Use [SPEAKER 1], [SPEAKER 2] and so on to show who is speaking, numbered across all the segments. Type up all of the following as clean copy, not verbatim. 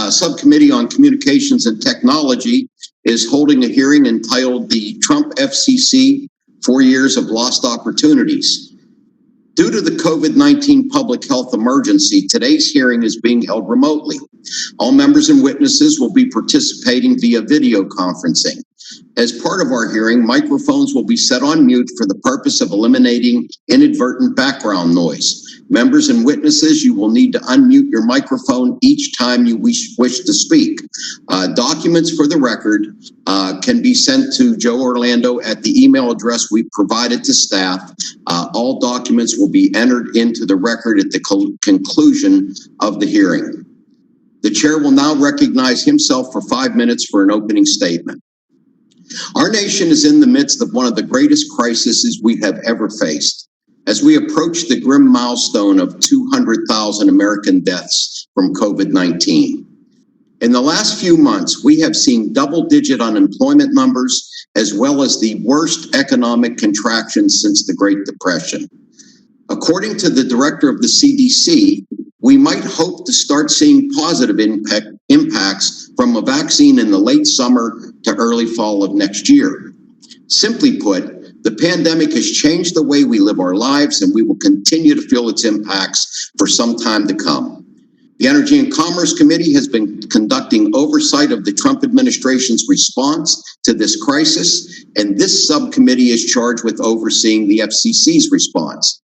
[SPEAKER 1] Subcommittee on Communications and Technology is holding a hearing entitled the Trump FCC, 4 Years of Lost Opportunities. Due to the COVID-19 public health emergency, today's hearing is being held remotely. All members and witnesses will be participating via video conferencing. As part of our hearing, microphones will be set on mute for the purpose of eliminating inadvertent background noise. Members and witnesses, you will need to unmute your microphone each time you wish to speak. Documents for the record can be sent to Joe Orlando at the email address we provided to staff. All documents will be entered into the record at the conclusion of the hearing. The chair will now recognize himself for 5 minutes for an opening statement. Our nation is in the midst of one of the greatest crises we have ever faced. As we approach the grim milestone of 200,000 American deaths from COVID-19. In the last few months, we have seen double-digit unemployment numbers, as well as the worst economic contraction since the Great Depression. According to the director of the CDC, we might hope to start seeing positive impacts from a vaccine in the late summer to early fall of next year. Simply put, the pandemic has changed the way we live our lives, and we will continue to feel its impacts for some time to come. The Energy and Commerce Committee has been conducting oversight of the Trump administration's response to this crisis, and this subcommittee is charged with overseeing the FCC's response.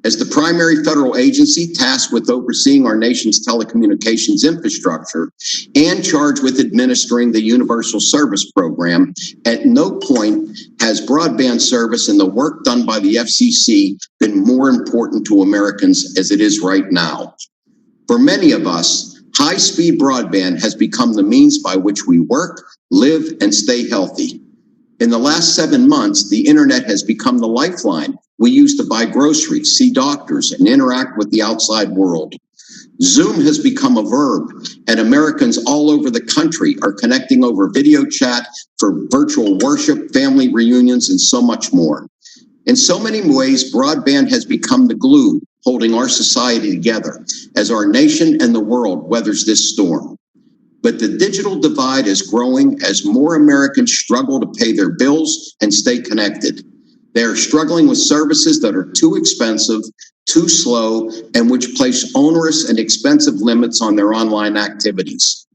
[SPEAKER 1] As the primary federal agency tasked with overseeing our nation's telecommunications infrastructure and charged with administering the Universal Service Program, at no point has broadband service and the work done by the FCC been more important to Americans as it is right now. For many of us, high-speed broadband has become the means by which we work, live, and stay healthy. In the last 7 months, the internet has become the lifeline we use to buy groceries, see doctors, and interact with the outside world. Zoom has become a verb, and Americans all over the country are connecting over video chat for virtual worship, family reunions, and so much more. In so many ways, broadband has become the glue holding our society together as our nation and the world weathers this storm. But the digital divide is growing as more Americans struggle to pay their bills and stay connected. They are struggling with services that are too expensive, too slow, and which place onerous and expensive limits on their online activities.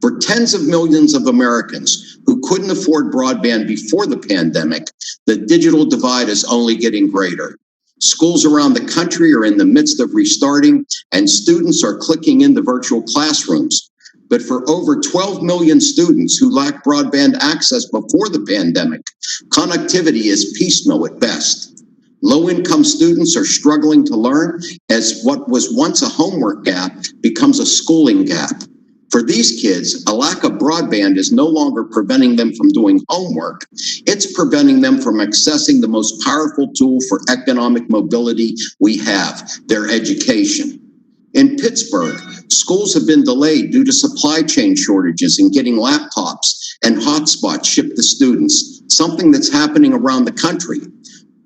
[SPEAKER 1] For tens of millions of Americans who couldn't afford broadband before the pandemic, the digital divide is only getting greater. Schools around the country are in the midst of restarting, and students are clicking into virtual classrooms. But for over 12 million students who lacked broadband access before the pandemic, connectivity is piecemeal at best. Low-income students are struggling to learn as what was once a homework gap becomes a schooling gap. For these kids, a lack of broadband is no longer preventing them from doing homework. It's preventing them from accessing the most powerful tool for economic mobility we have, their education. In Pittsburgh, schools have been delayed due to supply chain shortages in getting laptops and hotspots shipped to students, something that's happening around the country.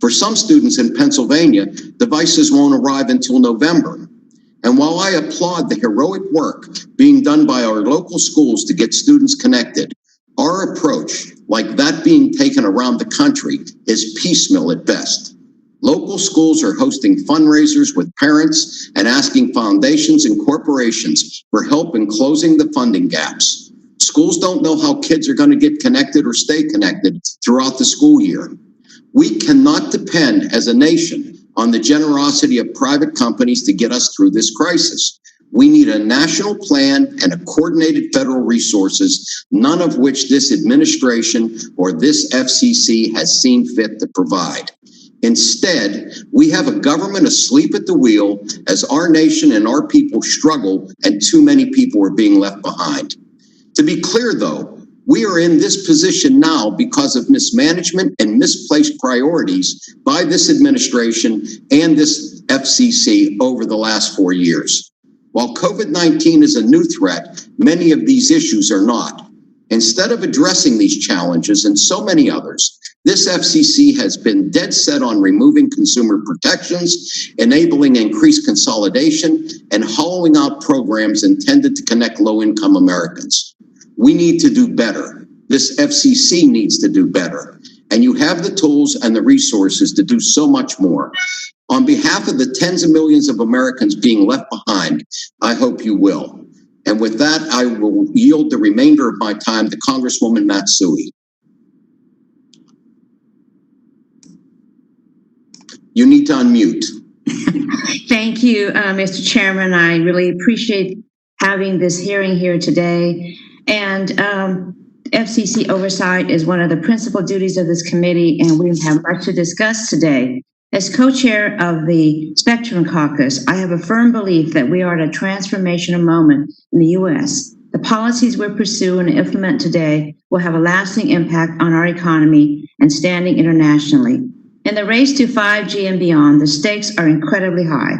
[SPEAKER 1] For some students in Pennsylvania, devices won't arrive until November. And while I applaud the heroic work being done by our local schools to get students connected, our approach, like that being taken around the country, is piecemeal at best. Local schools are hosting fundraisers with parents and asking foundations and corporations for help in closing the funding gaps. Schools don't know how kids are going to get connected or stay connected throughout the school year. We cannot depend as a nation on the generosity of private companies to get us through this crisis. We need a national plan and a coordinated federal resources, none of which this administration or this FCC has seen fit to provide. Instead, we have a government asleep at the wheel as our nation and our people struggle and too many people are being left behind. To be clear, though, we are in this position now because of mismanagement and misplaced priorities by this administration and this FCC over the last 4 years. While COVID-19 is a new threat, many of these issues are not. Instead of addressing these challenges and so many others, This FCC has been dead set on removing consumer protections, enabling increased consolidation, and hollowing out programs intended to connect low-income Americans. We need to do better. This FCC needs to do better. And you have the tools and the resources to do so much more. On behalf of the tens of millions of Americans being left behind, I hope you will. And with that, I will yield the remainder of my time to Congresswoman Matsui. You need to unmute.
[SPEAKER 2] Thank you, Mr. Chairman. I really appreciate having this hearing here today. And FCC oversight is one of the principal duties of this committee, and we have much to discuss today. As co-chair of the Spectrum Caucus, I have a firm belief that we are at a transformational moment in the U.S. The policies we pursue and implement today will have a lasting impact on our economy and standing internationally. In the race to 5G and beyond, the stakes are incredibly high.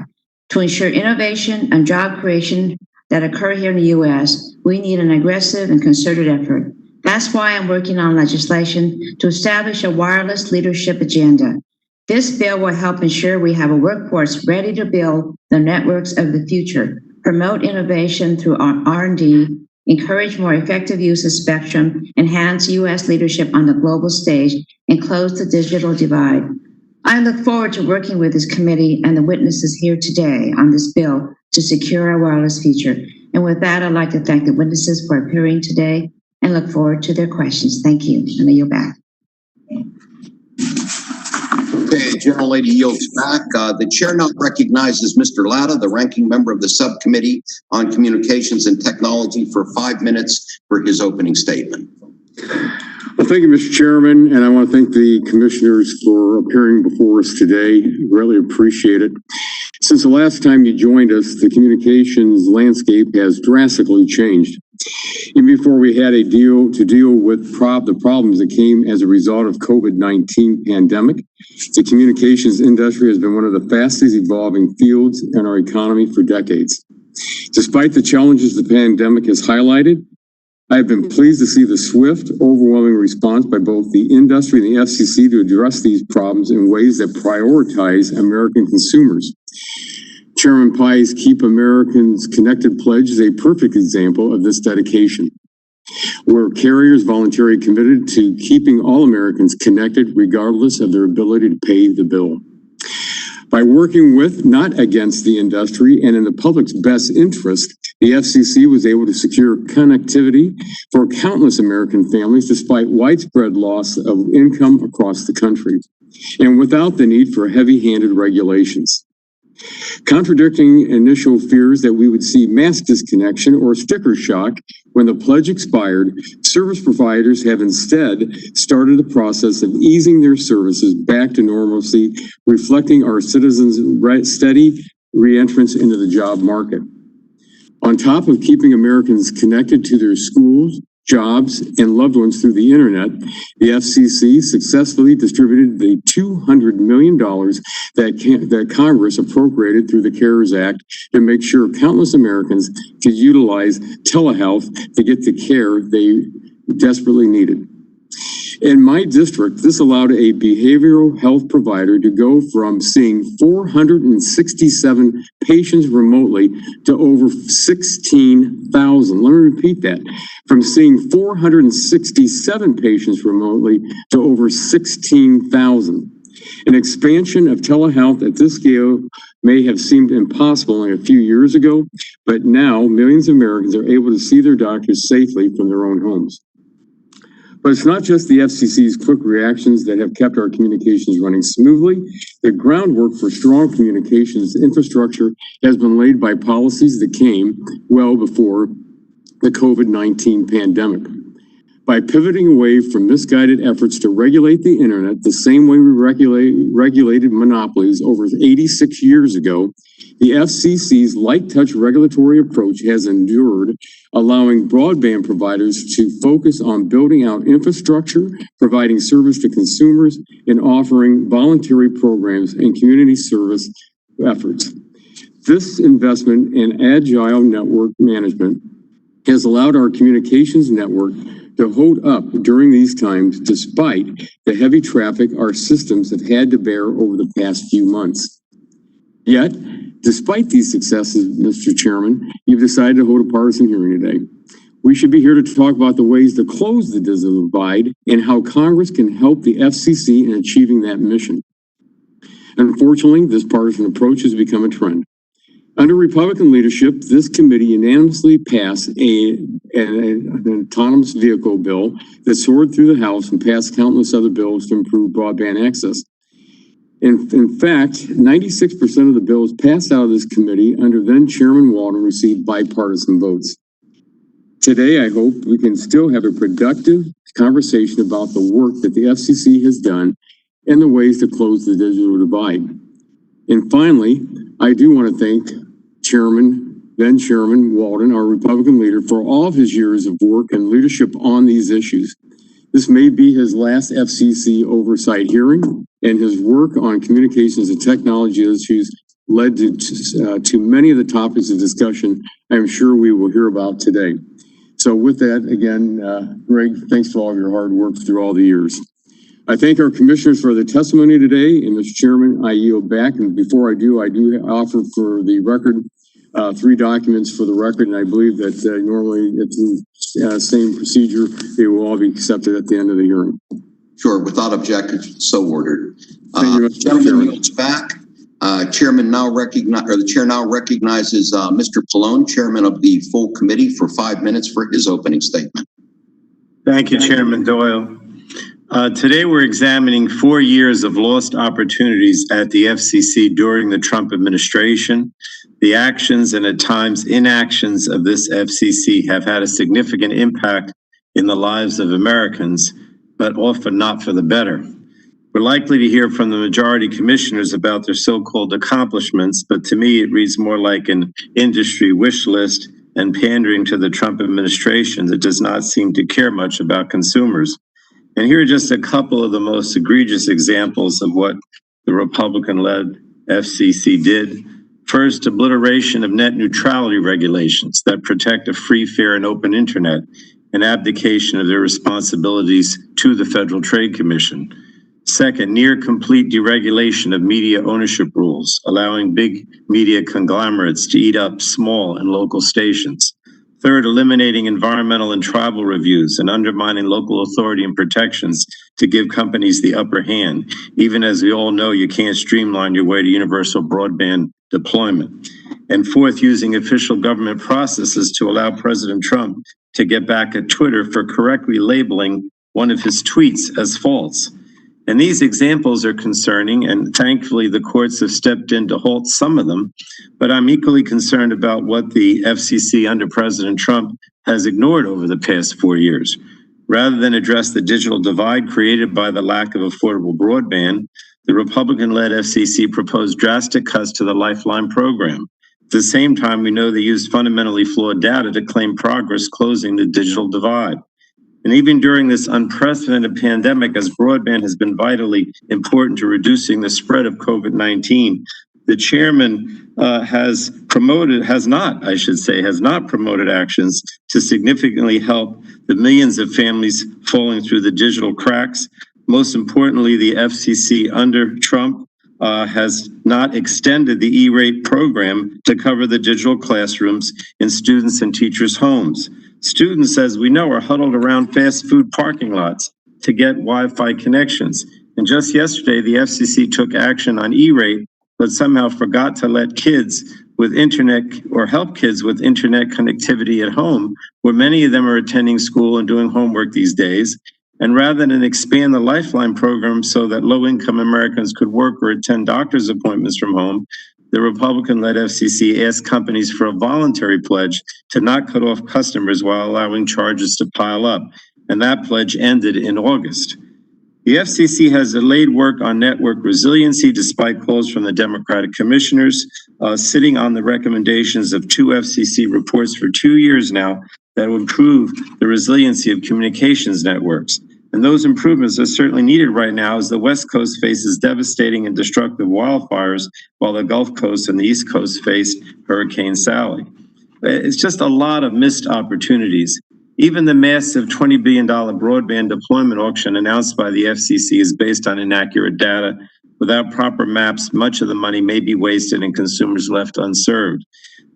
[SPEAKER 2] To ensure innovation and job creation that occur here in the U.S., we need an aggressive and concerted effort. That's why I'm working on legislation to establish a wireless leadership agenda. This bill will help ensure we have a workforce ready to build the networks of the future, promote innovation through R&D, encourage more effective use of spectrum, enhance U.S. leadership on the global stage, and close the digital divide. I look forward to working with this committee and the witnesses here today on this bill to secure our wireless future. And with that, I'd like to thank the witnesses for appearing today and look forward to their questions. Thank you. And I yield back.
[SPEAKER 1] Okay, General Lady yields back. The chair now recognizes Mr. Latta, the ranking member of the Subcommittee on Communications and Technology, for 5 minutes for his opening statement.
[SPEAKER 3] Well, thank you, Mr. Chairman, and I want to thank the commissioners for appearing before us today. Really appreciate it. Since the last time you joined us, the communications landscape has drastically changed. Even before we had to deal with the problems that came as a result of COVID-19 pandemic, the communications industry has been one of the fastest evolving fields in our economy for decades. Despite the challenges the pandemic has highlighted, I have been pleased to see the swift, overwhelming response by both the industry and the FCC to address these problems in ways that prioritize American consumers. Chairman Pai's Keep Americans Connected pledge is a perfect example of this dedication, where carriers voluntarily committed to keeping all Americans connected regardless of their ability to pay the bill. By working with, not against the industry and in the public's best interest, the FCC was able to secure connectivity for countless American families despite widespread loss of income across the country, and without the need for heavy-handed regulations. Contradicting initial fears that we would see mass disconnection or sticker shock when the pledge expired, service providers have instead started the process of easing their services back to normalcy, reflecting our citizens' steady re-entrance into the job market. On top of keeping Americans connected to their schools, jobs, and loved ones through the internet, the FCC successfully distributed the $200 million that Congress appropriated through the CARES Act to make sure countless Americans could utilize telehealth to get the care they desperately needed. In my district, this allowed a behavioral health provider to go from seeing 467 patients remotely to over 16,000. Let me repeat that. From seeing 467 patients remotely to over 16,000. An expansion of telehealth at this scale may have seemed impossible only a few years ago, but now millions of Americans are able to see their doctors safely from their own homes. But it's not just the FCC's quick reactions that have kept our communications running smoothly. The groundwork for strong communications infrastructure has been laid by policies that came well before the COVID-19 pandemic. By pivoting away from misguided efforts to regulate the internet the same way we regulated monopolies over 86 years ago, the FCC's light touch regulatory approach has endured, allowing broadband providers to focus on building out infrastructure, providing service to consumers, and offering voluntary programs and community service efforts. This investment in agile network management has allowed our communications network to hold up during these times despite the heavy traffic our systems have had to bear over the past few months. Yet, despite these successes, Mr. Chairman, you've decided to hold a partisan hearing today. We should be here to talk about the ways to close the digital divide and how Congress can help the FCC in achieving that mission. Unfortunately, this partisan approach has become a trend. Under Republican leadership, this committee unanimously passed an autonomous vehicle bill that soared through the House and passed countless other bills to improve broadband access. In fact, 96% of the bills passed out of this committee under then Chairman Walden received bipartisan votes. Today, I hope we can still have a productive conversation about the work that the FCC has done and the ways to close the digital divide. And finally, I do want to thank then Chairman Walden, our Republican leader, for all of his years of work and leadership on these issues. This may be his last FCC oversight hearing, and his work on communications and technology issues led to many of the topics of discussion I'm sure we will hear about today. So with that, again, Greg, thanks for all of your hard work through all the years. I thank our commissioners for the testimony today, and Mr. Chairman, I yield back. And before I do offer for the record 3 documents for the record, and I believe that normally it's the same procedure. They will all be accepted at the end of the hearing.
[SPEAKER 1] Sure, without objection, so ordered.
[SPEAKER 3] Gentleman
[SPEAKER 1] yields back. The chair now recognizes Mr. Pallone, chairman of the full committee, for 5 minutes for his opening statement.
[SPEAKER 4] Thank you, Chairman Doyle. Today, we're examining 4 years of lost opportunities at the FCC during the Trump administration. The actions and at times inactions of this FCC have had a significant impact in the lives of Americans, but often not for the better. We're likely to hear from the majority commissioners about their so-called accomplishments, but to me, it reads more like an industry wish list and pandering to the Trump administration that does not seem to care much about consumers. And here are just a couple of the most egregious examples of what the Republican-led FCC did. First, obliteration of net neutrality regulations that protect a free, fair, and open internet, and abdication of their responsibilities to the Federal Trade Commission. Second, near complete deregulation of media ownership rules, allowing big media conglomerates to eat up small and local stations. Third, eliminating environmental and tribal reviews and undermining local authority and protections to give companies the upper hand, even as we all know you can't streamline your way to universal broadband deployment. And fourth, using official government processes to allow President Trump to get back at Twitter for correctly labeling one of his tweets as false. And these examples are concerning, and thankfully the courts have stepped in to halt some of them, but I'm equally concerned about what the FCC under President Trump has ignored over the past 4 years. Rather than address the digital divide created by the lack of affordable broadband, the Republican-led FCC proposed drastic cuts to the Lifeline program. At the same time, we know they used fundamentally flawed data to claim progress closing the digital divide. And even during this unprecedented pandemic, as broadband has been vitally important to reducing the spread of COVID-19, the chairman has not promoted actions to significantly help the millions of families falling through the digital cracks. Most importantly, the FCC under Trump has not extended the E-rate program to cover the digital classrooms in students' and teachers' homes. Students, as we know, are huddled around fast food parking lots to get Wi-Fi connections. And just yesterday, the FCC took action on E-rate, but somehow forgot to let kids with internet or help kids with internet connectivity at home, where many of them are attending school and doing homework these days. And rather than expand the Lifeline program so that low-income Americans could work or attend doctor's appointments from home, the Republican-led FCC asked companies for a voluntary pledge to not cut off customers while allowing charges to pile up. And that pledge ended in August. The FCC has delayed work on network resiliency despite calls from the Democratic commissioners, sitting on the recommendations of 2 FCC reports for 2 years now that will improve the resiliency of communications networks. And those improvements are certainly needed right now as the West Coast faces devastating and destructive wildfires, while the Gulf Coast and the East Coast face Hurricane Sally. It's just a lot of missed opportunities. Even the massive $20 billion broadband deployment auction announced by the FCC is based on inaccurate data. Without proper maps, much of the money may be wasted and consumers left unserved.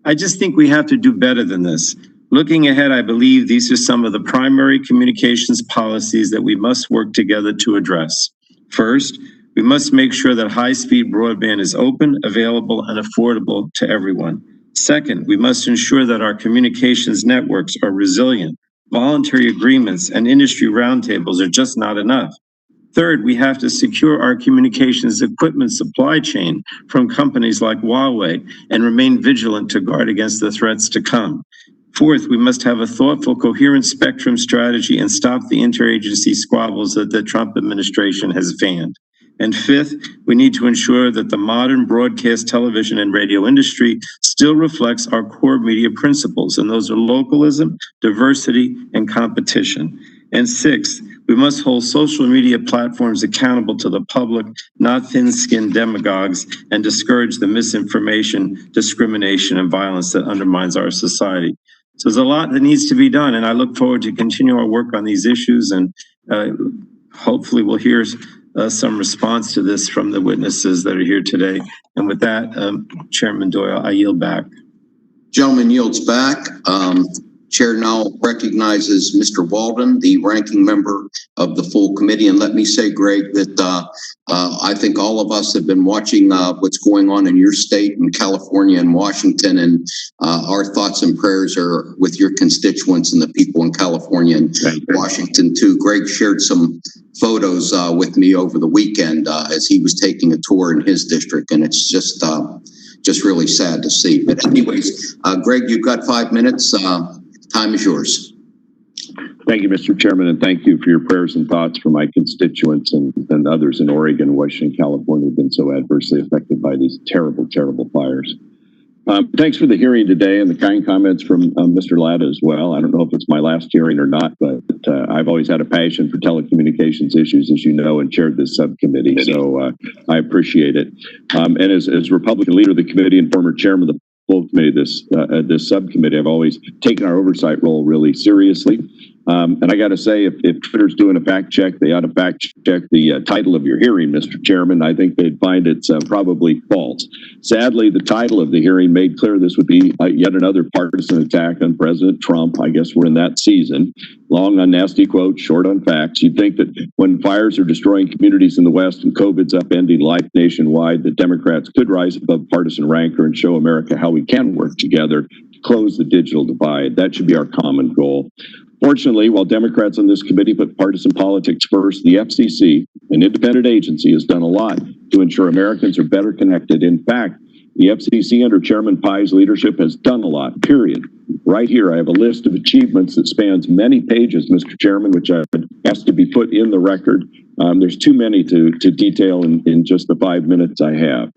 [SPEAKER 4] I just think we have to do better than this. Looking ahead, I believe these are some of the primary communications policies that we must work together to address. First, we must make sure that high-speed broadband is open, available, and affordable to everyone. Second, we must ensure that our communications networks are resilient. Voluntary agreements and industry roundtables are just not enough. Third, we have to secure our communications equipment supply chain from companies like Huawei and remain vigilant to guard against the threats to come. Fourth, we must have a thoughtful, coherent spectrum strategy and stop the interagency squabbles that the Trump administration has fanned. And fifth, we need to ensure that the modern broadcast television and radio industry still reflects our core media principles, and those are localism, diversity, and competition. And sixth, we must hold social media platforms accountable to the public, not thin-skinned demagogues, and discourage the misinformation, discrimination, and violence that undermines our society. So there's a lot that needs to be done, and I look forward to continue our work on these issues, and hopefully we'll hear some response to this from the witnesses that are here today. And with that, Chairman Doyle, I yield back.
[SPEAKER 1] Gentleman yields back. Chair now recognizes Mr. Walden, the ranking member of the full committee. And let me say, Greg, that I think all of us have been watching what's going on in your state and California and Washington, and our thoughts and prayers are with your constituents and the people in California and Washington too. Greg shared some photos with me over the weekend as he was taking a tour in his district, and it's just really sad to see. But anyways, Greg, you've got 5 minutes. Time is yours.
[SPEAKER 5] Thank you, Mr. Chairman, and thank you for your prayers and thoughts for my constituents and others in Oregon and Washington, California who have been so adversely affected by these terrible, terrible fires. Thanks for the hearing today and the kind comments from Mr. Latta as well. I don't know if it's my last hearing or not, but I've always had a passion for telecommunications issues, as you know, and chaired this subcommittee, so I appreciate it. And as Republican leader of the committee and former chairman of the full committee, this subcommittee, I've always taken our oversight role really seriously. And I got to say, if Twitter's doing a fact check, they ought to fact check the title of your hearing, Mr. Chairman. I think they'd find it's probably false. Sadly, the title of the hearing made clear this would be yet another partisan attack on President Trump. I guess we're in that season. Long on nasty quotes, short on facts. You'd think that when fires are destroying communities in the West and COVID's upending life nationwide, that Democrats could rise above partisan rancor and show America how we can work together to close the digital divide. That should be our common goal. Fortunately, while Democrats on this committee put partisan politics first, the FCC, an independent agency, has done a lot to ensure Americans are better connected. In fact, the FCC under Chairman Pai's leadership has done a lot, period. Right here, I have a list of achievements that spans many pages, Mr. Chairman, which I asked to be put in the record. There's too many to detail in just the 5 minutes I have.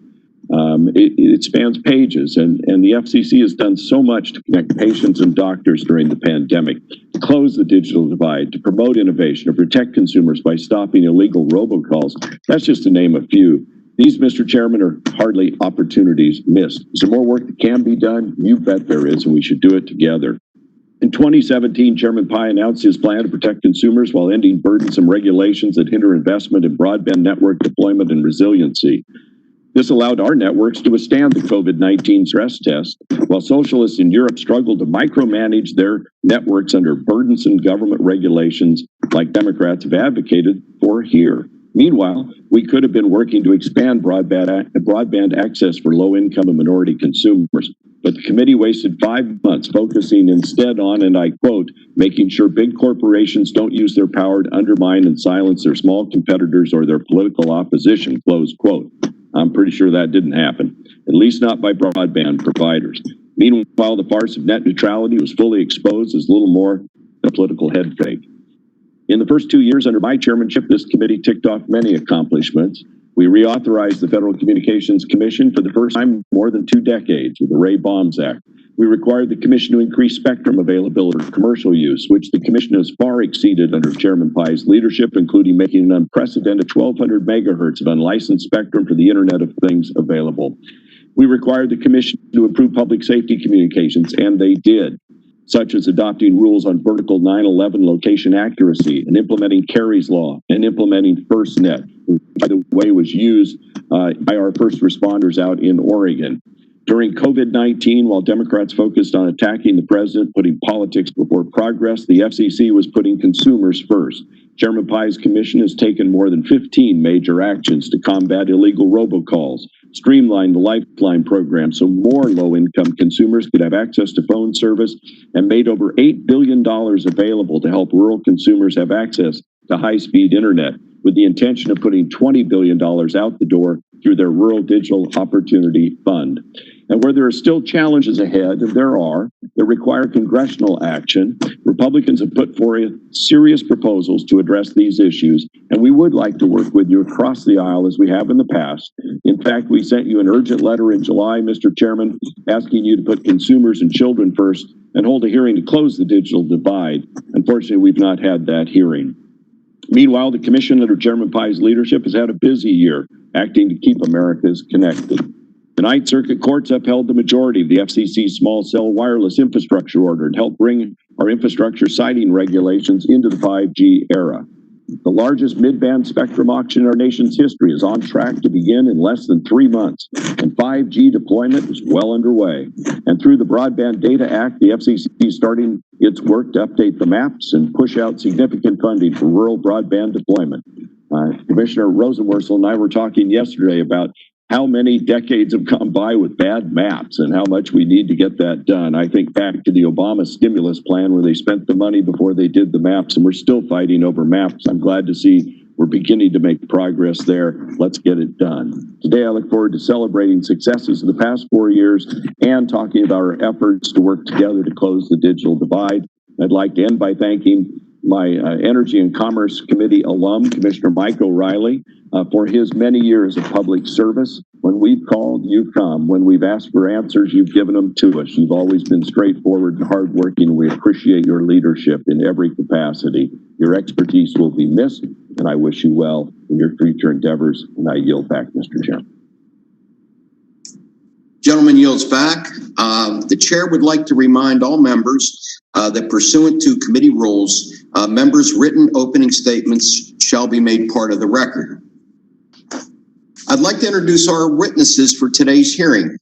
[SPEAKER 5] It spans pages, and the FCC has done so much to connect patients and doctors during the pandemic, to close the digital divide, to promote innovation, to protect consumers by stopping illegal robocalls. That's just to name a few. These, Mr. Chairman, are hardly opportunities missed. Is there more work that can be done? You bet there is, and we should do it together. In 2017, Chairman Pai announced his plan to protect consumers while ending burdensome regulations that hinder investment in broadband network deployment and resiliency. This allowed our networks to withstand the COVID-19 stress test, while socialists in Europe struggled to micromanage their networks under burdensome government regulations like Democrats have advocated for here. Meanwhile, we could have been working to expand broadband access for low-income and minority consumers, but the committee wasted 5 months focusing instead on, and I quote, making sure big corporations don't use their power to undermine and silence their small competitors or their political opposition, close quote. I'm pretty sure that didn't happen, at least not by broadband providers. Meanwhile, the farce of net neutrality was fully exposed as little more than a political head fake. In the first 2 years under my chairmanship, this committee ticked off many accomplishments. We reauthorized the Federal Communications Commission for the first time in more than 2 decades with the Ray Bombs Act. We required the commission to increase spectrum availability for commercial use, which the commission has far exceeded under Chairman Pai's leadership, including making an unprecedented 1,200 megahertz of unlicensed spectrum for the Internet of Things available. We required the commission to improve public safety communications, and they did. such as adopting rules on vertical 911 location accuracy and implementing Kerry's Law and implementing FirstNet, which, by the way, was used by our first responders out in Oregon. During COVID-19, while Democrats focused on attacking the president, putting politics before progress, the FCC was putting consumers first. Chairman Pai's commission has taken more than 15 major actions to combat illegal robocalls, streamlined the Lifeline program so more low-income consumers could have access to phone service, and made over $8 billion available to help rural consumers have access to high-speed internet, with the intention of putting $20 billion out the door through their Rural Digital Opportunity Fund. And where there are still challenges ahead, and there are, that require congressional action, Republicans have put forward serious proposals to address these issues, and we would like to work with you across the aisle as we have in the past. In fact, we sent you an urgent letter in July, Mr. Chairman, asking you to put consumers and children first and hold a hearing to close the digital divide. Unfortunately, we've not had that hearing. Meanwhile, the Commission under Chairman Pai's leadership has had a busy year, acting to keep Americans connected. The Ninth Circuit courts upheld the majority of the FCC's small cell wireless infrastructure order and helped bring our infrastructure siting regulations into the 5G era. The largest mid-band spectrum auction in our nation's history is on track to begin in less than 3 months, and 5G deployment is well underway. And through the Broadband Data Act, the FCC is starting its work to update the maps and push out significant funding for rural broadband deployment. Commissioner Rosenworcel and I were talking yesterday about how many decades have gone by with bad maps and how much we need to get that done. I think back to the Obama stimulus plan where they spent the money before they did the maps, and we're still fighting over maps. I'm glad to see we're beginning to make progress there. Let's get it done. Today, I look forward to celebrating successes of the past 4 years and talking about our efforts to work together to close the digital divide. I'd like to end by thanking my Energy and Commerce Committee alum, Commissioner Mike O'Reilly, for his many years of public service. When we've called, you've come. When we've asked for answers, you've given them to us. You've always been straightforward and hardworking. We appreciate your leadership in every capacity. Your expertise will be missed, and I wish you well in your future endeavors. And I yield back, Mr. Chairman.
[SPEAKER 1] Gentleman yields back. The chair would like to remind all members that pursuant to committee rules, members' written opening statements shall be made part of the record. I'd like to introduce our witnesses for today's hearing.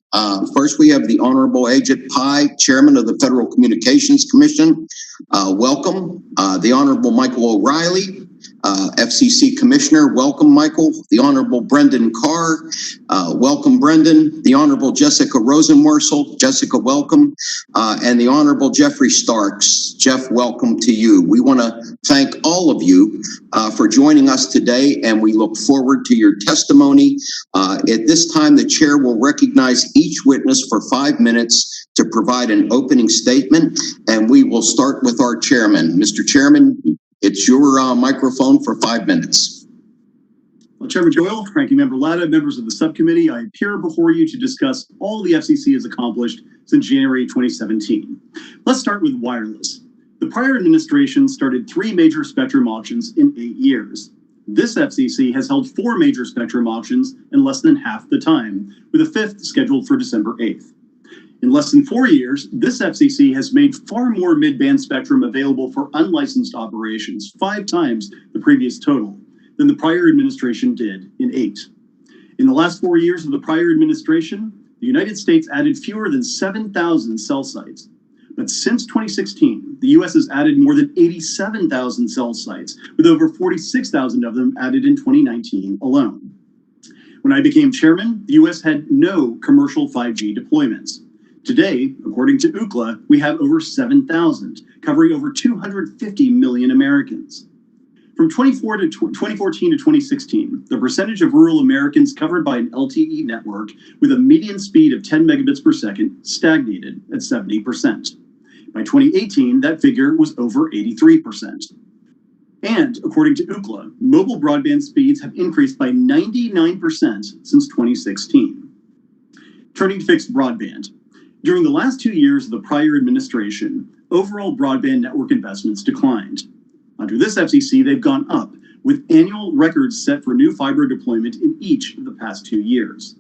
[SPEAKER 1] First, we have the Honorable Ajit Pai, Chairman of the Federal Communications Commission. Welcome. The Honorable Michael O'Reilly, FCC Commissioner. Welcome, Michael. The Honorable Brendan Carr. Welcome, Brendan. The Honorable Jessica Rosenworcel. Jessica, welcome. And the Honorable Jeffrey Starks. Jeff, welcome to you. We want to thank all of you for joining us today, and we look forward to your testimony. At this time, the chair will recognize each witness for 5 minutes to provide an opening statement, and we will start with our chairman. Mr. Chairman, it's your microphone for 5 minutes.
[SPEAKER 6] Well, Chairman Doyle, Ranking Member Latta, members of the subcommittee, I appear before you to discuss all the FCC has accomplished since January 2017. Let's start with wireless. The prior administration started 3 major spectrum auctions in 8 years. This FCC has held 4 major spectrum auctions in less than half the time, with a 5th scheduled for December 8th. In less than 4 years, this FCC has made far more mid-band spectrum available for unlicensed operations, 5 times the previous total, than the prior administration did in 8. In the last 4 years of the prior administration, the United States added fewer than 7,000 cell sites. But since 2016, the U.S. has added more than 87,000 cell sites, with over 46,000 of them added in 2019 alone. When I became chairman, the U.S. had no commercial 5G deployments. Today, according to Ookla, we have over 7,000, covering over 250 million Americans. From 2014 to 2016, the percentage of rural Americans covered by an LTE network with a median speed of 10 megabits per second stagnated at 70%. By 2018, that figure was over 83%. And according to Ookla, mobile broadband speeds have increased by 99% since 2016. Turning to fixed broadband. During the last 2 years of the prior administration, overall broadband network investments declined. Under this FCC, they've gone up, with annual records set for new fiber deployment in each of the past 2 years.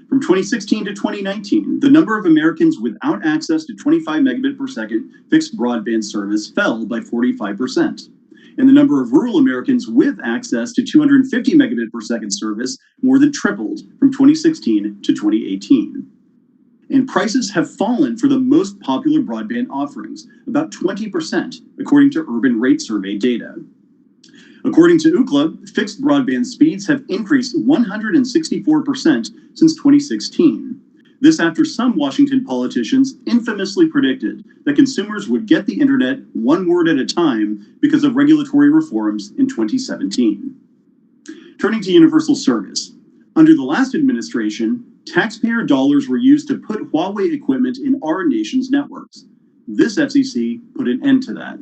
[SPEAKER 6] From 2016 to 2019, the number of Americans without access to 25 megabit per second fixed broadband service fell by 45%. And the number of rural Americans with access to 250 megabit per second service more than tripled from 2016 to 2018. And prices have fallen for the most popular broadband offerings, about 20%, according to Urban Rate Survey data. According to Ookla, fixed broadband speeds have increased 164% since 2016. This after some Washington politicians infamously predicted that consumers would get the internet one word at a time because of regulatory reforms in 2017. Turning to universal service. Under the last administration, taxpayer dollars were used to put Huawei equipment in our nation's networks. This FCC put an end to that.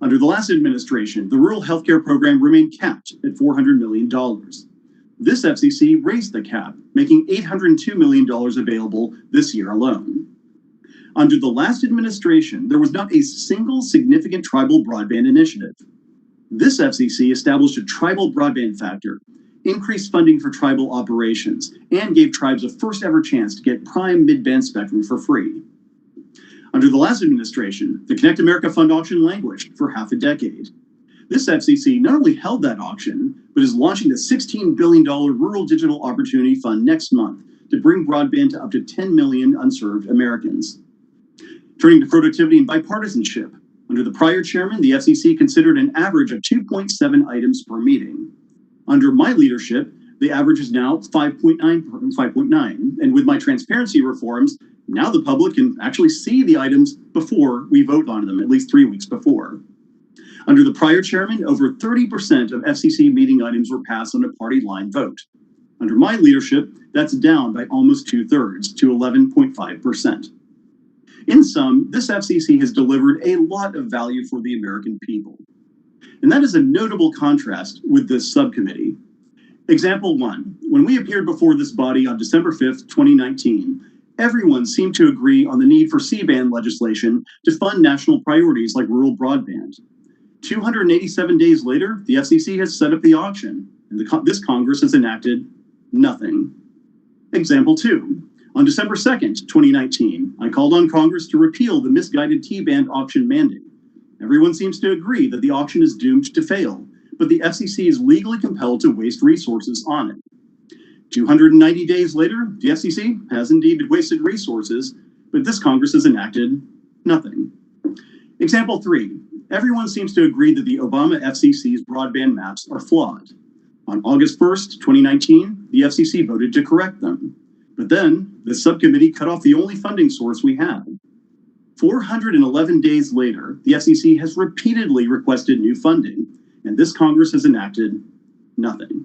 [SPEAKER 6] Under the last administration, the rural healthcare program remained capped at $400 million. This FCC raised the cap, making $802 million available this year alone. Under the last administration, there was not a single significant tribal broadband initiative. This FCC established a tribal broadband factor, increased funding for tribal operations, and gave tribes a first ever chance to get prime mid-band spectrum for free. Under the last administration, the Connect America Fund auction languished for half a decade. This FCC not only held that auction, but is launching the $16 billion Rural Digital Opportunity Fund next month to bring broadband to up to 10 million unserved Americans. Turning to productivity and bipartisanship, under the prior chairman, the FCC considered an average of 2.7 items per meeting. Under my leadership, the average is now 5.9, and with my transparency reforms, now the public can actually see the items before we vote on them, at least 3 weeks before. Under the prior chairman, over 30% of FCC meeting items were passed on a party line vote. Under my leadership, that's down by almost 2/3 to 11.5%. In sum, this FCC has delivered a lot of value for the American people. And that is a notable contrast with this subcommittee. Example 1, when we appeared before this body on December 5th, 2019, everyone seemed to agree on the need for C-band legislation to fund national priorities like rural broadband. 287 days later, the FCC has set up the auction, and this Congress has enacted nothing. Example 2, on December 2nd, 2019, I called on Congress to repeal the misguided T-band auction mandate. Everyone seems to agree that the auction is doomed to fail, but the FCC is legally compelled to waste resources on it. 290 days later, the FCC has indeed wasted resources, but this Congress has enacted nothing. Example 3, everyone seems to agree that the Obama FCC's broadband maps are flawed. On August 1st, 2019, the FCC voted to correct them. But then, the subcommittee cut off the only funding source we had. 411 days later, the FCC has repeatedly requested new funding, and this Congress has enacted nothing.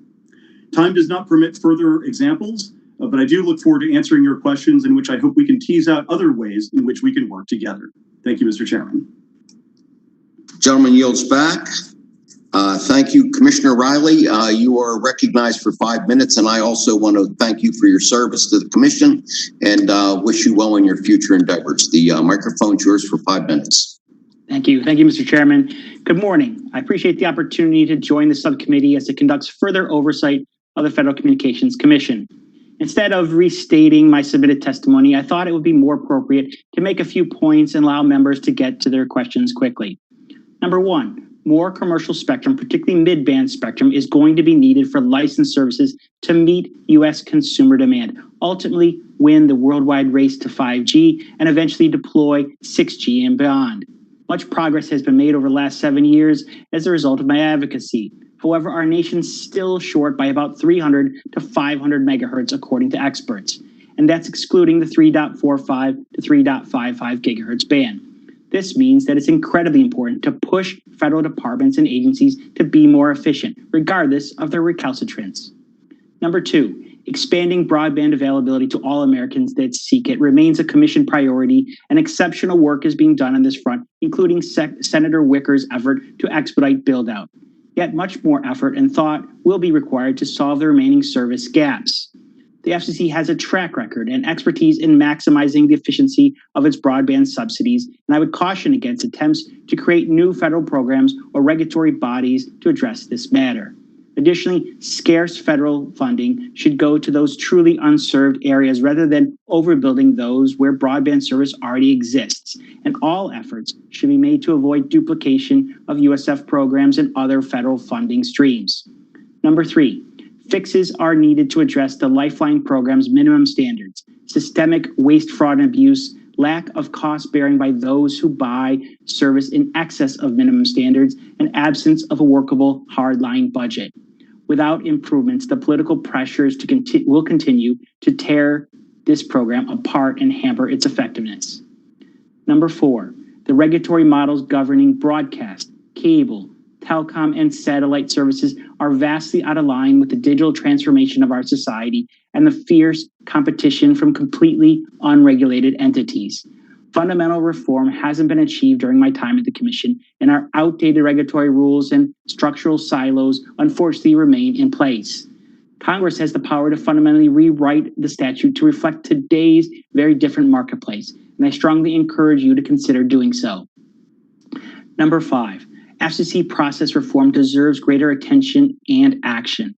[SPEAKER 6] Time does not permit further examples, but I do look forward to answering your questions in which I hope we can tease out other ways in which we can work together. Thank you, Mr. Chairman.
[SPEAKER 1] Gentleman yields back. Thank you, Commissioner Riley. You are recognized for 5 minutes, and I also want to thank you for your service to the Commission and wish you well in your future endeavors. The microphone's yours for 5 minutes.
[SPEAKER 7] Thank you. Thank you, Mr. Chairman. Good morning. I appreciate the opportunity to join the subcommittee as it conducts further oversight of the Federal Communications Commission. Instead of restating my submitted testimony, I thought it would be more appropriate to make a few points and allow members to get to their questions quickly. Number 1, more commercial spectrum, particularly mid-band spectrum, is going to be needed for licensed services to meet U.S. consumer demand, ultimately win the worldwide race to 5G, and eventually deploy 6G and beyond. Much progress has been made over the last 7 years as a result of my advocacy. However, our nation's still short by about 300 to 500 megahertz, according to experts, and that's excluding the 3.45 to 3.55 gigahertz band. This means that it's incredibly important to push federal departments and agencies to be more efficient, regardless of their recalcitrance. Number 2, expanding broadband availability to all Americans that seek it remains a commission priority, and exceptional work is being done on this front, including Senator Wicker's effort to expedite build-out. Yet much more effort and thought will be required to solve the remaining service gaps. The FCC has a track record and expertise in maximizing the efficiency of its broadband subsidies, and I would caution against attempts to create new federal programs or regulatory bodies to address this matter. Additionally, scarce federal funding should go to those truly unserved areas rather than overbuilding those where broadband service already exists. And all efforts should be made to avoid duplication of USF programs and other federal funding streams. Number 3, fixes are needed to address the Lifeline program's minimum standards, systemic waste, fraud, and abuse, lack of cost bearing by those who buy service in excess of minimum standards, and absence of a workable hardline budget. Without improvements, the political pressures will continue to tear this program apart and hamper its effectiveness. Number 4, the regulatory models governing broadcast, cable, telecom, and satellite services are vastly out of line with the digital transformation of our society and the fierce competition from completely unregulated entities. Fundamental reform hasn't been achieved during my time at the Commission, and our outdated regulatory rules and structural silos unfortunately remain in place. Congress has the power to fundamentally rewrite the statute to reflect today's very different marketplace, and I strongly encourage you to consider doing so. Number 5, FCC process reform deserves greater attention and action.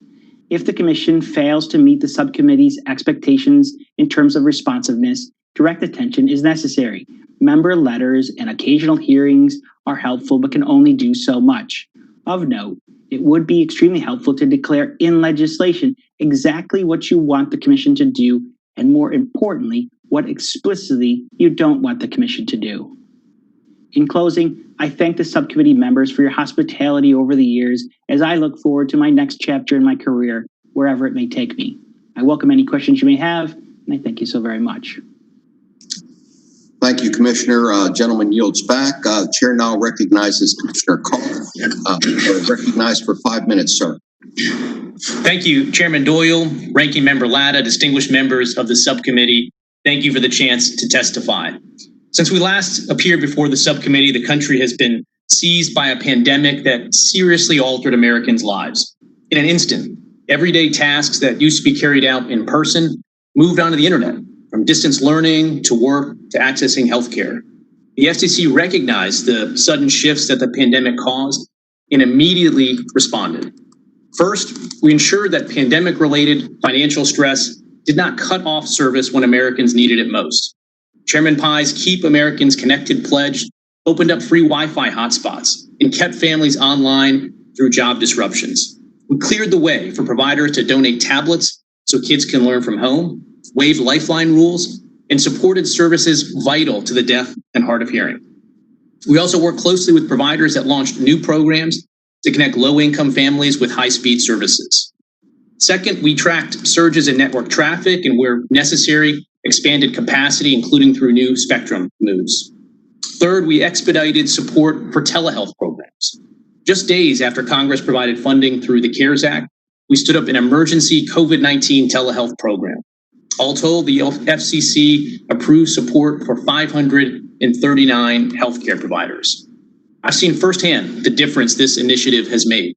[SPEAKER 7] If the Commission fails to meet the subcommittee's expectations in terms of responsiveness, direct attention is necessary. Member letters and occasional hearings are helpful but can only do so much. Of note, it would be extremely helpful to declare in legislation exactly what you want the Commission to do, and more importantly, what explicitly you don't want the Commission to do. In closing, I thank the subcommittee members for your hospitality over the years as I look forward to my next chapter in my career, wherever it may take me. I welcome any questions you may have, and I thank you so very much.
[SPEAKER 1] Thank you, Commissioner. Gentleman yields back. Chair now recognizes Commissioner Call. Recognized for 5 minutes, sir.
[SPEAKER 8] Thank you, Chairman Doyle, Ranking Member Latta, distinguished members of the subcommittee. Thank you for the chance to testify. Since we last appeared before the subcommittee, the country has been seized by a pandemic that seriously altered Americans' lives. In an instant, everyday tasks that used to be carried out in person moved onto the internet, from distance learning to work to accessing healthcare. The FCC recognized the sudden shifts that the pandemic caused and immediately responded. First, we ensured that pandemic-related financial stress did not cut off service when Americans needed it most. Chairman Pai's Keep Americans Connected pledge opened up free Wi-Fi hotspots and kept families online through job disruptions. We cleared the way for providers to donate tablets so kids can learn from home, waived Lifeline rules, and supported services vital to the deaf and hard of hearing. We also worked closely with providers that launched new programs to connect low-income families with high-speed services. Second, we tracked surges in network traffic and, where necessary, expanded capacity, including through new spectrum moves. Third, we expedited support for telehealth programs. Just days after Congress provided funding through the CARES Act, we stood up an emergency COVID-19 telehealth program. All told, the FCC approved support for 539 healthcare providers. I've seen firsthand the difference this initiative has made.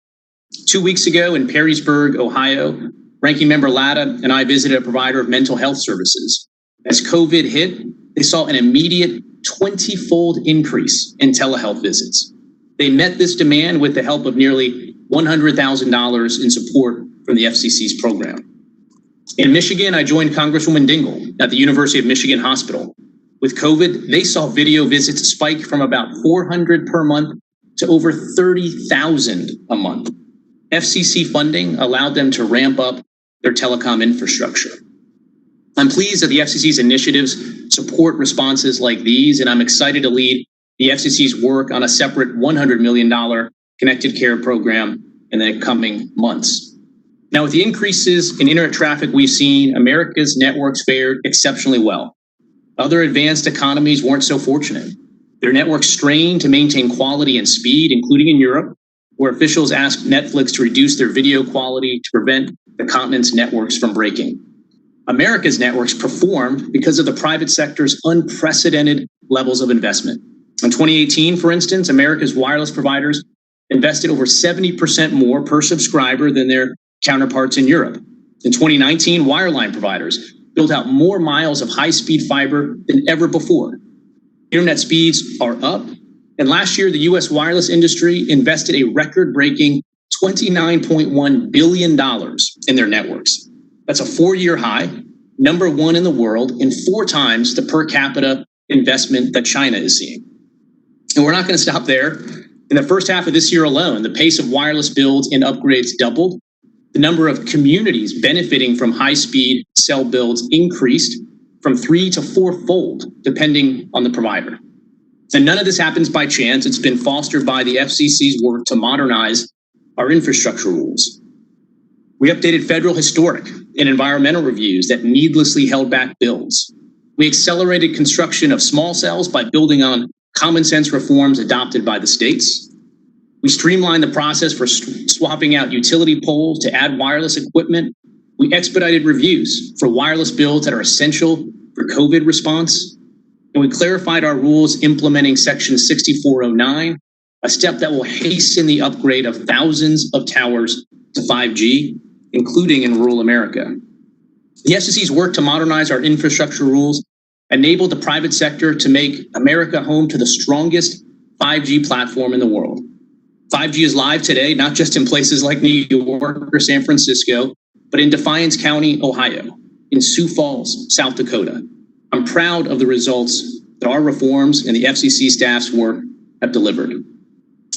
[SPEAKER 8] 2 weeks ago in Perrysburg, Ohio, Ranking Member Latta and I visited a provider of mental health services. As COVID hit, they saw an immediate 20-fold increase in telehealth visits. They met this demand with the help of nearly $100,000 in support from the FCC's program. In Michigan, I joined Congresswoman Dingell at the University of Michigan Hospital. With COVID, they saw video visits spike from about 400 per month to over 30,000 a month. FCC funding allowed them to ramp up their telecom infrastructure. I'm pleased that the FCC's initiatives support responses like these, and I'm excited to lead the FCC's work on a separate $100 million connected care program in the coming months. Now, with the increases in internet traffic we've seen, America's networks fared exceptionally well. Other advanced economies weren't so fortunate. Their networks strained to maintain quality and speed, including in Europe, where officials asked Netflix to reduce their video quality to prevent the continent's networks from breaking. America's networks performed because of the private sector's unprecedented levels of investment. In 2018, for instance, America's wireless providers invested over 70% more per subscriber than their counterparts in Europe. In 2019, wireline providers built out more miles of high-speed fiber than ever before. Internet speeds are up, and last year, the U.S. wireless industry invested a record-breaking $29.1 billion in their networks. That's a 4-year high, number 1 in the world, and 4 times the per capita investment that China is seeing. And we're not going to stop there. In the first half of this year alone, the pace of wireless builds and upgrades doubled. The number of communities benefiting from high-speed cell builds increased from 3 to 4-fold, depending on the provider. And none of this happens by chance. It's been fostered by the FCC's work to modernize our infrastructure rules. We updated federal historic and environmental reviews that needlessly held back builds. We accelerated construction of small cells by building on common sense reforms adopted by the states. We streamlined the process for swapping out utility poles to add wireless equipment. We expedited reviews for wireless builds that are essential for COVID response. And we clarified our rules implementing Section 6409, a step that will hasten the upgrade of thousands of towers to 5G, including in rural America. The FCC's work to modernize our infrastructure rules enabled the private sector to make America home to the strongest 5G platform in the world. 5G is live today, not just in places like New York or San Francisco, but in Defiance County, Ohio, in Sioux Falls, South Dakota. I'm proud of the results that our reforms and the FCC staff's work have delivered.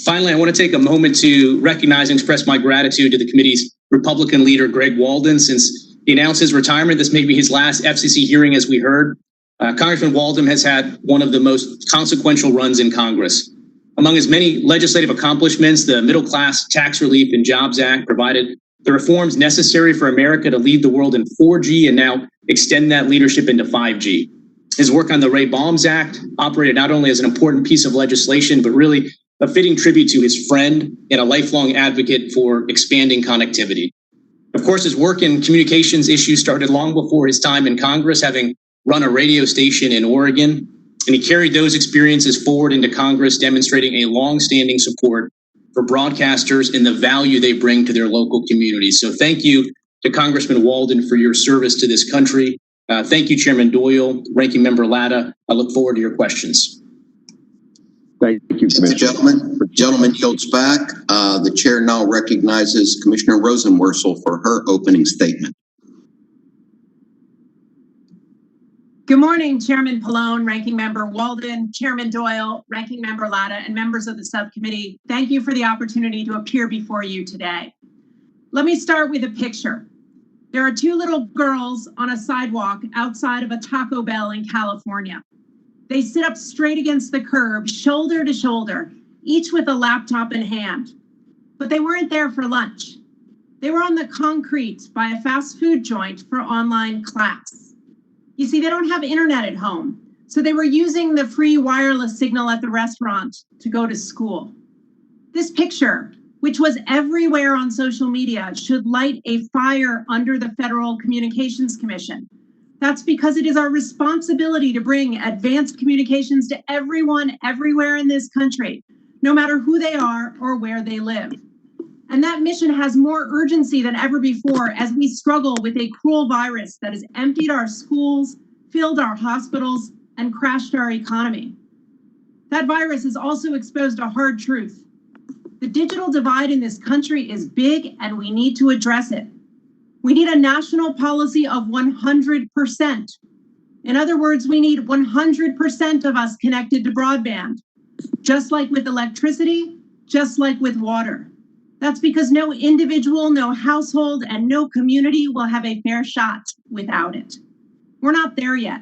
[SPEAKER 8] Finally, I want to take a moment to recognize and express my gratitude to the committee's Republican leader, Greg Walden. Since he announced his retirement, this may be his last FCC hearing, as we heard. Congressman Walden has had one of the most consequential runs in Congress. Among his many legislative accomplishments, the Middle Class Tax Relief and Jobs Act provided the reforms necessary for America to lead the world in 4G and now extend that leadership into 5G. His work on the Ray Balmes Act operated not only as an important piece of legislation, but really a fitting tribute to his friend and a lifelong advocate for expanding connectivity. Of course, his work in communications issues started long before his time in Congress, having run a radio station in Oregon, and he carried those experiences forward into Congress, demonstrating a long-standing support for broadcasters and the value they bring to their local communities. So thank you to Congressman Walden for your service to this country. Thank you, Chairman Doyle, Ranking Member Latta. I look forward to your questions.
[SPEAKER 5] Thank you, Commissioner.
[SPEAKER 1] Gentleman yields back. The chair now recognizes Commissioner Rosenworcel for her opening statement.
[SPEAKER 9] Good morning, Chairman Pallone, Ranking Member Walden, Chairman Doyle, Ranking Member Latta, and members of the subcommittee. Thank you for the opportunity to appear before you today. Let me start with a picture. There are 2 little girls on a sidewalk outside of a Taco Bell in California. They sit up straight against the curb, shoulder to shoulder, each with a laptop in hand. But they weren't there for lunch. They were on the concrete by a fast food joint for online class. You see, they don't have internet at home, so they were using the free wireless signal at the restaurant to go to school. This picture, which was everywhere on social media, should light a fire under the Federal Communications Commission. That's because it is our responsibility to bring advanced communications to everyone, everywhere in this country, no matter who they are or where they live. And that mission has more urgency than ever before as we struggle with a cruel virus that has emptied our schools, filled our hospitals, and crashed our economy. That virus has also exposed a hard truth. The digital divide in this country is big, and we need to address it. We need a national policy of 100%. In other words, we need 100% of us connected to broadband, just like with electricity, just like with water. That's because no individual, no household, and no community will have a fair shot without it. We're not there yet.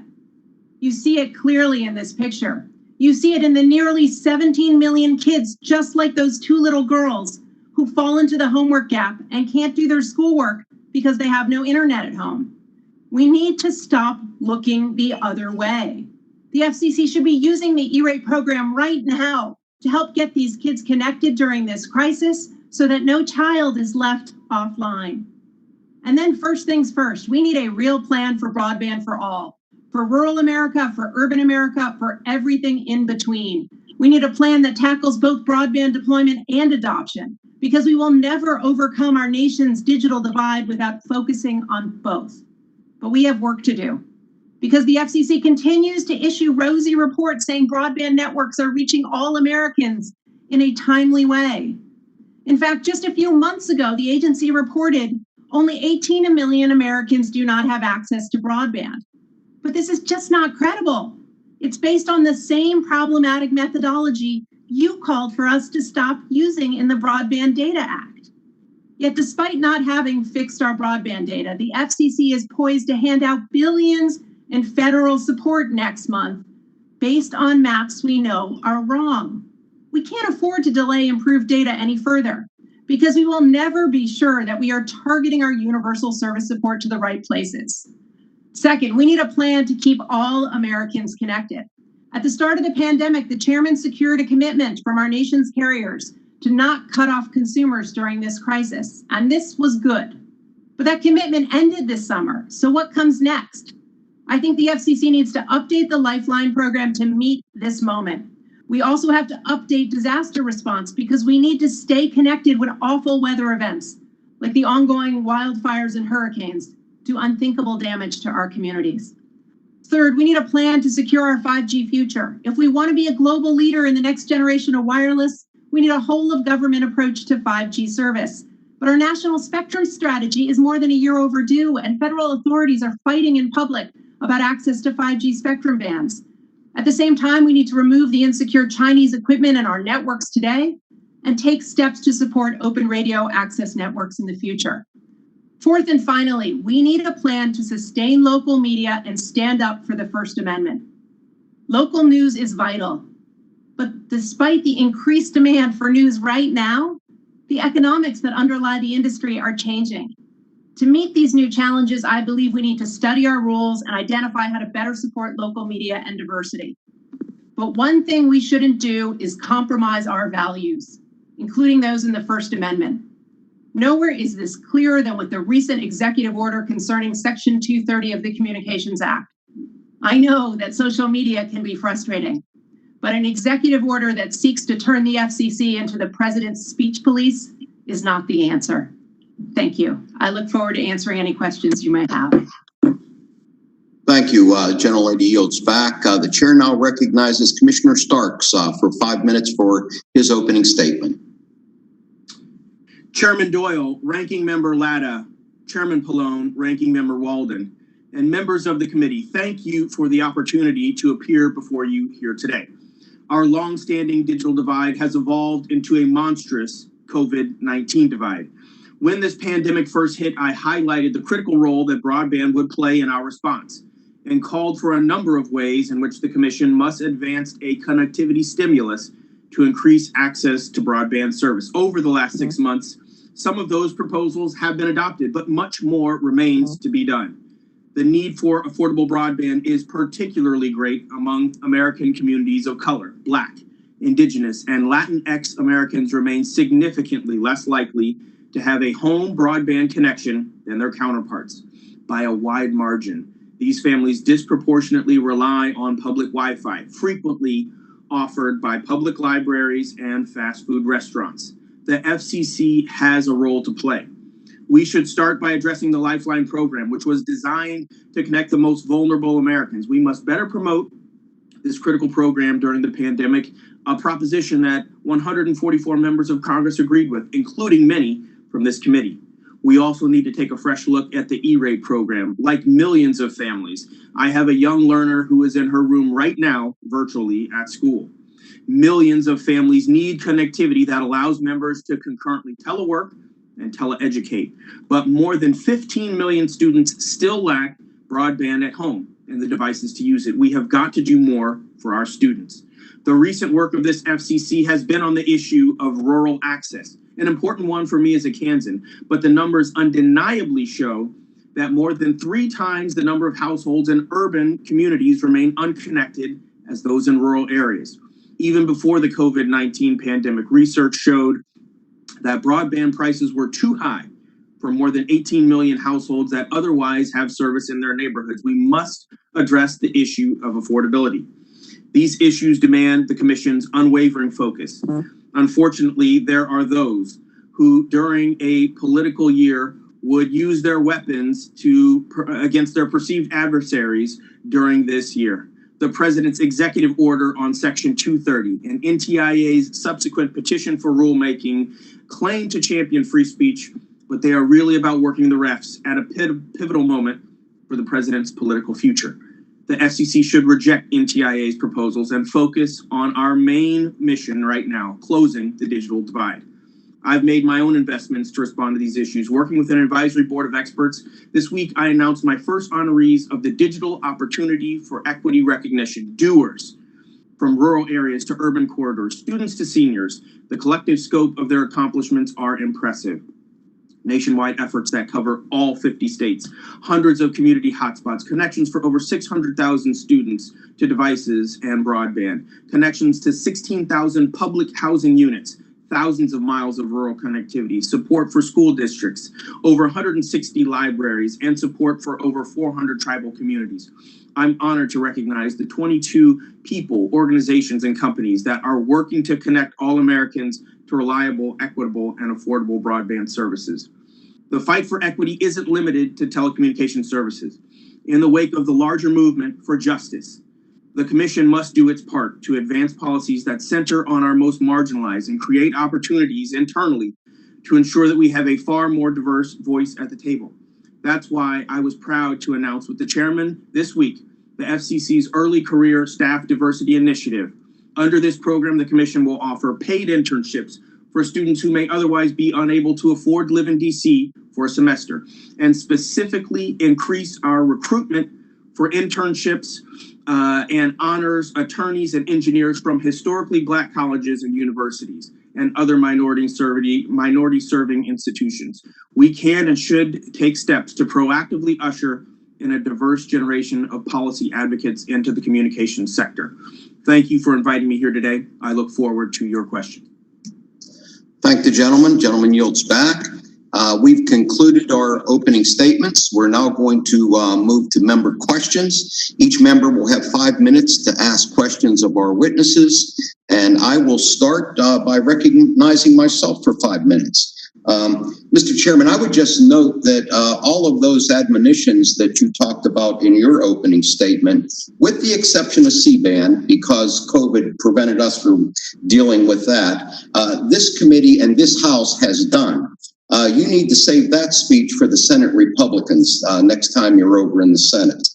[SPEAKER 9] You see it clearly in this picture. You see it in the nearly 17 million kids, just like those 2 little girls who fall into the homework gap and can't do their schoolwork because they have no internet at home. We need to stop looking the other way. The FCC should be using the E-rate program right now to help get these kids connected during this crisis so that no child is left offline. And then first things first, we need a real plan for broadband for all, for rural America, for urban America, for everything in between. We need a plan that tackles both broadband deployment and adoption, because we will never overcome our nation's digital divide without focusing on both. But we have work to do, because the FCC continues to issue rosy reports saying broadband networks are reaching all Americans in a timely way. In fact, just a few months ago, the agency reported only 18 million Americans do not have access to broadband. But this is just not credible. It's based on the same problematic methodology you called for us to stop using in the Broadband Data Act. Yet despite not having fixed our broadband data, the FCC is poised to hand out billions in federal support next month based on maps we know are wrong. We can't afford to delay improved data any further because we will never be sure that we are targeting our universal service support to the right places. Second, we need a plan to keep all Americans connected. At the start of the pandemic, the chairman secured a commitment from our nation's carriers to not cut off consumers during this crisis, and this was good. But that commitment ended this summer, so what comes next? I think the FCC needs to update the Lifeline program to meet this moment. We also have to update disaster response because we need to stay connected when awful weather events, like the ongoing wildfires and hurricanes, do unthinkable damage to our communities. Third, we need a plan to secure our 5G future. If we want to be a global leader in the next generation of wireless, we need a whole of government approach to 5G service. But our national spectrum strategy is more than a year overdue, and federal authorities are fighting in public about access to 5G spectrum bands. At the same time, we need to remove the insecure Chinese equipment in our networks today and take steps to support open radio access networks in the future. Fourth and finally, we need a plan to sustain local media and stand up for the First Amendment. Local news is vital, but despite the increased demand for news right now, the economics that underlie the industry are changing. To meet these new challenges, I believe we need to study our rules and identify how to better support local media and diversity. But one thing we shouldn't do is compromise our values, including those in the First Amendment. Nowhere is this clearer than with the recent executive order concerning Section 230 of the Communications Act. I know that social media can be frustrating, but an executive order that seeks to turn the FCC into the president's speech police is not the answer. Thank you. I look forward to answering any questions you may have.
[SPEAKER 1] Thank you. Gentlelady yields back. The chair now recognizes Commissioner Starks for 5 minutes for his opening statement.
[SPEAKER 10] Chairman Doyle, Ranking Member Latta, Chairman Pallone, Ranking Member Walden, and members of the committee, thank you for the opportunity to appear before you here today. Our longstanding digital divide has evolved into a monstrous COVID-19 divide. When this pandemic first hit, I highlighted the critical role that broadband would play in our response and called for a number of ways in which the Commission must advance a connectivity stimulus to increase access to broadband service. Over the last 6 months, some of those proposals have been adopted, but much more remains to be done. The need for affordable broadband is particularly great among American communities of color. Black, Indigenous, and Latinx Americans remain significantly less likely to have a home broadband connection than their counterparts by a wide margin. These families disproportionately rely on public Wi-Fi, frequently offered by public libraries and fast food restaurants. The FCC has a role to play. We should start by addressing the Lifeline program, which was designed to connect the most vulnerable Americans. We must better promote this critical program during the pandemic, a proposition that 144 members of Congress agreed with, including many from this committee. We also need to take a fresh look at the E-rate program. Like millions of families, I have a young learner who is in her room right now, virtually at school. Millions of families need connectivity that allows members to concurrently telework and teleeducate. But more than 15 million students still lack broadband at home and the devices to use it. We have got to do more for our students. The recent work of this FCC has been on the issue of rural access, an important one for me as a Kansan, but the numbers undeniably show that more than 3 times the number of households in urban communities remain unconnected as those in rural areas. Even before the COVID-19 pandemic, research showed that broadband prices were too high for more than 18 million households that otherwise have service in their neighborhoods. We must address the issue of affordability. These issues demand the Commission's unwavering focus. Unfortunately, there are those who, during a political year, would use their weapons against their perceived adversaries during this year. the president's executive order on Section 230 and NTIA's subsequent petition for rulemaking claim to champion free speech, but they are really about working the refs at a pivotal moment for the president's political future. The FCC should reject NTIA's proposals and focus on our main mission right now, closing the digital divide. I've made my own investments to respond to these issues. Working with an advisory board of experts, this week I announced my first honorees of the Digital Opportunity for Equity Recognition, doers, from rural areas to urban corridors, students to seniors. The collective scope of their accomplishments are impressive. Nationwide efforts that cover all 50 states, hundreds of community hotspots, connections for over 600,000 students to devices and broadband, connections to 16,000 public housing units, thousands of miles of rural connectivity, support for school districts, over 160 libraries, and support for over 400 tribal communities. I'm honored to recognize the 22 people, organizations, and companies that are working to connect all Americans to reliable, equitable, and affordable broadband services. The fight for equity isn't limited to telecommunications services. In the wake of the larger movement for justice, the Commission must do its part to advance policies that center on our most marginalized and create opportunities internally to ensure that we have a far more diverse voice at the table. That's why I was proud to announce with the chairman this week the FCC's Early Career Staff Diversity Initiative. Under this program, the Commission will offer paid internships for students who may otherwise be unable to afford to live in DC for a semester, and specifically increase our recruitment for internships and honors attorneys and engineers from historically Black colleges and universities and other minority serving institutions. We can and should take steps to proactively usher in a diverse generation of policy advocates into the communications sector. Thank you for inviting me here today. I look forward to your questions.
[SPEAKER 1] Thank the gentleman. Gentleman yields back. We've concluded our opening statements. We're now going to move to member questions. Each member will have 5 minutes to ask questions of our witnesses, and I will start by recognizing myself for 5 minutes. Mr. Chairman, I would just note that all of those admonitions that you talked about in your opening statement, with the exception of C-band, because COVID prevented us from dealing with that, this committee and this House has done. You need to save that speech for the Senate Republicans next time you're over in the Senate.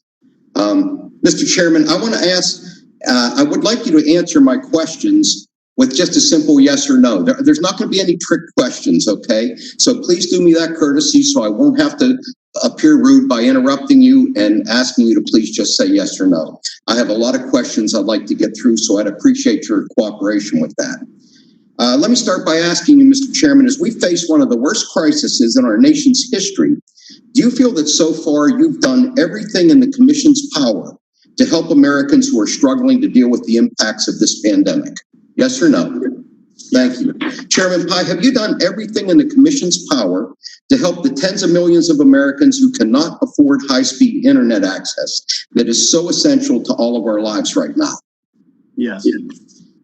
[SPEAKER 1] Mr. Chairman, I want to ask, I would like you to answer my questions with just a simple yes or no. There's not going to be any trick questions, okay? So please do me that courtesy so I won't have to appear rude by interrupting you and asking you to please just say yes or no. I have a lot of questions I'd like to get through, so I'd appreciate your cooperation with that. Let me start by asking you, Mr. Chairman, as we face one of the worst crises in our nation's history, do you feel that so far you've done everything in the Commission's power to help Americans who are struggling to deal with the impacts of this pandemic? Yes or no? Thank you. Chairman Pai, have you done everything in the Commission's power to help the tens of millions of Americans who cannot afford high-speed internet access that is so essential to all of our lives right now?
[SPEAKER 6] Yes.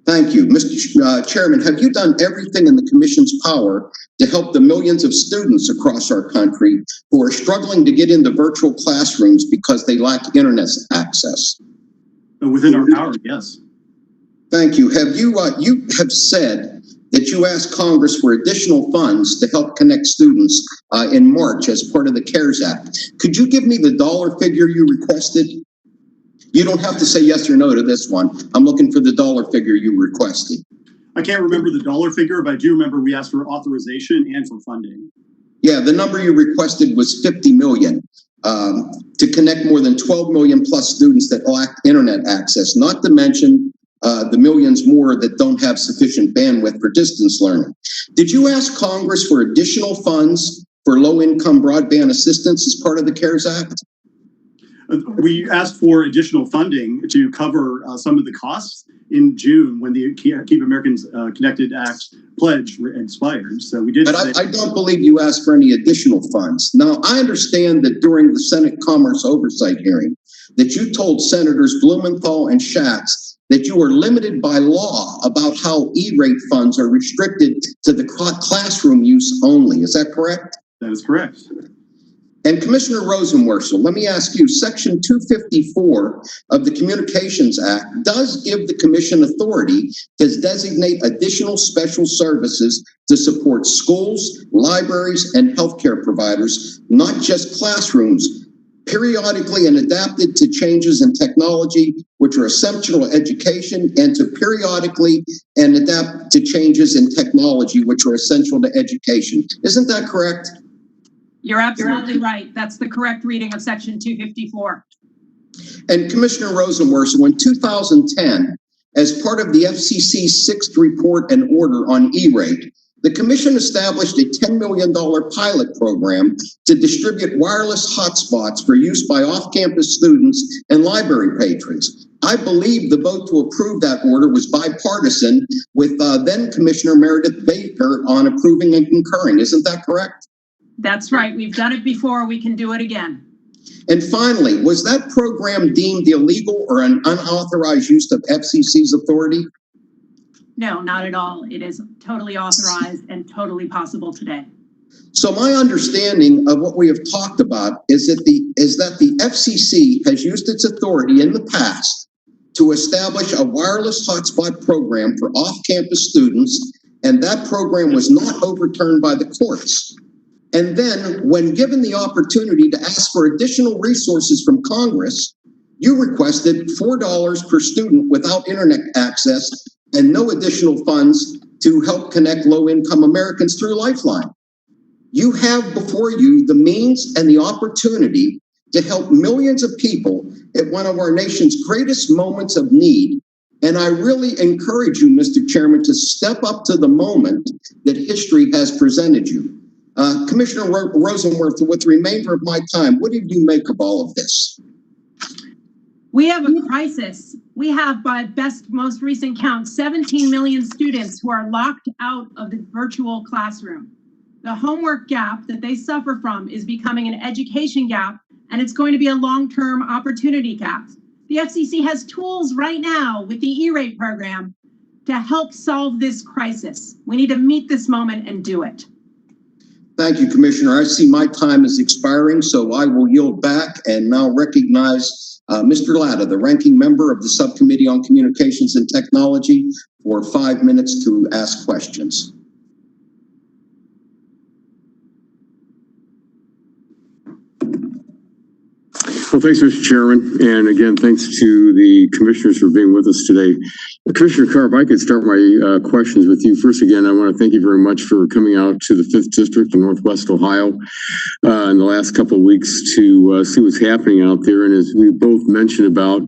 [SPEAKER 1] Thank you. Mr. Chairman, have you done everything in the Commission's power to help the millions of students across our country who are struggling to get into virtual classrooms because they lack internet access?
[SPEAKER 6] Within our power, yes.
[SPEAKER 1] Thank you. Have you have said that you asked Congress for additional funds to help connect students in March as part of the CARES Act? Could you give me the dollar figure you requested? You don't have to say yes or no to this one. I'm looking for the dollar figure you requested.
[SPEAKER 6] I can't remember the dollar figure, but I do remember we asked for authorization and for funding.
[SPEAKER 1] Yeah, the number you requested was 50 million to connect more than 12 million plus students that lack internet access, not to mention the millions more that don't have sufficient bandwidth for distance learning. Did you ask Congress for additional funds for low-income broadband assistance as part of the CARES Act?
[SPEAKER 6] We asked for additional funding to cover some of the costs in June when the Keep Americans Connected Act pledge expired. So we did.
[SPEAKER 1] But I don't believe you asked for any additional funds. Now, I understand that during the Senate Commerce Oversight hearing that you told Senators Blumenthal and Schatz that you are limited by law about how E-rate funds are restricted to the classroom use only. Is that correct?
[SPEAKER 6] That is correct.
[SPEAKER 1] And Commissioner Rosenworcel, let me ask you, Section 254 of the Communications Act does give the Commission authority to designate additional special services to support schools, libraries, and healthcare providers, not just classrooms, periodically and adapted to changes in technology, which are essential to education, and to periodically and adapt to changes in technology, which are essential to education. Isn't that correct?
[SPEAKER 9] You're absolutely right. That's the correct reading of Section 254.
[SPEAKER 1] And Commissioner Rosenworcel, in 2010, as part of the FCC's sixth report and order on E-rate, the Commission established a $10 million pilot program to distribute wireless hotspots for use by off-campus students and library patrons. I believe the vote to approve that order was bipartisan, with then Commissioner Meredith Baker on approving and concurring. Isn't that correct?
[SPEAKER 9] That's right. We've done it before. We can do it again.
[SPEAKER 1] And finally, was that program deemed illegal or an unauthorized use of FCC's authority?
[SPEAKER 9] No, not at all. It is totally authorized and totally possible today.
[SPEAKER 1] So my understanding of what we have talked about is that the FCC has used its authority in the past to establish a wireless hotspot program for off-campus students, and that program was not overturned by the courts. And then, when given the opportunity to ask for additional resources from Congress, you requested $4 per student without internet access and no additional funds to help connect low-income Americans through Lifeline. You have before you the means and the opportunity to help millions of people at one of our nation's greatest moments of need. And I really encourage you, Mr. Chairman, to step up to the moment that history has presented you. Commissioner Rosenworcel, with the remainder of my time, what do you make of all of this?
[SPEAKER 9] We have a crisis. We have, by most recent count, 17 million students who are locked out of the virtual classroom. The homework gap that they suffer from is becoming an education gap, and it's going to be a long-term opportunity gap. The FCC has tools right now with the E-rate program to help solve this crisis. We need to meet this moment and do it.
[SPEAKER 1] Thank you, Commissioner. I see my time is expiring, so I will yield back and now recognize Mr. Latta, the ranking member of the Subcommittee on Communications and Technology, for 5 minutes to ask questions.
[SPEAKER 3] Well, thanks, Mr. Chairman. And again, thanks to the commissioners for being with us today. Commissioner Carr, if I could start my questions with you. First, again, I want to thank you very much for coming out to the 5th District in Northwest Ohio in the last couple of weeks to see what's happening out there. And as we both mentioned about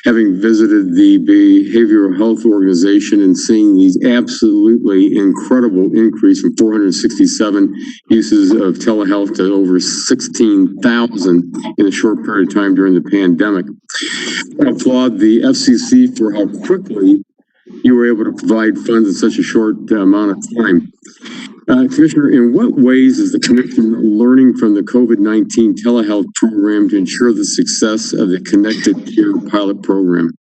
[SPEAKER 3] having visited the Behavioral Health Organization and seeing these absolutely incredible increase from 467 uses of telehealth to over 16,000 in a short period of time during the pandemic. I applaud the FCC for how quickly you were able to provide funds in such a short amount of time. Commissioner, in what ways is the Commission learning from the COVID-19 telehealth program to ensure the success of the Connected Care pilot program?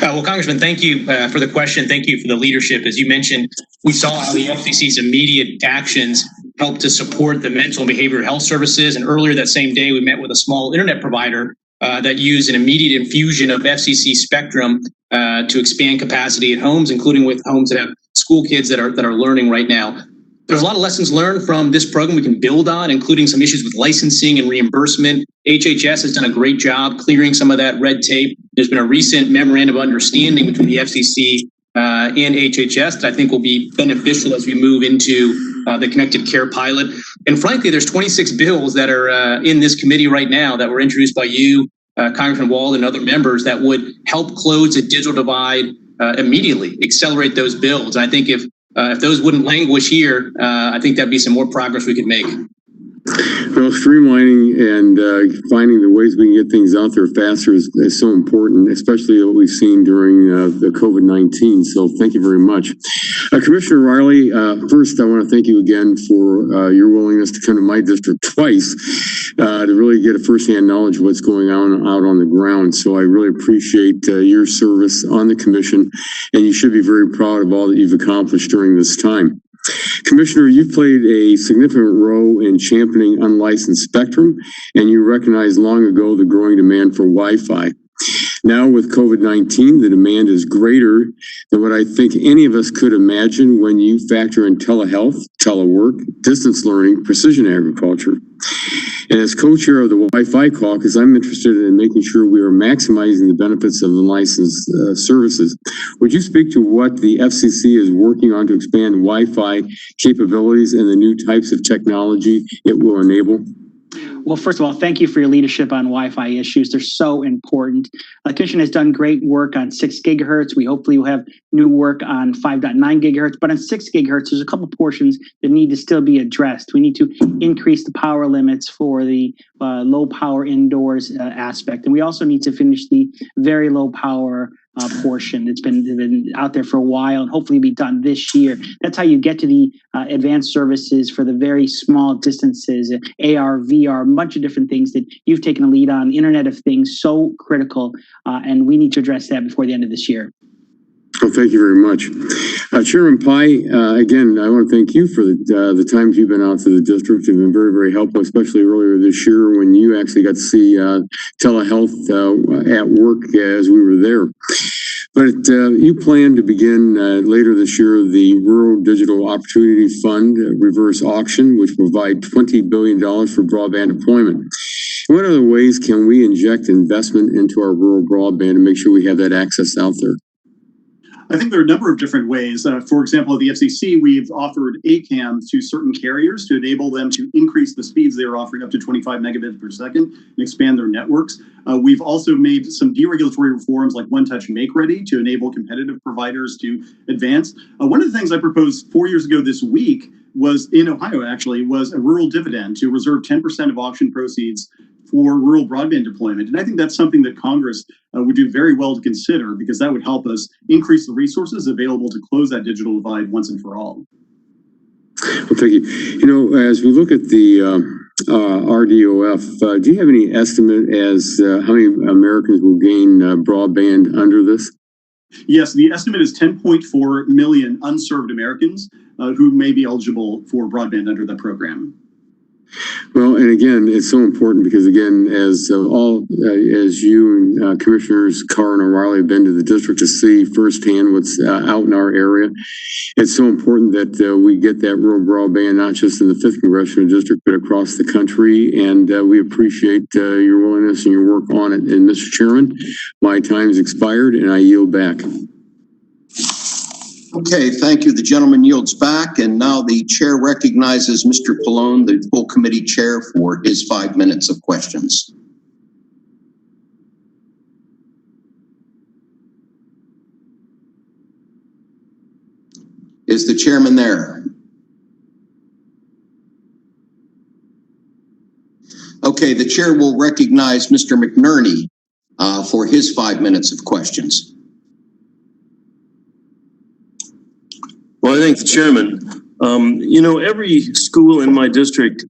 [SPEAKER 8] Well, Congressman, thank you for the question. Thank you for the leadership. As you mentioned, we saw how the FCC's immediate actions helped to support the mental and behavioral health services. And earlier that same day, we met with a small internet provider that used an immediate infusion of FCC spectrum to expand capacity at homes, including with homes that have school kids that are learning right now. There's a lot of lessons learned from this program we can build on, including some issues with licensing and reimbursement. HHS has done a great job clearing some of that red tape. There's been a recent memorandum of understanding between the FCC and HHS that I think will be beneficial as we move into the Connected Care pilot. And frankly, there's 26 bills that are in this committee right now that were introduced by you, Congressman Walden, and other members that would help close the digital divide immediately, accelerate those bills. And I think if those wouldn't languish here, I think that'd be some more progress we could make.
[SPEAKER 3] Well, streamlining and finding the ways we can get things out there faster is so important, especially what we've seen during the COVID-19. So thank you very much. Commissioner Riley, first, I want to thank you again for your willingness to come to my district twice to really get a firsthand knowledge of what's going on out on the ground. So I really appreciate your service on the commission, and you should be very proud of all that you've accomplished during this time. Commissioner, you've played a significant role in championing unlicensed spectrum, and you recognized long ago the growing demand for Wi-Fi. Now with COVID-19, the demand is greater than what I think any of us could imagine when you factor in telehealth, telework, distance learning, precision agriculture. And as co-chair of the Wi-Fi Caucus, I'm interested in making sure we are maximizing the benefits of the licensed services. Would you speak to what the FCC is working on to expand Wi-Fi capabilities and the new types of technology it will enable?
[SPEAKER 7] Well, first of all, thank you for your leadership on Wi-Fi issues. They're so important. The Commission has done great work on 6 gigahertz. We hopefully will have new work on 5.9 gigahertz. But on 6 gigahertz, there's a couple portions that need to still be addressed. We need to increase the power limits for the low power indoors aspect. And we also need to finish the very low power portion that's been out there for a while and hopefully be done this year. That's how you get to the advanced services for the very small distances, AR, VR, a bunch of different things that you've taken a lead on. Internet of Things, so critical, and we need to address that before the end of this year.
[SPEAKER 3] Well, thank you very much. Chairman Pai, again, I want to thank you for the times you've been out to the district. You've been very, very helpful, especially earlier this year when you actually got to see telehealth at work as we were there. But you plan to begin later this year the Rural Digital Opportunity Fund reverse auction, which will provide $20 billion for broadband deployment. What other ways can we inject investment into our rural broadband and make sure we have that access out there?
[SPEAKER 6] I think there are a number of different ways. For example, at the FCC, we've offered ACAM to certain carriers to enable them to increase the speeds they are offering up to 25 megabits per second and expand their networks. We've also made some deregulatory reforms like One Touch Make Ready to enable competitive providers to advance. One of the things I proposed 4 years ago this week was in Ohio, actually, was a rural dividend to reserve 10% of auction proceeds for rural broadband deployment. And I think that's something that Congress would do very well to consider because that would help us increase the resources available to close that digital divide once and for all.
[SPEAKER 3] Well, thank you. You know, as we look at the RDOF, do you have any estimate as how many Americans will gain broadband under this?
[SPEAKER 6] Yes, the estimate is 10.4 million unserved Americans who may be eligible for broadband under the program.
[SPEAKER 3] Well, and again, it's so important because again, as you and Commissioners Carr and O'Reilly have been to the district to see firsthand what's out in our area, it's so important that we get that rural broadband, not just in the 5th Congressional District, but across the country. And we appreciate your willingness and your work on it. And Mr. Chairman, my time's expired and I yield back.
[SPEAKER 1] Okay, thank you. The gentleman yields back, and now the chair recognizes Mr. Pallone, the full committee chair, for his 5 minutes of questions. Is the chairman there? Okay, the chair will recognize Mr. McNerney for his 5 minutes of questions.
[SPEAKER 11] Well, I thank the chairman. You know, every school in my district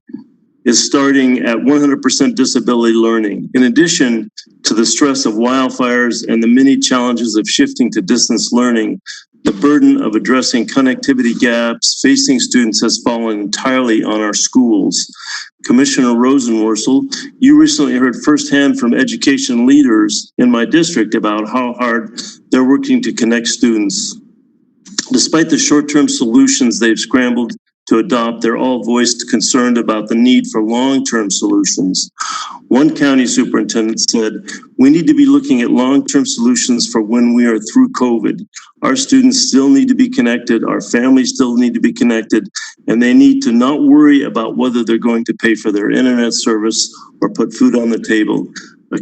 [SPEAKER 11] is starting at 100% disability learning. In addition to the stress of wildfires and the many challenges of shifting to distance learning, the burden of addressing connectivity gaps facing students has fallen entirely on our schools. Commissioner Rosenworcel, you recently heard firsthand from education leaders in my district about how hard they're working to connect students. Despite the short-term solutions they've scrambled to adopt, they're all voiced concerned about the need for long-term solutions. One county superintendent said, "We need to be looking at long-term solutions for when we are through COVID. Our students still need to be connected, our families still need to be connected, and they need to not worry about whether they're going to pay for their internet service or put food on the table."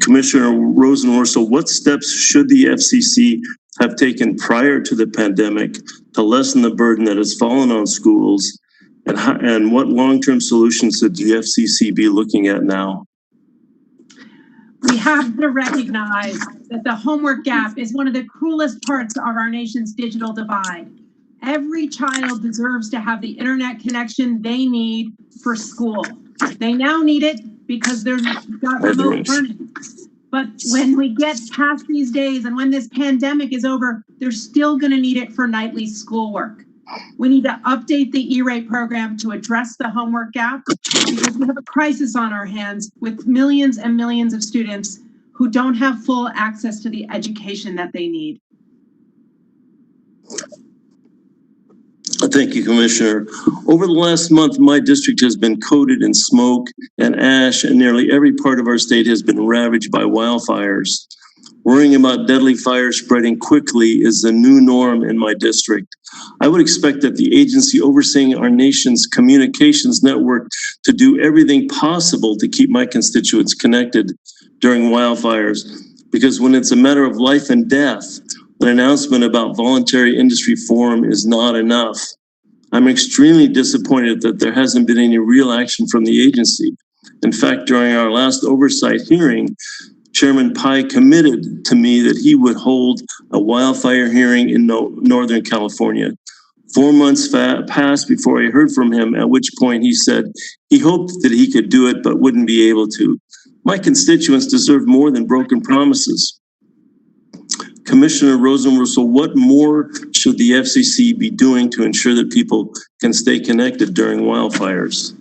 [SPEAKER 11] Commissioner Rosenworcel, what steps should the FCC have taken prior to the pandemic to lessen the burden that has fallen on schools, and what long-term solutions should the FCC be looking at now?
[SPEAKER 9] We have to recognize that the homework gap is one of the cruelest parts of our nation's digital divide. Every child deserves to have the internet connection they need for school. They now need it because they've got remote learning. But when we get past these days and when this pandemic is over, they're still going to need it for nightly schoolwork. We need to update the E-rate program to address the homework gap because we have a crisis on our hands with millions and millions of students who don't have full access to the education that they need.
[SPEAKER 11] Thank you, Commissioner. Over the last month, my district has been coated in smoke and ash, and nearly every part of our state has been ravaged by wildfires. Worrying about deadly fires spreading quickly is the new norm in my district. I would expect that the agency overseeing our nation's communications network to do everything possible to keep my constituents connected during wildfires, because when it's a matter of life and death, an announcement about voluntary industry forum is not enough. I'm extremely disappointed that there hasn't been any real action from the agency. In fact, during our last oversight hearing, Chairman Pai committed to me that he would hold a wildfire hearing in Northern California. 4 months passed before I heard from him, at which point he said he hoped that he could do it but wouldn't be able to. My constituents deserve more than broken promises. Commissioner Rosenworcel, what more should the FCC be doing to ensure that people can stay connected during wildfires?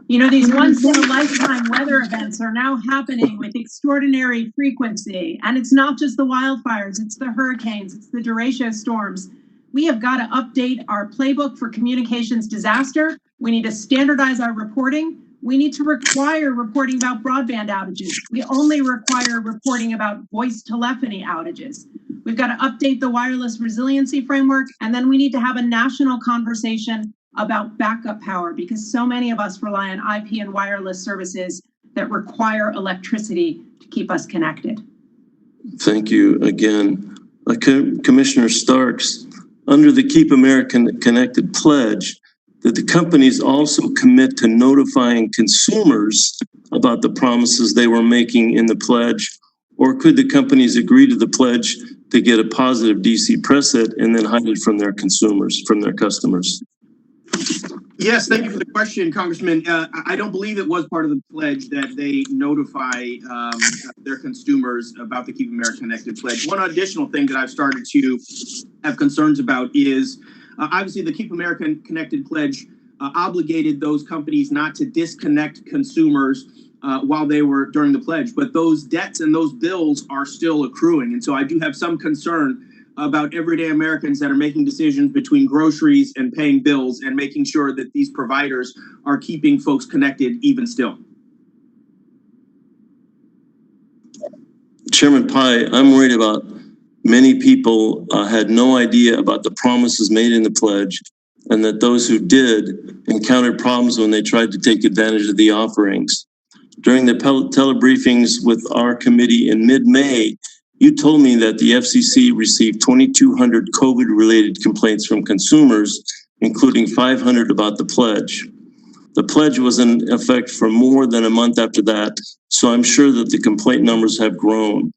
[SPEAKER 9] You know, these once-in-a-lifetime weather events are now happening with extraordinary frequency. And it's not just the wildfires, it's the hurricanes, it's the derecho storms. We have got to update our playbook for communications disaster. We need to standardize our reporting. We need to require reporting about broadband outages. We only require reporting about voice telephony outages. We've got to update the wireless resiliency framework, and then we need to have a national conversation about backup power, because so many of us rely on IP and wireless services that require electricity to keep us connected.
[SPEAKER 11] Thank you again. Commissioner Starks, under the Keep America Connected pledge, that the companies also commit to notifying consumers about the promises they were making in the pledge, or could the companies agree to the pledge to get a positive DC press hit and then hide it from their consumers, from their customers?
[SPEAKER 10] Yes, thank you for the question, Congressman. I don't believe it was part of the pledge that they notify their consumers about the Keep America Connected pledge. One additional thing that I've started to have concerns about is obviously the Keep America Connected pledge obligated those companies not to disconnect consumers while they were during the pledge, but those debts and those bills are still accruing. And so I do have some concern about everyday Americans that are making decisions between groceries and paying bills and making sure that these providers are keeping folks connected even still.
[SPEAKER 11] Chairman Pai, I'm worried about many people had no idea about the promises made in the pledge, and that those who did encountered problems when they tried to take advantage of the offerings. During the telebriefings with our committee in mid-May, you told me that the FCC received 2,200 COVID-related complaints from consumers, including 500 about the pledge. The pledge was in effect for more than a month after that, so I'm sure that the complaint numbers have grown.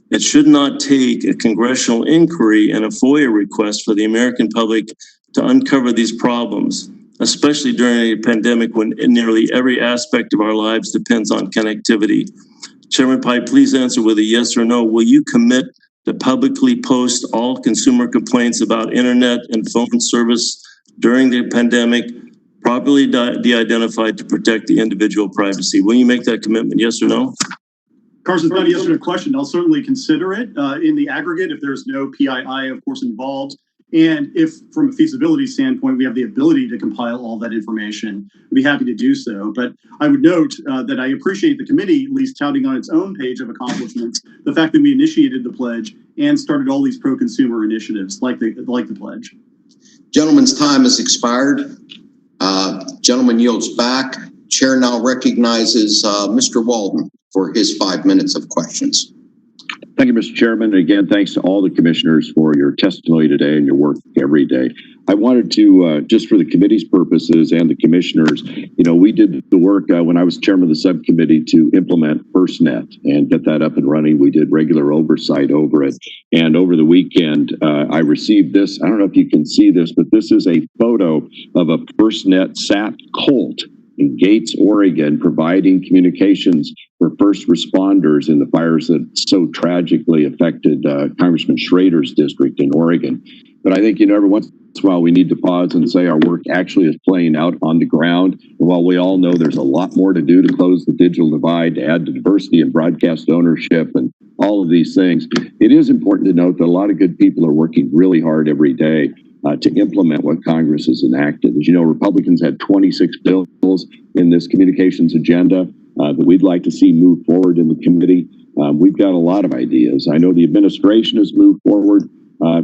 [SPEAKER 11] It should not take a congressional inquiry and a FOIA request for the American public to uncover these problems, especially during a pandemic when nearly every aspect of our lives depends on connectivity. Chairman Pai, please answer with a yes or no. Will you commit to publicly post all consumer complaints about internet and phone service during the pandemic, properly de-identified to protect the individual privacy? Will you make that commitment, yes or no?
[SPEAKER 6] Carson's not a yes or no question. I'll certainly consider it in the aggregate if there's no PII, of course, involved. And if, from a feasibility standpoint, we have the ability to compile all that information, I'd be happy to do so. But I would note that I appreciate the committee at least touting on its own page of accomplishments the fact that we initiated the pledge and started all these pro-consumer initiatives like the pledge.
[SPEAKER 1] Gentleman's time has expired. Gentleman yields back. Chair now recognizes Mr. Walden for his 5 minutes of questions.
[SPEAKER 5] Thank you, Mr. Chairman. And again, thanks to all the commissioners for your testimony today and your work every day. I wanted to, just for the committee's purposes and the commissioners, we did the work when I was chairman of the subcommittee to implement FirstNet and get that up and running. We did regular oversight over it. And over the weekend, I received this. I don't know if you can see this, but this is a photo of a FirstNet SAT Colt in Gates, Oregon, providing communications for first responders in the fires that so tragically affected Congressman Schrader's district in Oregon. But I think, every once in a while we need to pause and say our work actually is playing out on the ground. And while we all know there's a lot more to do to close the digital divide, to add to diversity and broadcast ownership and all of these things, it is important to note that a lot of good people are working really hard every day to implement what Congress has enacted. As you know, Republicans had 26 bills in this communications agenda that we'd like to see move forward in the committee. We've got a lot of ideas. I know the administration has moved forward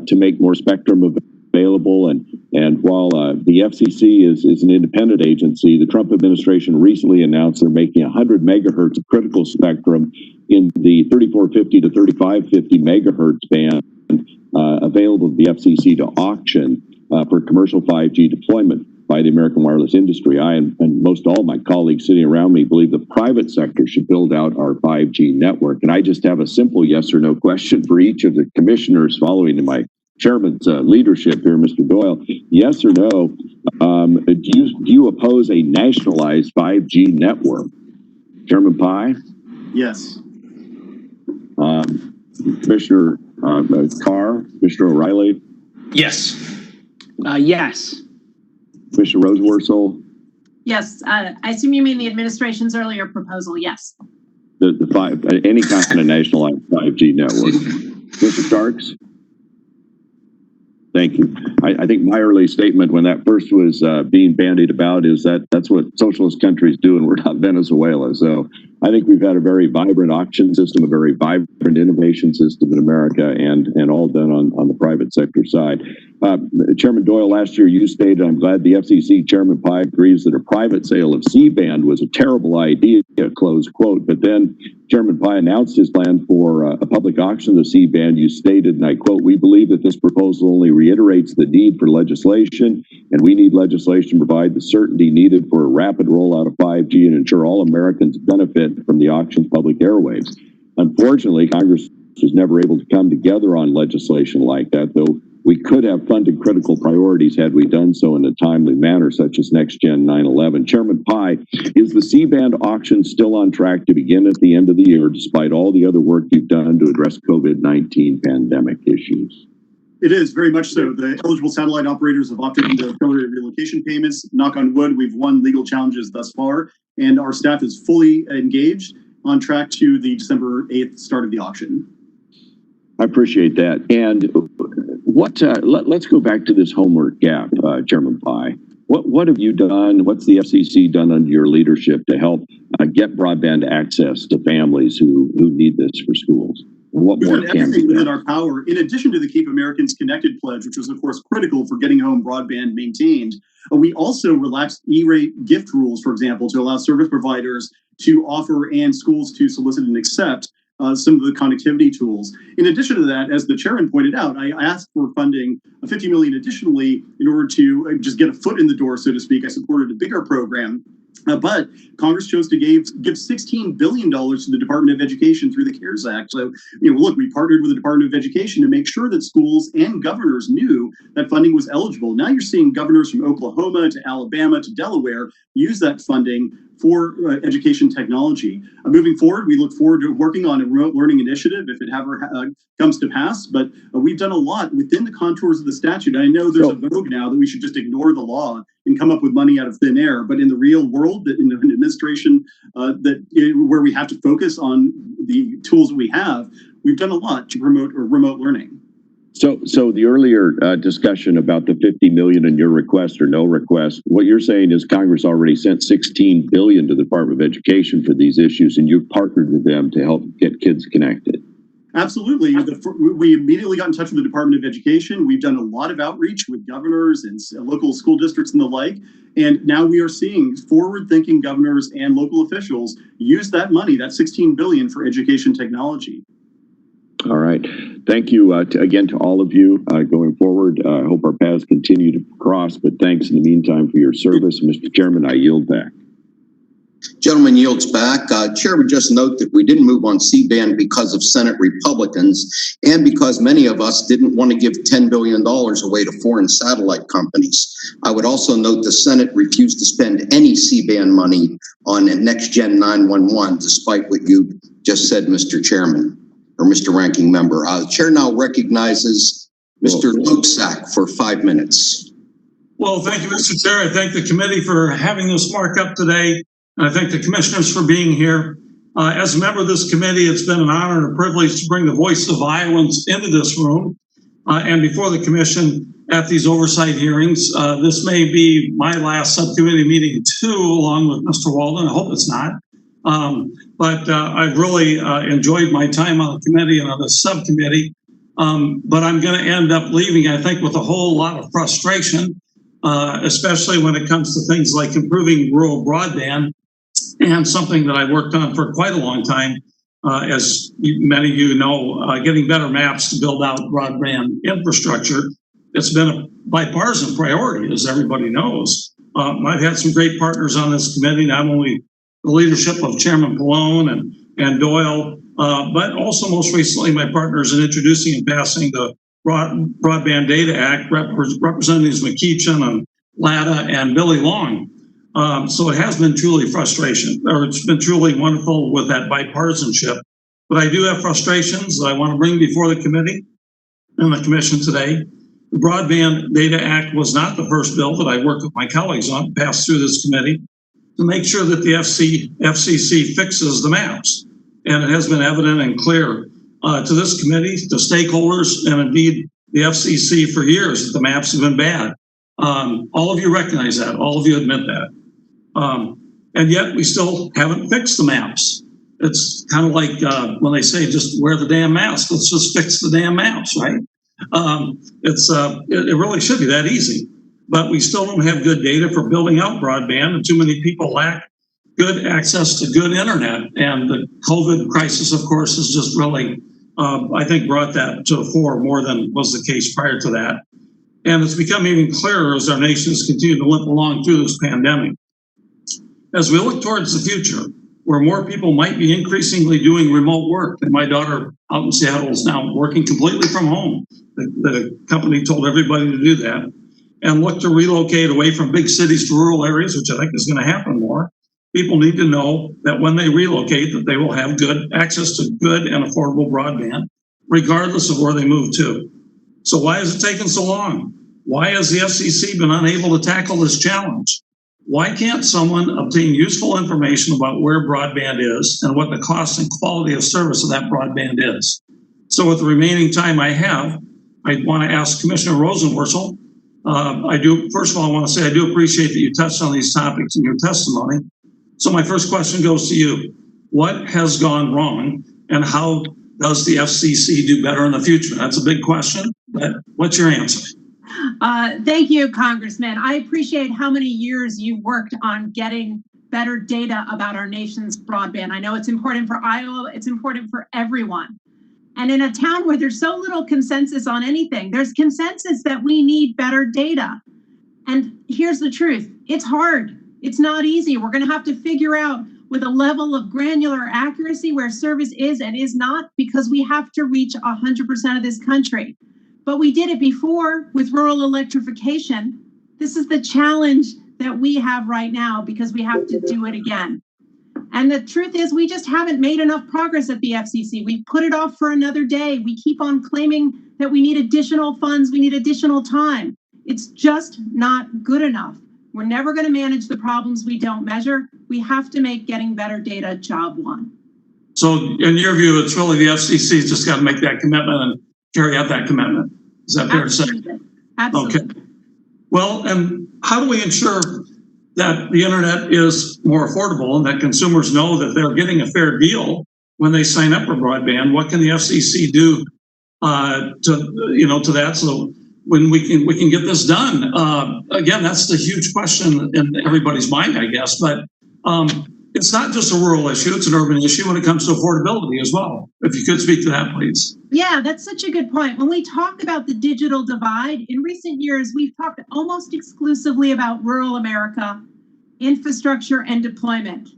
[SPEAKER 5] to make more spectrum available. And while the FCC is an independent agency, the Trump administration recently announced they're making 100 megahertz of critical spectrum in the 3450 to 3550 megahertz band available to the FCC to auction for commercial 5G deployment by the American wireless industry. I and most all my colleagues sitting around me believe the private sector should build out our 5G network. And I just have a simple yes or no question for each of the commissioners following in my chairman's leadership here, Mr. Doyle. Yes or no, do you oppose a nationalized 5G network? Chairman Pai?
[SPEAKER 6] Yes.
[SPEAKER 5] Commissioner Carr? Commissioner O'Reilly?
[SPEAKER 8] Yes.
[SPEAKER 7] Yes.
[SPEAKER 5] Commissioner Roseworcel?
[SPEAKER 9] Yes, I assume you mean the administration's earlier proposal. Yes.
[SPEAKER 5] Any kind of nationalized 5G network. Mr. Starks? Thank you. I think my early statement when that first was being bandied about is that's what socialist countries do, and we're not Venezuela. So I think we've had a very vibrant auction system, a very vibrant innovation system in America, and all done on the private sector side. Chairman Doyle, last year you stated, I'm glad the FCC Chairman Pai agrees that a private sale of C-band was a terrible idea, close quote. But then Chairman Pai announced his plan for a public auction of the C-band. You stated, and I quote, "We believe that this proposal only reiterates the need for legislation, and we need legislation to provide the certainty needed for a rapid rollout of 5G and ensure all Americans benefit from the auction's public airwaves." Unfortunately, Congress was never able to come together on legislation like that, though we could have funded critical priorities had we done so in a timely manner, such as Next Gen 911. Chairman Pai, is the C-band auction still on track to begin at the end of the year, despite all the other work you've done to address COVID-19 pandemic issues?
[SPEAKER 6] It is very much so. The eligible satellite operators have opted into accelerated relocation payments. Knock on wood, we've won legal challenges thus far, and our staff is fully engaged on track to the December 8th start of the auction.
[SPEAKER 5] I appreciate that. And let's go back to this homework gap, Chairman Pai. What have you done? What's the FCC done under your leadership to help get broadband access to families who need this for schools? What more can
[SPEAKER 6] everything
[SPEAKER 5] be
[SPEAKER 6] within
[SPEAKER 5] done?
[SPEAKER 6] our power, in addition to the Keep Americans Connected pledge, which was, of course, critical for getting home broadband maintained. We also relaxed E-rate gift rules, for example, to allow service providers to offer and schools to solicit and accept some of the connectivity tools. In addition to that, as the chairman pointed out, I asked for funding $50 million additionally in order to just get a foot in the door, so to speak. I supported a bigger program. But Congress chose to give $16 billion to the Department of Education through the CARES Act. So, look, we partnered with the Department of Education to make sure that schools and governors knew that funding was eligible. Now you're seeing governors from Oklahoma to Alabama to Delaware use that funding for education technology. Moving forward, we look forward to working on a remote learning initiative if it ever comes to pass. But we've done a lot within the contours of the statute. I know there's a vogue now that we should just ignore the law and come up with money out of thin air. But in the real world, in an administration where we have to focus on the tools that we have, we've done a lot to promote remote learning.
[SPEAKER 5] So the earlier discussion about the $50 million in your request or no request, what you're saying is Congress already sent $16 billion to the Department of Education for these issues, and you've partnered with them to help get kids connected.
[SPEAKER 6] Absolutely. We immediately got in touch with the Department of Education. We've done a lot of outreach with governors and local school districts and the like. And now we are seeing forward-thinking governors and local officials use that money, that $16 billion, for education technology.
[SPEAKER 5] All right. Thank you again to all of you going forward. I hope our paths continue to cross, but thanks in the meantime for your service. Mr. Chairman, I yield back.
[SPEAKER 1] Gentleman yields back. Chair would just note that we didn't move on C-band because of Senate Republicans and because many of us didn't want to give $10 billion away to foreign satellite companies. I would also note the Senate refused to spend any C-band money on Next Gen 911, despite what you just said, Mr. Chairman, or Mr. Ranking Member. The chair now recognizes Mr. Loebsack for 5 minutes.
[SPEAKER 12] Well, thank you, Mr. Chair. I thank the committee for having this markup today. And I thank the commissioners for being here. As a member of this committee, it's been an honor and a privilege to bring the voice of Iowans into this room and before the commission at these oversight hearings. This may be my last subcommittee meeting too, along with Mr. Walden. I hope it's not. But I've really enjoyed my time on the committee and on the subcommittee. But I'm going to end up leaving, I think, with a whole lot of frustration, especially when it comes to things like improving rural broadband, and something that I worked on for quite a long time. As many of you know, getting better maps to build out broadband infrastructure. It's been a bipartisan priority, as everybody knows. I've had some great partners on this committee, not only the leadership of Chairman Pallone and Doyle, but also most recently my partners in introducing and passing the Broadband Data Act, Representatives McKeechin and Latta and Billy Long. So it has been truly frustration, or it's been truly wonderful with that bipartisanship. But I do have frustrations that I want to bring before the committee and the commission today. The Broadband Data Act was not the first bill that I worked with my colleagues on, passed through this committee, to make sure that the FCC fixes the maps. And it has been evident and clear to this committee, to stakeholders, and indeed the FCC for years that the maps have been bad. All of you recognize that. All of you admit that. And yet we still haven't fixed the maps. It's kind of like when they say just wear the damn mask. Let's just fix the damn maps, right? It really should be that easy. But we still don't have good data for building out broadband, and too many people lack good access to good internet. And the COVID crisis, of course, has just really, I think, brought that to the fore more than was the case prior to that. And it's become even clearer as our nation has continued to limp along through this pandemic. As we look towards the future, where more people might be increasingly doing remote work, and my daughter out in Seattle is now working completely from home, the company told everybody to do that, and look to relocate away from big cities to rural areas, which I think is going to happen more. People need to know that when they relocate, that they will have good access to good and affordable broadband, regardless of where they move to. So why has it taken so long? Why has the FCC been unable to tackle this challenge? Why can't someone obtain useful information about where broadband is and what the cost and quality of service of that broadband is? So with the remaining time I have, I want to ask Commissioner Rosenworcel. First of all, I want to say I do appreciate that you touched on these topics in your testimony. So my first question goes to you. What has gone wrong, and how does the FCC do better in the future? That's a big question, but what's your answer?
[SPEAKER 9] Thank you, Congressman. I appreciate how many years you worked on getting better data about our nation's broadband. I know it's important for Iowa, it's important for everyone. And in a town where there's so little consensus on anything, there's consensus that we need better data. And here's the truth, it's hard. It's not easy. We're going to have to figure out with a level of granular accuracy where service is and is not, because we have to reach 100% of this country. But we did it before with rural electrification. This is the challenge that we have right now because we have to do it again. And the truth is, we just haven't made enough progress at the FCC. We put it off for another day. We keep on claiming that we need additional funds, we need additional time. It's just not good enough. We're never going to manage the problems we don't measure. We have to make getting better data job one.
[SPEAKER 12] So in your view, it's really the FCC's just got to make that commitment and carry out that commitment. Is that fair to say?
[SPEAKER 9] Absolutely.
[SPEAKER 12] Okay. Well, and how do we ensure that the internet is more affordable and that consumers know that they're getting a fair deal when they sign up for broadband? What can the FCC do to that so when we can get this done? Again, that's the huge question in everybody's mind, I guess. But it's not just a rural issue; it's an urban issue when it comes to affordability as well. If you could speak to that, please.
[SPEAKER 9] Yeah, that's such a good point. When we talk about the digital divide, in recent years, we've talked almost exclusively about rural America, infrastructure, and deployment.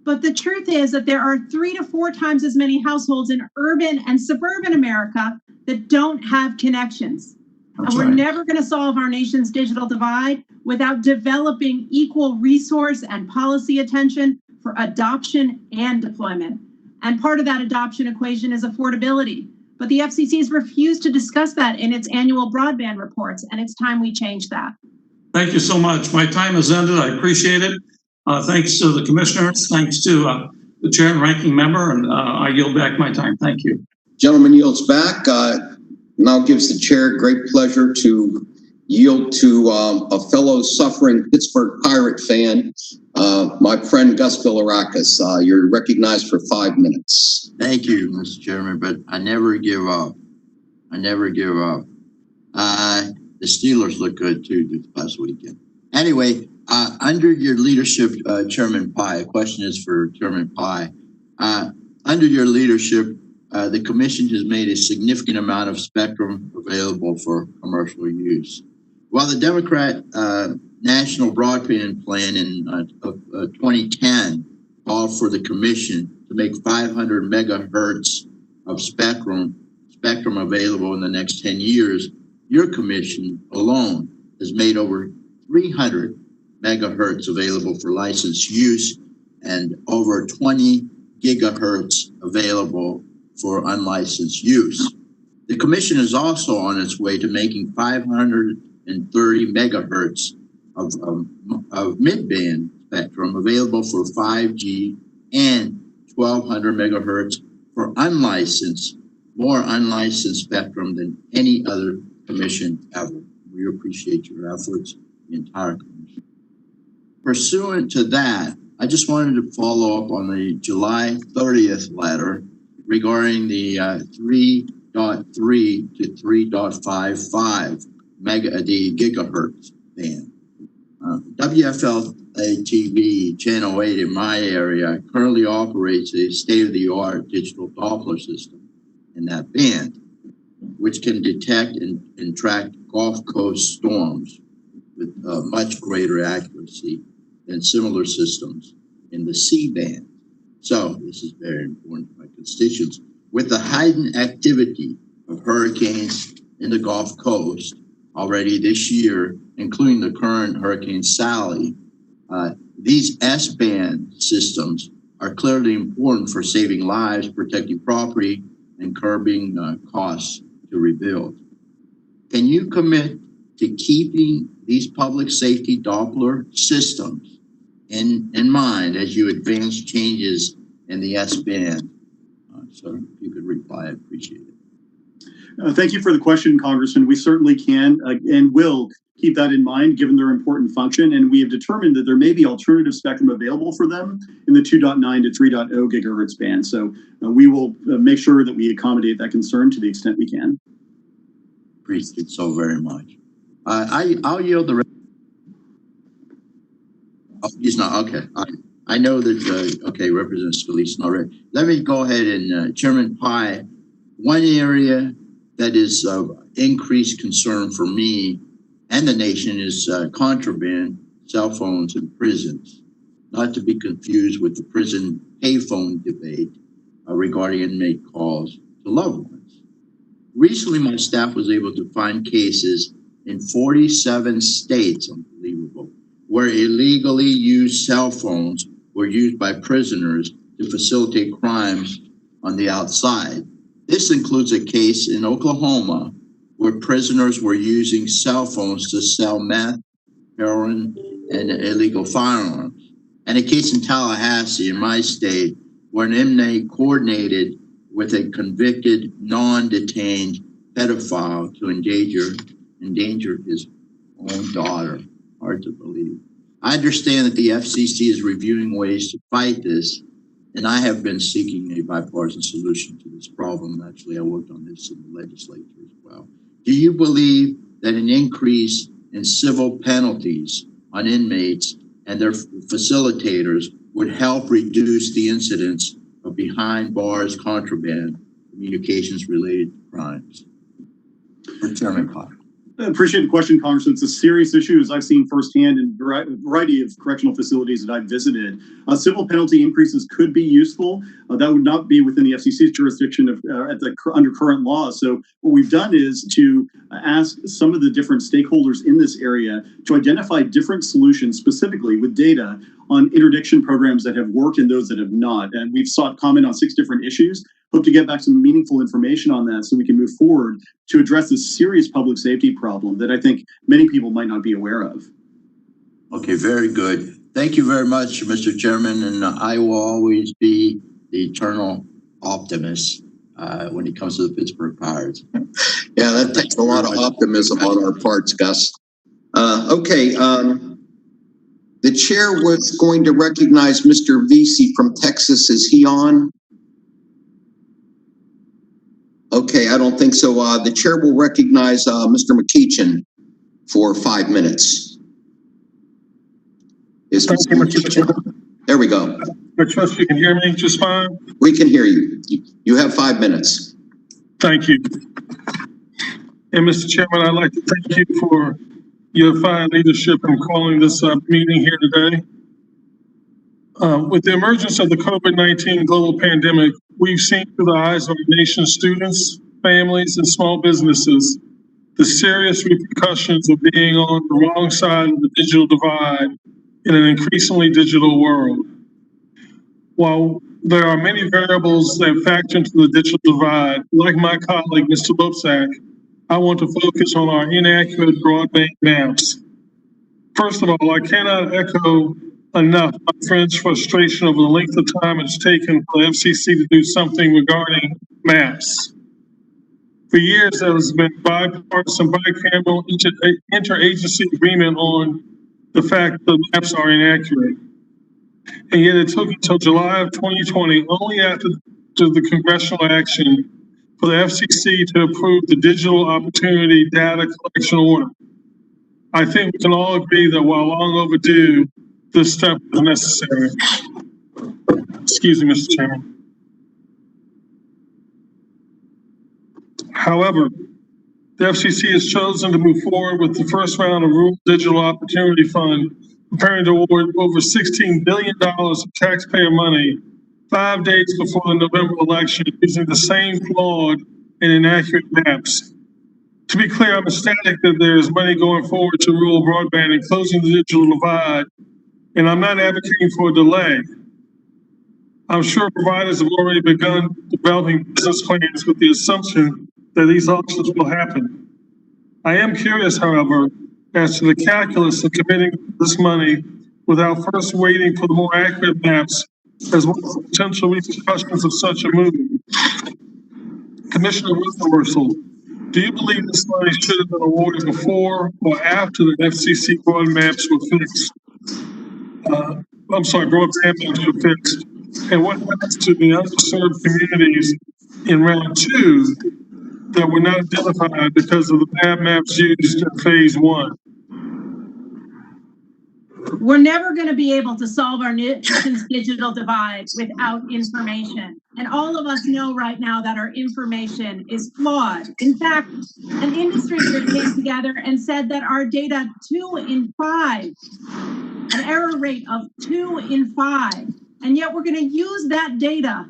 [SPEAKER 9] But the truth is that there are 3 to 4 times as many households in urban and suburban America that don't have connections.
[SPEAKER 12] That's
[SPEAKER 9] and we're
[SPEAKER 12] right.
[SPEAKER 9] never going to solve our nation's digital divide without developing equal resource and policy attention for adoption and deployment. And part of that adoption equation is affordability. But the FCC has refused to discuss that in its annual broadband reports, and it's time we change that.
[SPEAKER 12] Thank you so much. My time has ended. I appreciate it. Thanks to the commissioners. Thanks to the chair and ranking member, and I yield back my time. Thank you.
[SPEAKER 1] Gentleman yields back. Now gives the chair great pleasure to yield to a fellow suffering Pittsburgh Pirate fan, my friend Gus Bilirakis. You're recognized for 5 minutes.
[SPEAKER 13] Thank you, Mr. Chairman, but I never give up. I never give up. The Steelers look good too this past weekend. Anyway, under your leadership, Chairman Pai, a question is for Chairman Pai. Under your leadership, the commission has made a significant amount of spectrum available for commercial use. While the Democrat National Broadband Plan in 2010 called for the commission to make 500 megahertz of spectrum available in the next 10 years, your commission alone has made over 300 megahertz available for licensed use and over 20 gigahertz available for unlicensed use. The commission is also on its way to making 530 megahertz of mid-band spectrum available for 5G and 1200 megahertz for more unlicensed spectrum than any other commission ever. We appreciate your efforts, the entire commission. Pursuant to that, I just wanted to follow up on the July 30th letter regarding the 3.3 to 3.55 the gigahertz band. WFLA-TV Channel 8 in my area currently operates a state-of-the-art digital Doppler system in that band, which can detect and track Gulf Coast storms with much greater accuracy than similar systems in the C-band. So this is very important to my constituents. With the heightened activity of hurricanes in the Gulf Coast already this year, including the current Hurricane Sally, these S-band systems are clearly important for saving lives, protecting property, and curbing costs to rebuild. Can you commit to keeping these public safety Doppler systems in mind as you advance changes in the S-band? So if you could reply, I'd appreciate it.
[SPEAKER 6] Thank you for the question, Congressman. We certainly can and will keep that in mind, given their important function. And we have determined that there may be alternative spectrum available for them in the 2.9 to 3.0 gigahertz band. So we will make sure that we accommodate that concern to the extent we can.
[SPEAKER 13] Appreciate it so very much. I'll yield the. Oh, he's not, okay. I know that, okay, Representative Scalise already. Let me go ahead and, Chairman Pai, one area that is of increased concern for me and the nation is contraband cell phones in prisons, not to be confused with the prison payphone debate regarding inmate calls to loved ones. Recently, my staff was able to find cases in 47 states, unbelievable, where illegally used cell phones were used by prisoners to facilitate crimes on the outside. This includes a case in Oklahoma where prisoners were using cell phones to sell meth, heroin, and illegal firearms. And a case in Tallahassee, in my state, where an inmate coordinated with a convicted, non-detained pedophile to endanger his own daughter. Hard to believe. I understand that the FCC is reviewing ways to fight this, and I have been seeking a bipartisan solution to this problem. Actually, I worked on this in the legislature as well. Do you believe that an increase in civil penalties on inmates and their facilitators would help reduce the incidence of behind bars contraband communications related crimes? For Chairman Pai.
[SPEAKER 6] I appreciate the question, Congressman. It's a serious issue, as I've seen firsthand in a variety of correctional facilities that I've visited. Civil penalty increases could be useful. That would not be within the FCC's jurisdiction under current law. So what we've done is to ask some of the different stakeholders in this area to identify different solutions, specifically with data on interdiction programs that have worked and those that have not. And we've sought comment on 6 different issues. Hope to get back some meaningful information on that so we can move forward to address this serious public safety problem that I think many people might not be aware of.
[SPEAKER 13] Okay, very good. Thank you very much, Mr. Chairman, and I will always be the eternal optimist when it comes to the Pittsburgh Pirates.
[SPEAKER 1] Yeah, that takes a lot of optimism on our parts, Gus. The chair was going to recognize Mr. Vesey from Texas. Is he on? Okay, I don't think so. The chair will recognize Mr. McKeechin for 5 minutes.
[SPEAKER 14] Thank you, Mr. Chairman.
[SPEAKER 1] There we go.
[SPEAKER 14] I trust you can hear me just fine.
[SPEAKER 1] We can hear you. You have 5 minutes.
[SPEAKER 14] Thank you. And Mr. Chairman, I'd like to thank you for your fine leadership in calling this meeting here today. With the emergence of the COVID-19 global pandemic, we've seen through the eyes of our nation's students, families, and small businesses the serious repercussions of being on the wrong side of the digital divide in an increasingly digital world. While there are many variables that factor into the digital divide, like my colleague, Mr. Lopsak, I want to focus on our inaccurate broadband maps. First of all, I cannot echo enough my friend's frustration over the length of time it's taken for the FCC to do something regarding maps. For years, there has been bipartisan, bicameral, interagency agreement on the fact that the maps are inaccurate. And yet it took until July of 2020, only after the congressional action, for the FCC to approve the Digital Opportunity Data Collection Order. I think we can all agree that while long overdue, this step is necessary. Excuse me, Mr. Chairman. However, the FCC has chosen to move forward with the first round of Rural Digital Opportunity Fund, preparing to award over $16 billion of taxpayer money 5 days before the November election, using the same flawed and inaccurate maps. To be clear, I'm ecstatic that there is money going forward to rural broadband and closing the digital divide, and I'm not advocating for a delay. I'm sure providers have already begun developing business plans with the assumption that these auctions will happen. I am curious, however, as to the calculus of committing this money without first waiting for the more accurate maps, as well as the potential repercussions of such a move. Commissioner Russell, do you believe this money should have been awarded before or after the FCC broadband maps were fixed? Broadband maps were fixed. And what happens to the underserved communities in round 2 that were not identified because of the bad maps used in phase 1?
[SPEAKER 9] We're never going to be able to solve our nation's digital divide without information. And all of us know right now that our information is flawed. In fact, an industry group came together and said that our data 2 in 5, an error rate of 2 in 5. And yet we're going to use that data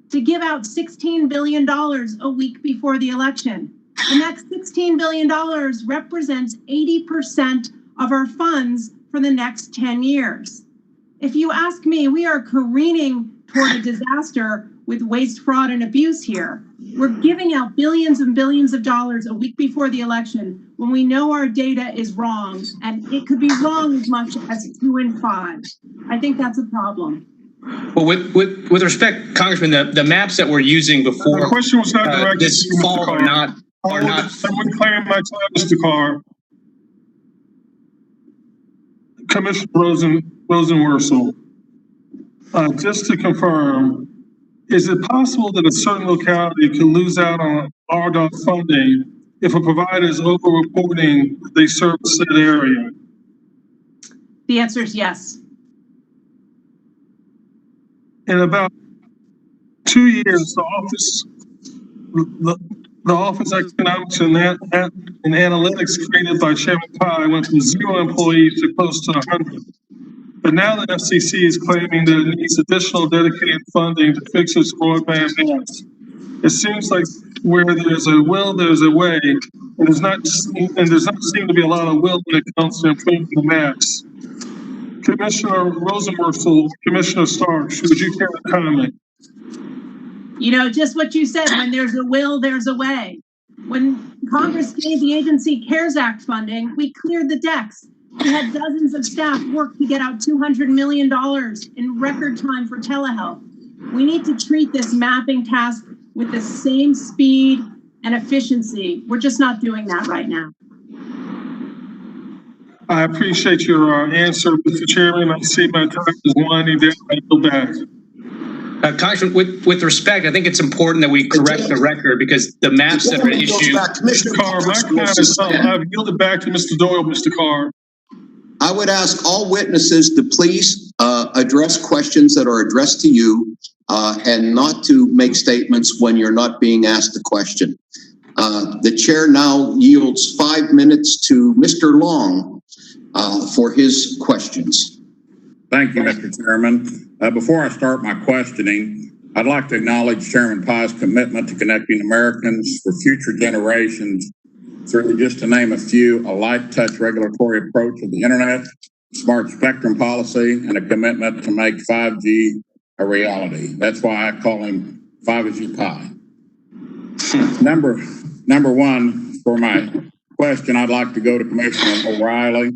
[SPEAKER 9] to give out $16 billion a week before the election. And that $16 billion represents 80% of our funds for the next 10 years. If you ask me, we are careening toward a disaster with waste, fraud, and abuse here. We're giving out billions and billions of dollars a week before the election when we know our data is wrong, and it could be wrong as much as 2 in 5. I think that's a problem.
[SPEAKER 8] Well, with respect, Congressman, the maps that we're using before
[SPEAKER 14] The question was not directed
[SPEAKER 8] this
[SPEAKER 14] to you, Mr.
[SPEAKER 8] fall
[SPEAKER 14] Carr.
[SPEAKER 8] are not.
[SPEAKER 14] I would claim my time, Mr. Carr. Commissioner Rosenworcel, just to confirm, is it possible that a certain locality can lose out on RDOT funding if a provider is over-reporting they service that area?
[SPEAKER 9] The answer is yes.
[SPEAKER 14] In about 2 years, the Office of Economics and Analytics created by Chairman Pai went from 0 employees to close to 100. But now the FCC is claiming that it needs additional dedicated funding to fix its broadband maps. It seems like where there's a will, there's a way, and does not seem to be a lot of will when it comes to improving the maps. Commissioner Rosenworcel, Commissioner Starks, would you care to comment?
[SPEAKER 9] You know, just what you said, when there's a will, there's a way. When Congress gave the agency CARES Act funding, we cleared the decks. We had dozens of staff work to get out $200 million in record time for telehealth. We need to treat this mapping task with the same speed and efficiency. We're just not doing that right now.
[SPEAKER 14] I appreciate your answer, Mr. Chairman. I see my time is winding down. I go back.
[SPEAKER 8] Congressman, with respect, I think it's important that we correct the record because the maps that are issued.
[SPEAKER 14] Mr. Carr, my time is up. I've yielded back to Mr. Doyle, Mr. Carr.
[SPEAKER 1] I would ask all witnesses to please address questions that are addressed to you and not to make statements when you're not being asked a question. The chair now yields 5 minutes to Mr. Long for his questions.
[SPEAKER 15] Thank you, Mr. Chairman. Before I start my questioning, I'd like to acknowledge Chairman Pai's commitment to connecting Americans for future generations through, just to name a few, a light touch regulatory approach of the internet, smart spectrum policy, and a commitment to make 5G a reality. That's why I call him 5G Pai. Number one, for my question, I'd like to go to Commissioner O'Reilly.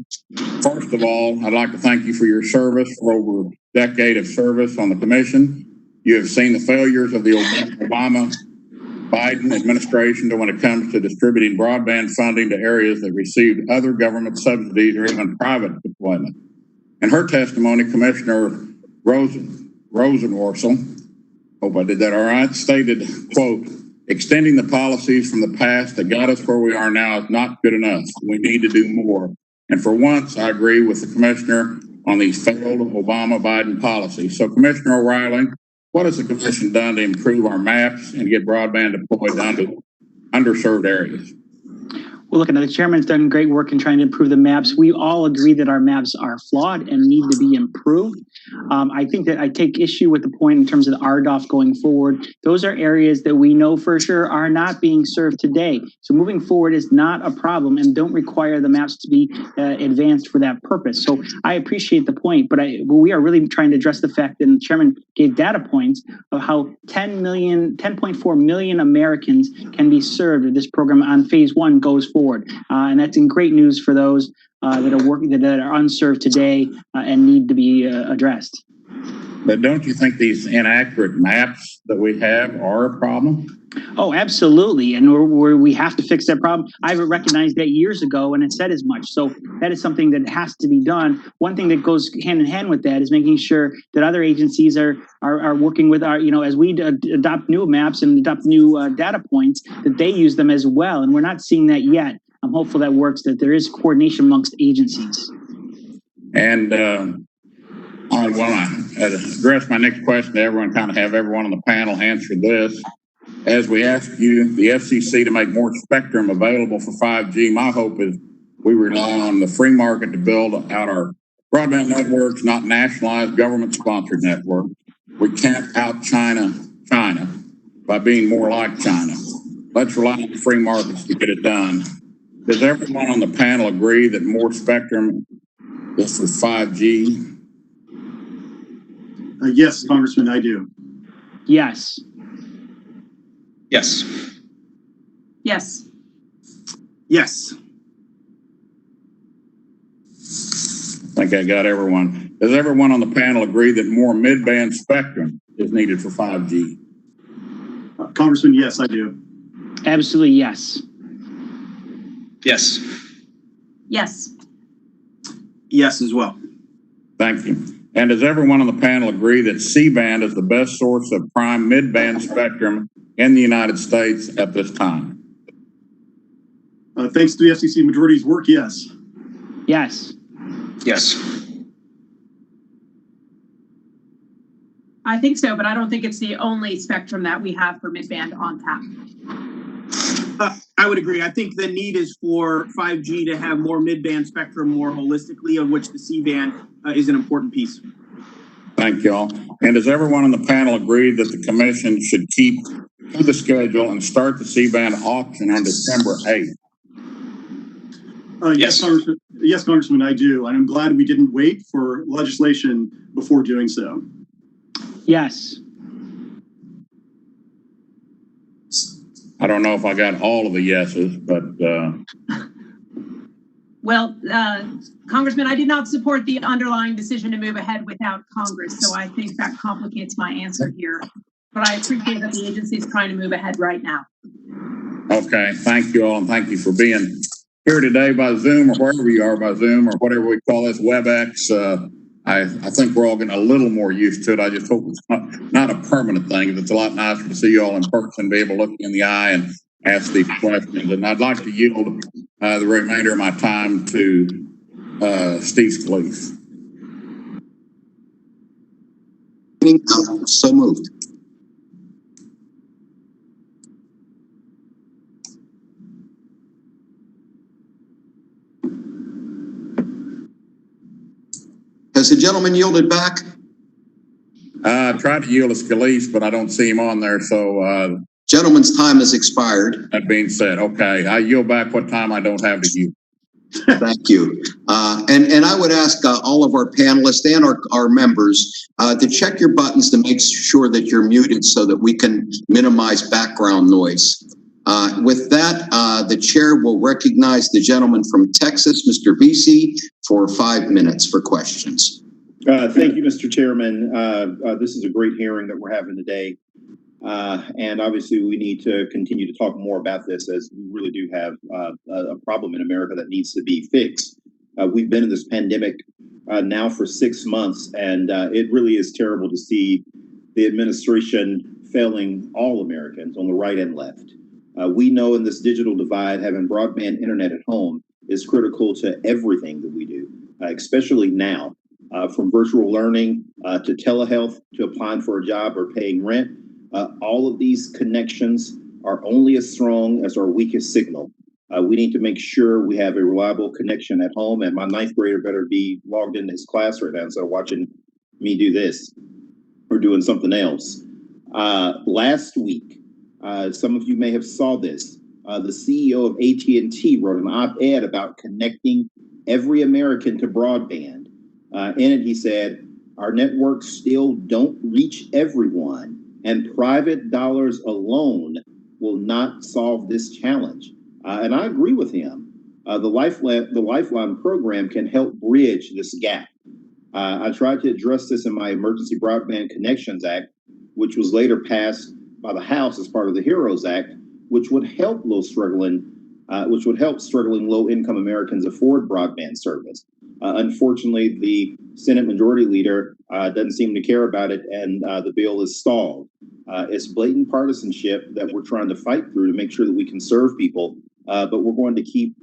[SPEAKER 15] First of all, I'd like to thank you for your service, for over a decade of service on the commission. You have seen the failures of the Obama-Biden administration when it comes to distributing broadband funding to areas that received other government subsidies or even private deployment. In her testimony, Commissioner Rosenworcel, hope I did that all right, stated, quote, "Extending the policies from the past that got us where we are now is not good enough. We need to do more." And for once, I agree with the commissioner on these failed Obama-Biden policies. So, Commissioner O'Reilly, what has the commission done to improve our maps and get broadband deployed down to underserved areas?
[SPEAKER 7] Well, look, the chairman's done great work in trying to improve the maps. We all agree that our maps are flawed and need to be improved. I think that I take issue with the point in terms of the RDOF going forward. Those are areas that we know for sure are not being served today. So moving forward is not a problem and don't require the maps to be advanced for that purpose. So I appreciate the point, but we are really trying to address the fact that the chairman gave data points of how 10.4 million Americans can be served if this program on phase one goes forward. And that's in great news for those that are working, that are unserved today and need to be addressed.
[SPEAKER 15] But don't you think these inaccurate maps that we have are a problem?
[SPEAKER 7] Oh, absolutely. And we have to fix that problem. I've recognized that years ago and it said as much. So that is something that has to be done. One thing that goes hand in hand with that is making sure that other agencies are working with our, as we adopt new maps and adopt new data points, that they use them as well. And we're not seeing that yet. I'm hopeful that works, that there is coordination amongst agencies.
[SPEAKER 15] And I want to address my next question to everyone, kind of have everyone on the panel answer this. As we ask you, the FCC, to make more spectrum available for 5G, my hope is we rely on the free market to build out our broadband networks, not nationalized government-sponsored networks. We can't out-China China by being more like China. Let's rely on the free markets to get it done. Does everyone on the panel agree that more spectrum is for 5G?
[SPEAKER 6] Yes, Congressman, I do.
[SPEAKER 7] Yes.
[SPEAKER 8] Yes.
[SPEAKER 9] Yes.
[SPEAKER 10] Yes.
[SPEAKER 15] I think I got everyone. Does everyone on the panel agree that more mid-band spectrum is needed for 5G?
[SPEAKER 6] Congressman, yes, I do.
[SPEAKER 7] Absolutely, yes.
[SPEAKER 8] Yes.
[SPEAKER 9] Yes.
[SPEAKER 10] Yes as well.
[SPEAKER 15] Thank you. And does everyone on the panel agree that C-band is the best source of prime mid-band spectrum in the United States at this time?
[SPEAKER 6] Thanks to the FCC majority's work, yes.
[SPEAKER 7] Yes.
[SPEAKER 8] Yes.
[SPEAKER 9] I think so, but I don't think it's the only spectrum that we have for mid-band on tap.
[SPEAKER 10] I would agree. I think the need is for 5G to have more mid-band spectrum more holistically, of which the C-band is an important piece.
[SPEAKER 15] Thank you all. And does everyone on the panel agree that the commission should keep to the schedule and start the C-band auction on December 8th?
[SPEAKER 6] Yes, Congressman. Yes, Congressman, I do. And I'm glad we didn't wait for legislation before doing so.
[SPEAKER 7] Yes.
[SPEAKER 15] I don't know if I got all of the yeses, but
[SPEAKER 9] Well, Congressman, I did not support the underlying decision to move ahead without Congress, so I think that complicates my answer here. But I appreciate that the agency is trying to move ahead right now.
[SPEAKER 15] okay. Thank you all, and thank you for being here today by Zoom or wherever you are by Zoom or whatever we call this, WebEx. I think we're all getting a little more used to it. I just hope it's not a permanent thing. It's a lot nicer to see you all in person, be able to look you in the eye and ask these questions. And I'd like to yield the remainder of my time to Steve Scalise.
[SPEAKER 1] So moved. Has the gentleman yielded back?
[SPEAKER 15] I tried to yield to Scalise, but I don't see him on there. So,
[SPEAKER 1] gentleman's time has expired.
[SPEAKER 15] That being said, okay, I yield back what time I don't have to yield.
[SPEAKER 1] Thank you. And I would ask all of our panelists and our members to check your buttons to make sure that you're muted so that we can minimize background noise. With that, the chair will recognize the gentleman from Texas, Mr. Vesey, for 5 minutes for questions.
[SPEAKER 16] Thank you, Mr. Chairman. This is a great hearing that we're having today. And obviously we need to continue to talk more about this, as we really do have a problem in America that needs to be fixed. We've been in this pandemic now for 6 months, and it really is terrible to see the administration failing all Americans on the right and left. We know in this digital divide, having broadband internet at home is critical to everything that we do, especially now, from virtual learning to telehealth to applying for a job or paying rent. All of these connections are only as strong as our weakest signal. We need to make sure we have a reliable connection at home, and my 9th grader better be logged into his class right now instead of watching me do this or doing something else. Last week, some of you may have saw this. The CEO of AT&T wrote an op-ed about connecting every American to broadband. In it, he said, our networks still don't reach everyone, and private dollars alone will not solve this challenge. And I agree with him. The Lifeline program can help bridge this gap. I tried to address this in my Emergency Broadband Connections Act, which was later passed by the House as part of the HEROES Act, which would help struggling low-income Americans afford broadband service. Unfortunately, the Senate Majority Leader doesn't seem to care about it, and the bill is stalled. It's blatant partisanship that we're trying to fight through to make sure that we can serve people, but we're going to keep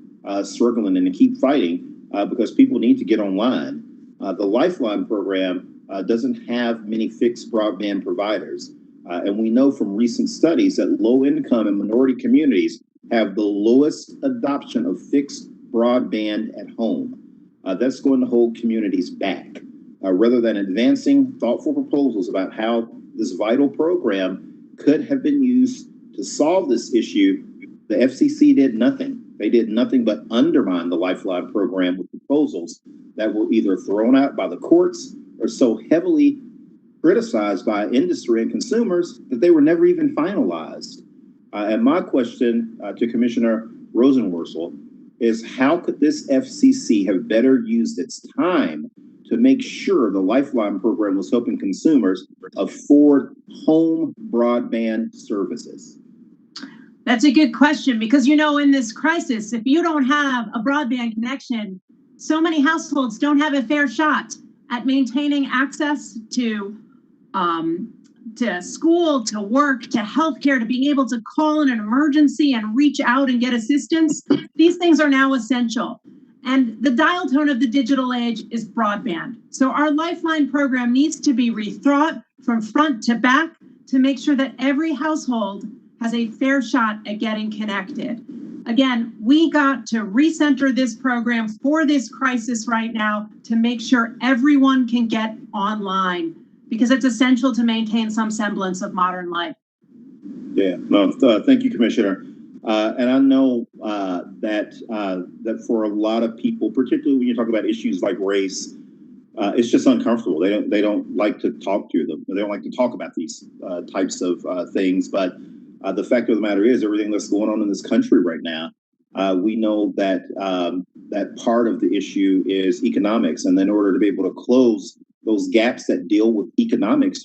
[SPEAKER 16] struggling and to keep fighting because people need to get online. The Lifeline program doesn't have many fixed broadband providers, and we know from recent studies that low-income and minority communities have the lowest adoption of fixed broadband at home. That's going to hold communities back. Rather than advancing thoughtful proposals about how this vital program could have been used to solve this issue, the FCC did nothing. They did nothing but undermine the Lifeline program with proposals that were either thrown out by the courts or so heavily criticized by industry and consumers that they were never even finalized. And my question to Commissioner Rosenworcel is, how could this FCC have better used its time to make sure the Lifeline program was helping consumers afford home broadband services?
[SPEAKER 9] That's a good question, because, you know, in this crisis, if you don't have a broadband connection, so many households don't have a fair shot at maintaining access to school, to work, to healthcare, to being able to call in an emergency and reach out and get assistance. These things are now essential. And the dial tone of the digital age is broadband. So our Lifeline program needs to be rethought from front to back to make sure that every household has a fair shot at getting connected. Again, we got to recenter this program for this crisis right now to make sure everyone can get online, because it's essential to maintain some semblance of modern life.
[SPEAKER 16] Yeah, no, thank you, Commissioner. And I know that for a lot of people, particularly when you talk about issues like race, it's just uncomfortable. They don't like to talk to them. They don't like to talk about these types of things. But The fact of the matter is, everything that's going on in this country right now, we know that that part of the issue is economics, and in order to be able to close those gaps that deal with economics,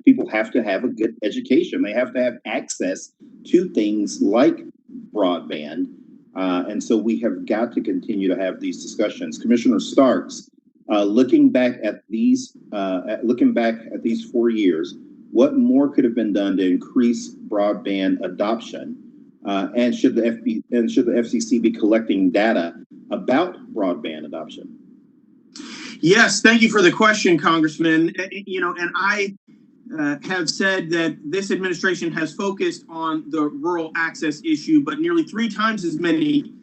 [SPEAKER 16] people have to have a good education. They have to have access to things like broadband, and so we have got to continue to have these discussions. Commissioner Starks, looking back at these 4 years, what more could have been done to increase broadband adoption? And should the FCC be collecting data about broadband adoption?
[SPEAKER 10] Yes, thank you for the question, Congressman. And I have said that this administration has focused on the rural access issue, but nearly 3 times as many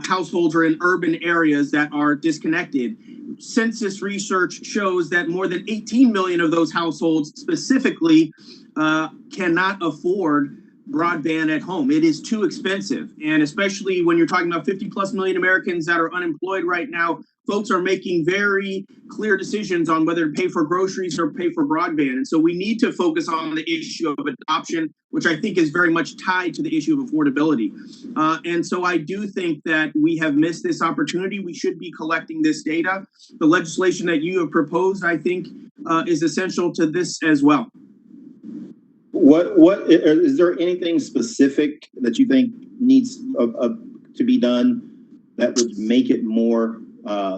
[SPEAKER 10] households are in urban areas that are disconnected. Census research shows that more than 18 million of those households specifically cannot afford broadband at home. It is too expensive. And especially when you're talking about 50 plus million Americans that are unemployed right now, folks are making very clear decisions on whether to pay for groceries or pay for broadband. And so we need to focus on the issue of adoption, which I think is very much tied to the issue of affordability. And so I do think that we have missed this opportunity. We should be collecting this data. The legislation that you have proposed, I think, is essential to this as well.
[SPEAKER 16] What is there anything specific that you think needs to be done that would make it more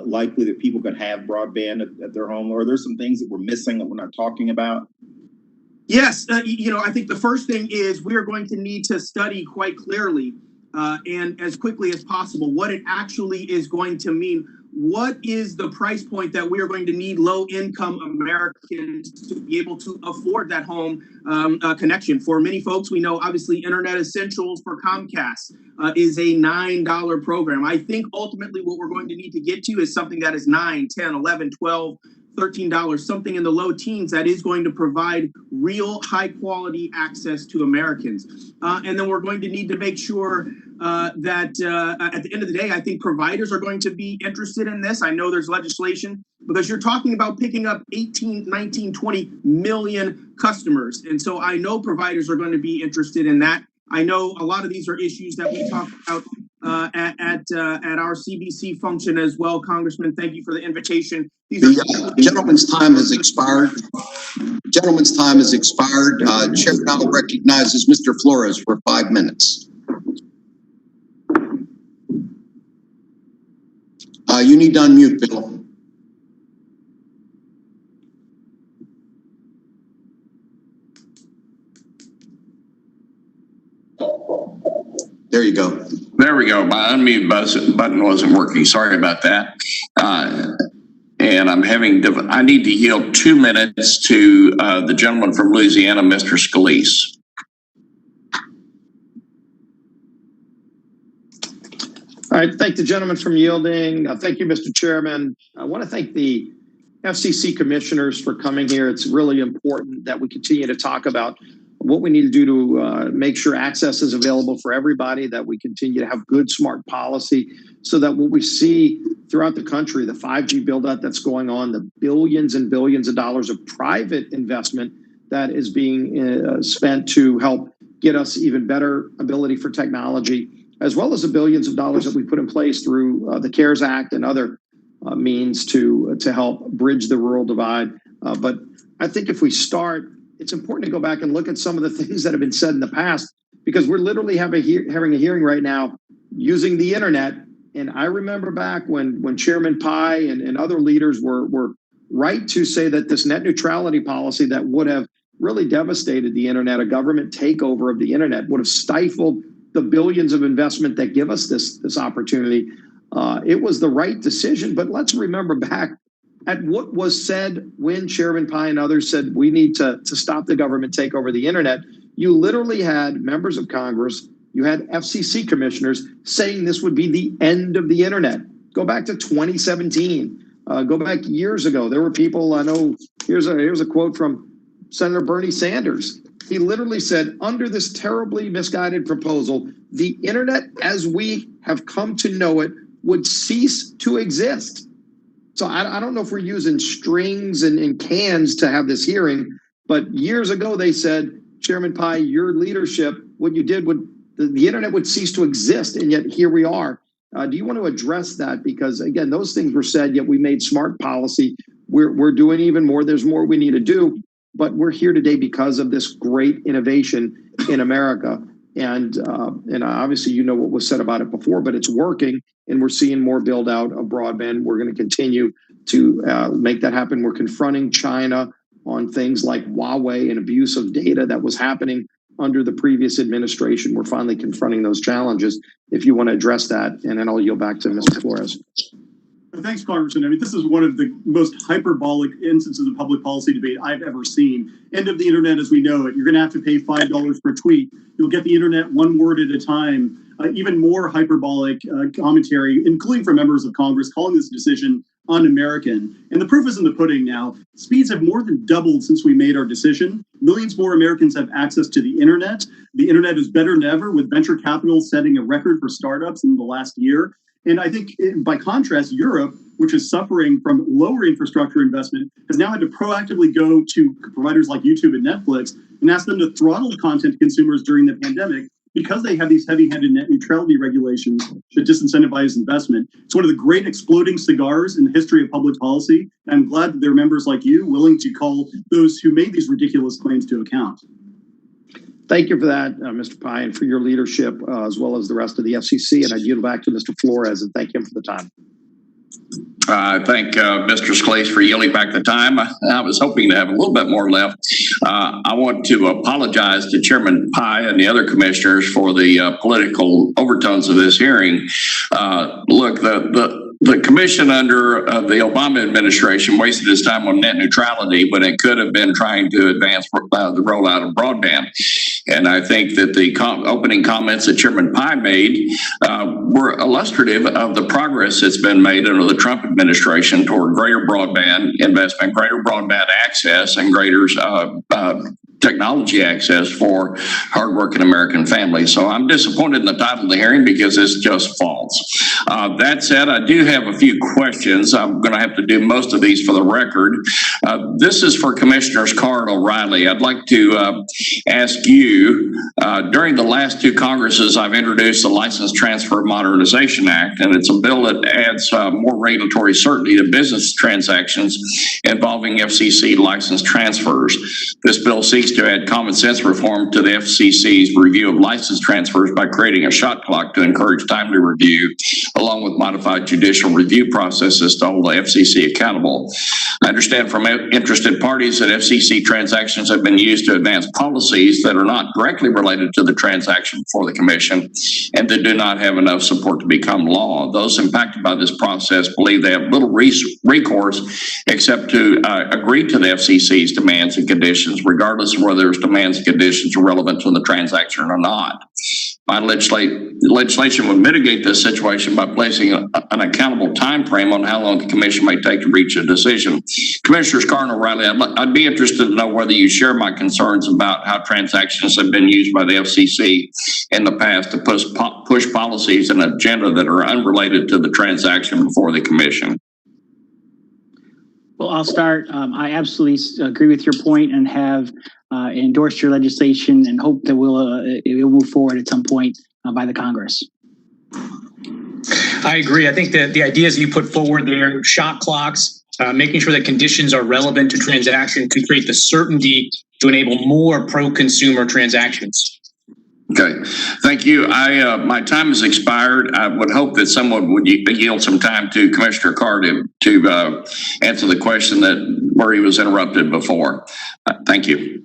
[SPEAKER 16] likely that people could have broadband at their home? Or are there some things that we're missing that we're not talking about?
[SPEAKER 10] Yes, I think the first thing is we are going to need to study quite clearly and as quickly as possible what it actually is going to mean. What is the price point that we are going to need low-income Americans to be able to afford that home connection? For many folks, we know obviously Internet Essentials for Comcast is a $9 program. I think ultimately what we're going to need to get to is something that is $9, $10, $11, $12, $13, something in the low teens that is going to provide real high-quality access to Americans. And then we're going to need to make sure that at the end of the day, I think providers are going to be interested in this. I know there's legislation because you're talking about picking up 18, 19, 20 million customers. And so I know providers are going to be interested in that. I know a lot of these are issues that we talk about at our CBC function as well. Congressman, thank you for the invitation.
[SPEAKER 1] The gentleman's time has expired. Gentleman's time has expired. Chair now recognizes Mr. Flores for 5 minutes. You need to unmute, Bill. There you go.
[SPEAKER 15] There we go. My unmute button wasn't working. Sorry about that. And I need to yield 2 minutes to the gentleman from Louisiana, Mr. Scalise.
[SPEAKER 17] All right, thank the gentleman from yielding. Thank you, Mr. Chairman. I want to thank the FCC commissioners for coming here. It's really important that we continue to talk about what we need to do to make sure access is available for everybody, that we continue to have good, smart policy, so that what we see throughout the country, the 5G build-out that's going on, the billions and billions of dollars of private investment that is being spent to help get us even better ability for technology, as well as the billions of dollars that we put in place through the CARES Act and other means to help bridge the rural divide. But I think if we start, it's important to go back and look at some of the things that have been said in the past, because we're literally having a hearing right now using the internet. And I remember back when Chairman Pai and other leaders were right to say that this net neutrality policy that would have really devastated the internet, a government takeover of the internet, would have stifled the billions of investment that give us this opportunity. It was the right decision, but let's remember back at what was said when Chairman Pai and others said we need to stop the government takeover of the internet. You literally had members of Congress, you had FCC commissioners saying this would be the end of the internet. Go back to 2017. Go back years ago. There were people, I know, here's a quote from Senator Bernie Sanders. He literally said, under this terribly misguided proposal, the internet as we have come to know it would cease to exist. So I don't know if we're using strings and cans to have this hearing, but years ago they said, Chairman Pai, your leadership what you did would the internet would cease to exist, and yet here we are. Do you want to address that? Because again, those things were said, yet we made smart policy. We're doing even more. There's more we need to do, but we're here today because of this great innovation in America. And obviously, you know what was said about it before, but it's working, and we're seeing more build out of broadband. We're going to continue to make that happen. We're confronting China on things like Huawei and abuse of data that was happening under the previous administration. We're finally confronting those challenges. If you want to address that, and then I'll yield back to Mr. Flores.
[SPEAKER 6] Thanks, Congressman. I mean, this is one of the most hyperbolic instances of public policy debate I've ever seen. End of the internet as we know it. You're going to have to pay $5 per tweet. You'll get the internet one word at a time. Even more hyperbolic commentary, including from members of Congress, calling this decision un-American. And the proof is in the pudding now. Speeds have more than doubled since we made our decision. Millions more Americans have access to the internet. The internet is better than ever, with venture capital setting a record for startups in the last year. And I think, by contrast, Europe, which is suffering from lower infrastructure investment, has now had to proactively go to providers like YouTube and Netflix and ask them to throttle content consumers during the pandemic because they have these heavy-handed net neutrality regulations that disincentivize investment. It's one of the great exploding cigars in the history of public policy. And I'm glad that there are members like you willing to call those who made these ridiculous claims to account.
[SPEAKER 17] Thank you for that, Mr. Pai, and for your leadership, as well as the rest of the FCC. And I yield back to Mr. Flores and thank him for the time.
[SPEAKER 18] I thank Mr. Scalise for yielding back the time. I was hoping to have a little bit more left. I want to apologize to Chairman Pai and the other commissioners for the political overtones of this hearing. Look, the commission under the Obama administration wasted its time on net neutrality when it could have been trying to advance the rollout of broadband. And I think that the opening comments that Chairman Pai made were illustrative of the progress that's been made under the Trump administration toward greater broadband investment, greater broadband access, and greater technology access for hardworking American families. So I'm disappointed in the title of the hearing because it's just false. That said, I do have a few questions. I'm going to have to do most of these for the record. This is for Commissioners Carr and O'Reilly. I'd like to ask you, during the last two Congresses, I've introduced the License Transfer Modernization Act, and it's a bill that adds more regulatory certainty to business transactions involving FCC license transfers. This bill seeks to add common sense reform to the FCC's review of license transfers by creating a shot clock to encourage timely review, along with modified judicial review processes to hold the FCC accountable. I understand from interested parties that FCC transactions have been used to advance policies that are not directly related to the transaction before the Commission and that do not have enough support to become law. Those impacted by this process believe they have little recourse except to agree to the FCC's demands and conditions, regardless of whether those demands and conditions are relevant to the transaction or not. My legislation would mitigate this situation by placing an accountable time frame on how long the Commission may take to reach a decision. Commissioners Carr and O'Reilly, I'd be interested to know whether you share my concerns about how transactions have been used by the FCC in the past to push policies and agenda that are unrelated to the transaction before the Commission.
[SPEAKER 7] Well, I'll start. I absolutely agree with your point and have endorsed your legislation and hope that it will move forward at some point by the Congress.
[SPEAKER 8] I agree. I think that the ideas you put forward there, shot clocks, making sure that conditions are relevant to transaction, could create the certainty to enable more pro-consumer transactions.
[SPEAKER 18] Okay, thank you. My time has expired. I would hope that someone would yield some time to Commissioner Carr to answer the question where he was interrupted before. Thank you.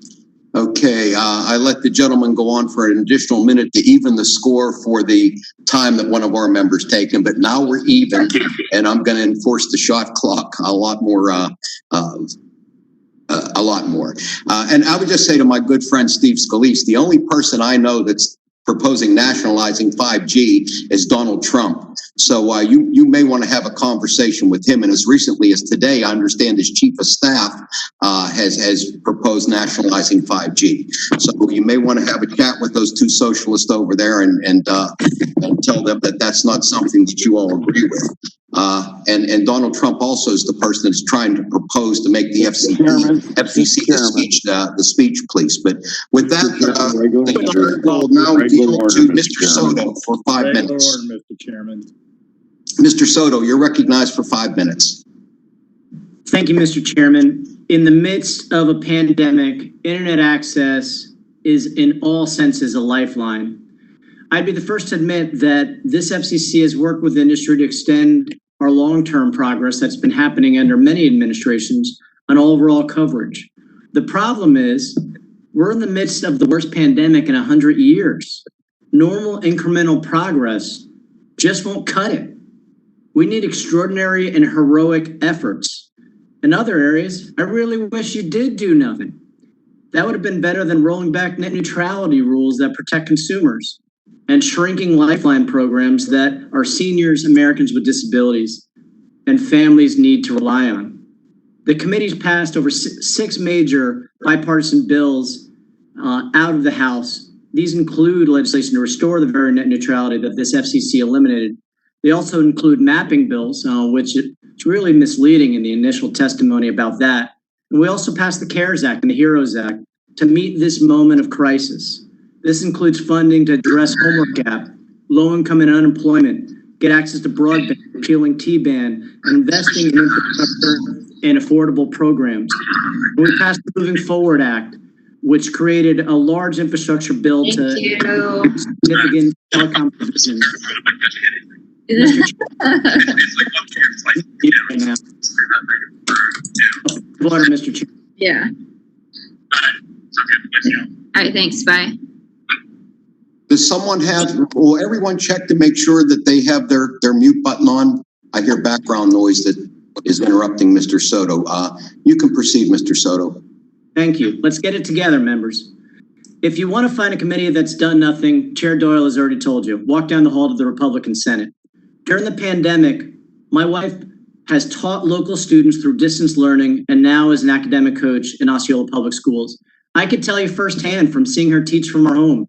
[SPEAKER 1] Okay, I let the gentleman go on for an additional minute to even the score for the time that one of our members taken, but now we're even, and I'm going to enforce the shot clock a lot more. And I would just say to my good friend Steve Scalise, the only person I know that's proposing nationalizing 5G is Donald Trump. So you may want to have a conversation with him. And as recently as today, I understand his chief of staff has proposed nationalizing 5G. So you may want to have a chat with those two socialists over there and tell them that that's not something that you all agree with. And Donald Trump also is the person that's trying to propose to make the FCC the speech police. But with that, we'll now yield to Mr. Soto for 5 minutes.
[SPEAKER 19] Mr. Chairman.
[SPEAKER 1] Mr. Soto, you're recognized for 5 minutes.
[SPEAKER 7] Thank you, Mr. Chairman. In the midst of a pandemic, internet access is in all senses a lifeline. I'd be the first to admit that this FCC has worked with industry to extend our long-term progress that's been happening under many administrations on overall coverage. The problem is we're in the midst of the worst pandemic in 100 years. Normal incremental progress just won't cut it. We need extraordinary and heroic efforts. In other areas, I really wish you did do nothing. That would have been better than rolling back net neutrality rules that protect consumers and shrinking Lifeline programs that our seniors, Americans with disabilities, and families need to rely on. The committee's passed over 6 major bipartisan bills out of the House. These include legislation to restore the very net neutrality that this FCC eliminated. They also include mapping bills, which it's really misleading in the initial testimony about that. And we also passed the CARES Act and the HEROES Act to meet this moment of crisis. This includes funding to address homework gap, low income and unemployment, get access to broadband, repealing T-band, and investing in infrastructure and affordable programs. And we passed the Moving Forward Act, which created a large infrastructure bill to significant telecom provisions. Mr. Chair.
[SPEAKER 20] Yeah. All right, thanks. Bye.
[SPEAKER 1] Does someone will everyone check to make sure that they have their mute button on? I hear background noise that is interrupting Mr. Soto. You can proceed, Mr. Soto.
[SPEAKER 7] Thank you. Let's get it together, members. If you want to find a committee that's done nothing, Chair Doyle has already told you, walk down the hall to the Republican Senate. During the pandemic, my wife has taught local students through distance learning and now is an academic coach in Osceola Public Schools. I could tell you firsthand from seeing her teach from her home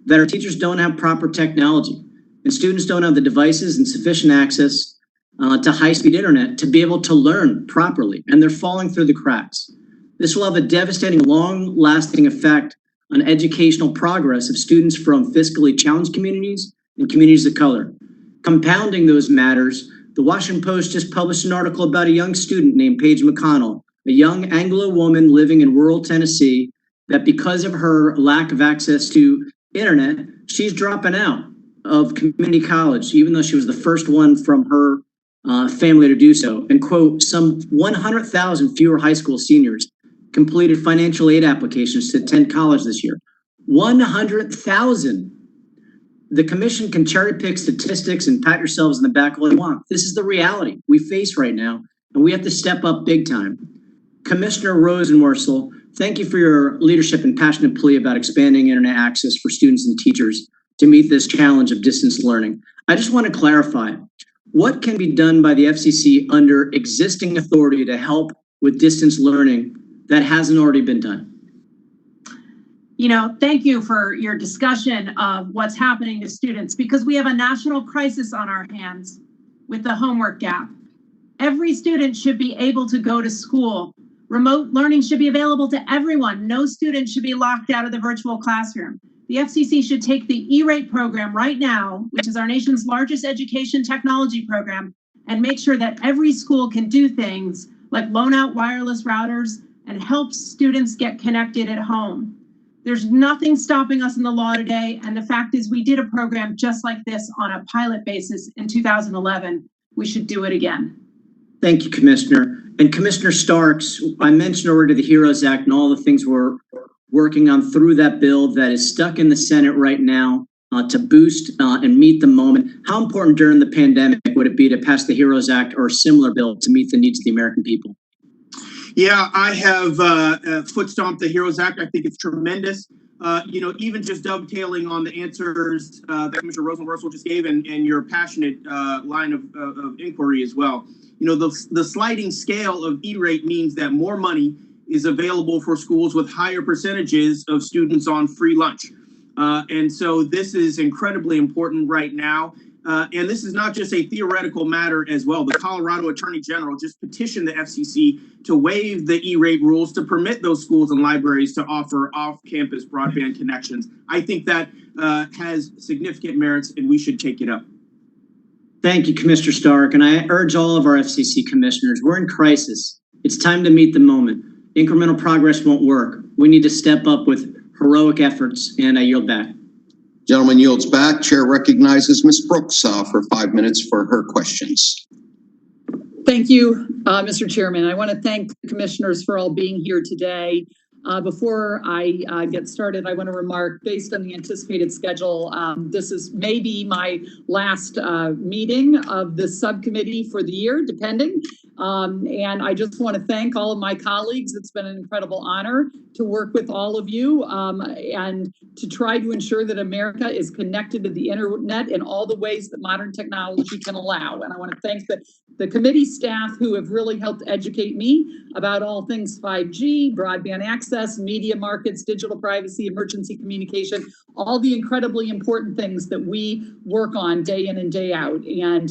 [SPEAKER 7] that our teachers don't have proper technology and students don't have the devices and sufficient access to high-speed internet to be able to learn properly, and they're falling through the cracks. This will have a devastating, long-lasting effect on educational progress of students from fiscally challenged communities and communities of color. Compounding those matters, the Washington Post just published an article about a young student named Paige McConnell, a young Anglo woman living in rural Tennessee, that because of her lack of access to internet, she's dropping out of community college, even though she was the first one from her family to do so. And quote, some 100,000 fewer high school seniors completed financial aid applications to attend college this year. 100,000. The commission can cherry pick statistics and pat yourselves in the back all you want. This is the reality we face right now, and we have to step up big time. Commissioner Rosenworcel, thank you for your leadership and passionate plea about expanding internet access for students and teachers to meet this challenge of distance learning. I just want to clarify, what can be done by the FCC under existing authority to help with distance learning that hasn't already been done?
[SPEAKER 9] You know, thank you for your discussion of what's happening to students, because we have a national crisis on our hands with the homework gap. Every student should be able to go to school. Remote learning should be available to everyone. No student should be locked out of the virtual classroom. The FCC should take the E-rate program right now, which is our nation's largest education technology program, and make sure that every school can do things like loan out wireless routers and help students get connected at home. There's nothing stopping us in the law today. And the fact is we did a program just like this on a pilot basis in 2011. We should do it again.
[SPEAKER 7] Thank you, Commissioner. And Commissioner Starks, I mentioned already the HEROES Act and all the things we're working on through that bill that is stuck in the Senate right now to boost and meet the moment. How important during the pandemic would it be to pass the HEROES Act or a similar bill to meet the needs of the American people?
[SPEAKER 10] Yeah, I have foot stomped the HEROES Act. I think it's tremendous. You know, even just dovetailing on the answers that Commissioner Rosenworcel just gave and your passionate line of inquiry as well. You know, the sliding scale of E-rate means that more money is available for schools with higher percentages of students on free lunch. And so this is incredibly important right now. And this is not just a theoretical matter as well. The Colorado Attorney General just petitioned the FCC to waive the E-rate rules to permit those schools and libraries to offer off-campus broadband connections. I think that has significant merits, and we should take it up.
[SPEAKER 19] Thank you, Commissioner Stark, and I urge all of our FCC commissioners, we're in crisis. It's time to meet the moment. Incremental progress won't work. We need to step up with heroic efforts, and I yield back.
[SPEAKER 1] Gentleman yields back. Chair recognizes Ms. Brooks for 5 minutes for her questions.
[SPEAKER 21] Thank you, Mr. Chairman. I want to thank the commissioners for all being here today. Before I get started, I want to remark, based on the anticipated schedule, this is maybe my last meeting of the subcommittee for the year, depending. And I just want to thank all of my colleagues. It's been an incredible honor to work with all of you and to try to ensure that America is connected to the internet in all the ways that modern technology can allow. And I want to thank the committee staff who have really helped educate me about all things 5G, broadband access, media markets, digital privacy, emergency communication, all the incredibly important things that we work on day in and day out. And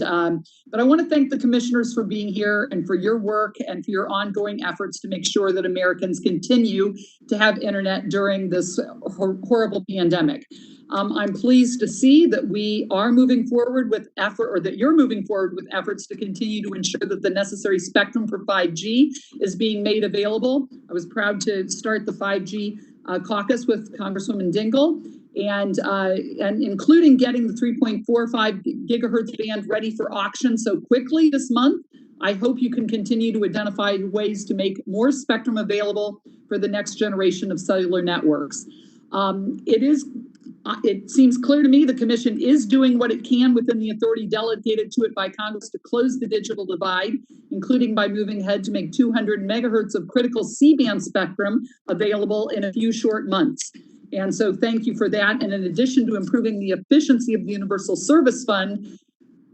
[SPEAKER 21] but I want to thank the commissioners for being here and for your work and for your ongoing efforts to make sure that Americans continue to have internet during this horrible pandemic. I'm pleased to see that we are moving forward with effort, or that you're moving forward with efforts to continue to ensure that the necessary spectrum for 5G is being made available. I was proud to start the 5G caucus with Congresswoman Dingell, and including getting the 3.45 gigahertz band ready for auction so quickly this month. I hope you can continue to identify ways to make more spectrum available for the next generation of cellular networks. It seems clear to me the Commission is doing what it can within the authority delegated to it by Congress to close the digital divide, including by moving ahead to make 200 megahertz of critical C-band spectrum available in a few short months. And so thank you for that. And in addition to improving the efficiency of the Universal Service Fund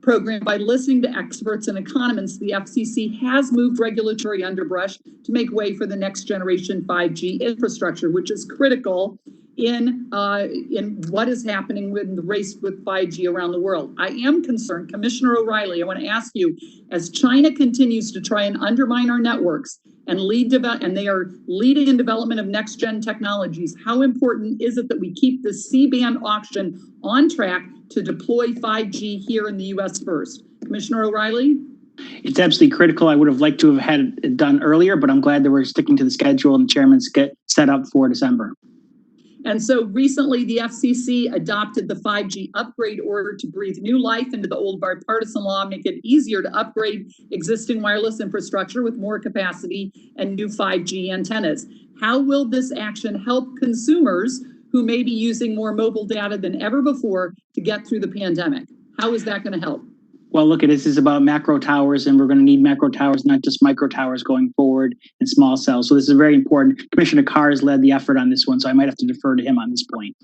[SPEAKER 21] program by listening to experts and economists, the FCC has moved regulatory underbrush to make way for the next generation 5G infrastructure, which is critical in what is happening with the race with 5G around the world. I am concerned, Commissioner O'Reilly, I want to ask you, as China continues to try and undermine our networks and they are leading in development of next gen technologies, how important is it that we keep the C-band auction on track to deploy 5G here in the U.S. first? Commissioner O'Reilly?
[SPEAKER 7] It's absolutely critical. I would have liked to have had it done earlier, but I'm glad that we're sticking to the schedule and the chairman's set up for December.
[SPEAKER 21] And so recently, the FCC adopted the 5G upgrade order to breathe new life into the old bipartisan law, make it easier to upgrade existing wireless infrastructure with more capacity and new 5G antennas. How will this action help consumers who may be using more mobile data than ever before to get through the pandemic? How is that going to help?
[SPEAKER 7] Well, look, this is about macro towers, and we're going to need macro towers, not just micro towers going forward and small cells. So this is very important. Commissioner Carr has led the effort on this one, so I might have to defer to him on this point.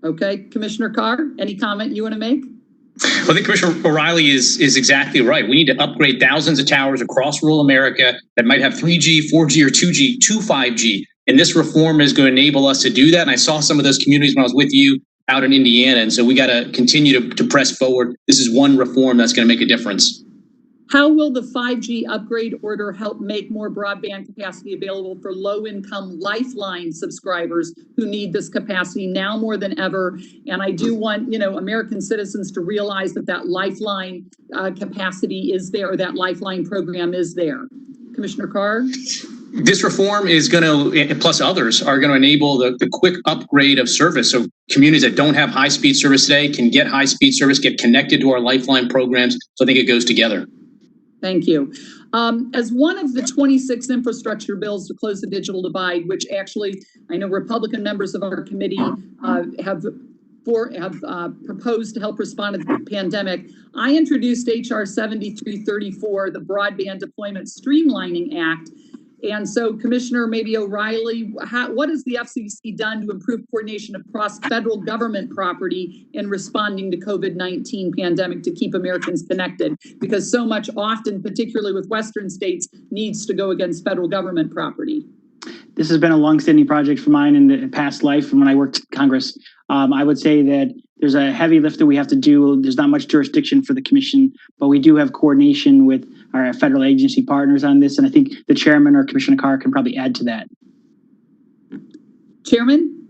[SPEAKER 21] Okay, Commissioner Carr, any comment you want to make?
[SPEAKER 8] Well, I think Commissioner O'Reilly is exactly right. We need to upgrade thousands of towers across rural America that might have 3G, 4G, or 2G to 5G. And this reform is going to enable us to do that. And I saw some of those communities when I was with you out in Indiana. And so we got to continue to press forward. This is one reform that's going to make a difference.
[SPEAKER 21] How will the 5G upgrade order help make more broadband capacity available for low-income Lifeline subscribers who need this capacity now more than ever? And I do want, American citizens to realize that Lifeline capacity is there, or that Lifeline program is there. Commissioner Carr?
[SPEAKER 8] This reform is going to, plus others, are going to enable the quick upgrade of service. So communities that don't have high-speed service today can get high-speed service, get connected to our Lifeline programs. So I think it goes together.
[SPEAKER 21] Thank you. As one of the 26 infrastructure bills to close the digital divide, which actually I know Republican members of our committee have proposed to help respond to the pandemic, I introduced H.R. 7334, the Broadband Deployment Streamlining Act. And so, Commissioner, maybe O'Reilly, what has the FCC done to improve coordination across federal government property in responding to COVID-19 pandemic to keep Americans connected? Because so much often, particularly with Western states, needs to go against federal government property.
[SPEAKER 7] This has been a longstanding project for mine in the past life and when I worked in Congress. I would say that there's a heavy lift that we have to do. There's not much jurisdiction for the commission, but we do have coordination with our federal agency partners on this. And I think the chairman or Commissioner Carr can probably add to that.
[SPEAKER 21] Chairman?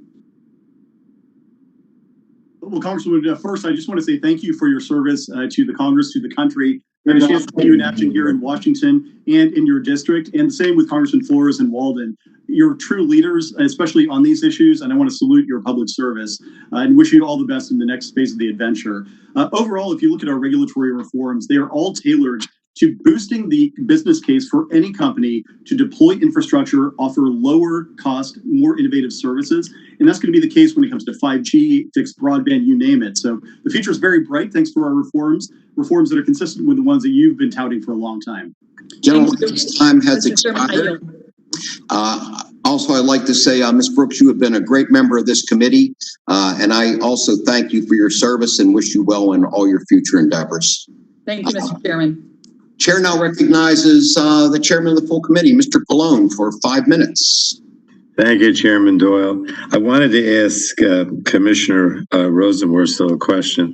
[SPEAKER 6] Well, Congresswoman, first, I just want to say thank you for your service to the Congress, to the country. I had a chance to see you in action here in Washington and in your district, and the same with Congressman Flores and Walden. You're true leaders, especially on these issues, and I want to salute your public service and wish you all the best in the next phase of the adventure. Overall, if you look at our regulatory reforms, they are all tailored to boosting the business case for any company to deploy infrastructure, offer lower cost, more innovative services. And that's going to be the case when it comes to 5G, fixed broadband, you name it. So the future is very bright thanks to our reforms that are consistent with the ones that you've been touting for a long time.
[SPEAKER 1] Gentlemen, this time has expired. Also, I'd like to say, Ms. Brooks, you have been a great member of this committee. And I also thank you for your service and wish you well in all your future endeavors.
[SPEAKER 21] Thank you, Mr. Chairman.
[SPEAKER 1] Chair now recognizes the chairman of the full committee, Mr. Pallone, for 5 minutes.
[SPEAKER 4] Thank you, Chairman Doyle. I wanted to ask Commissioner Rosenworcel a question.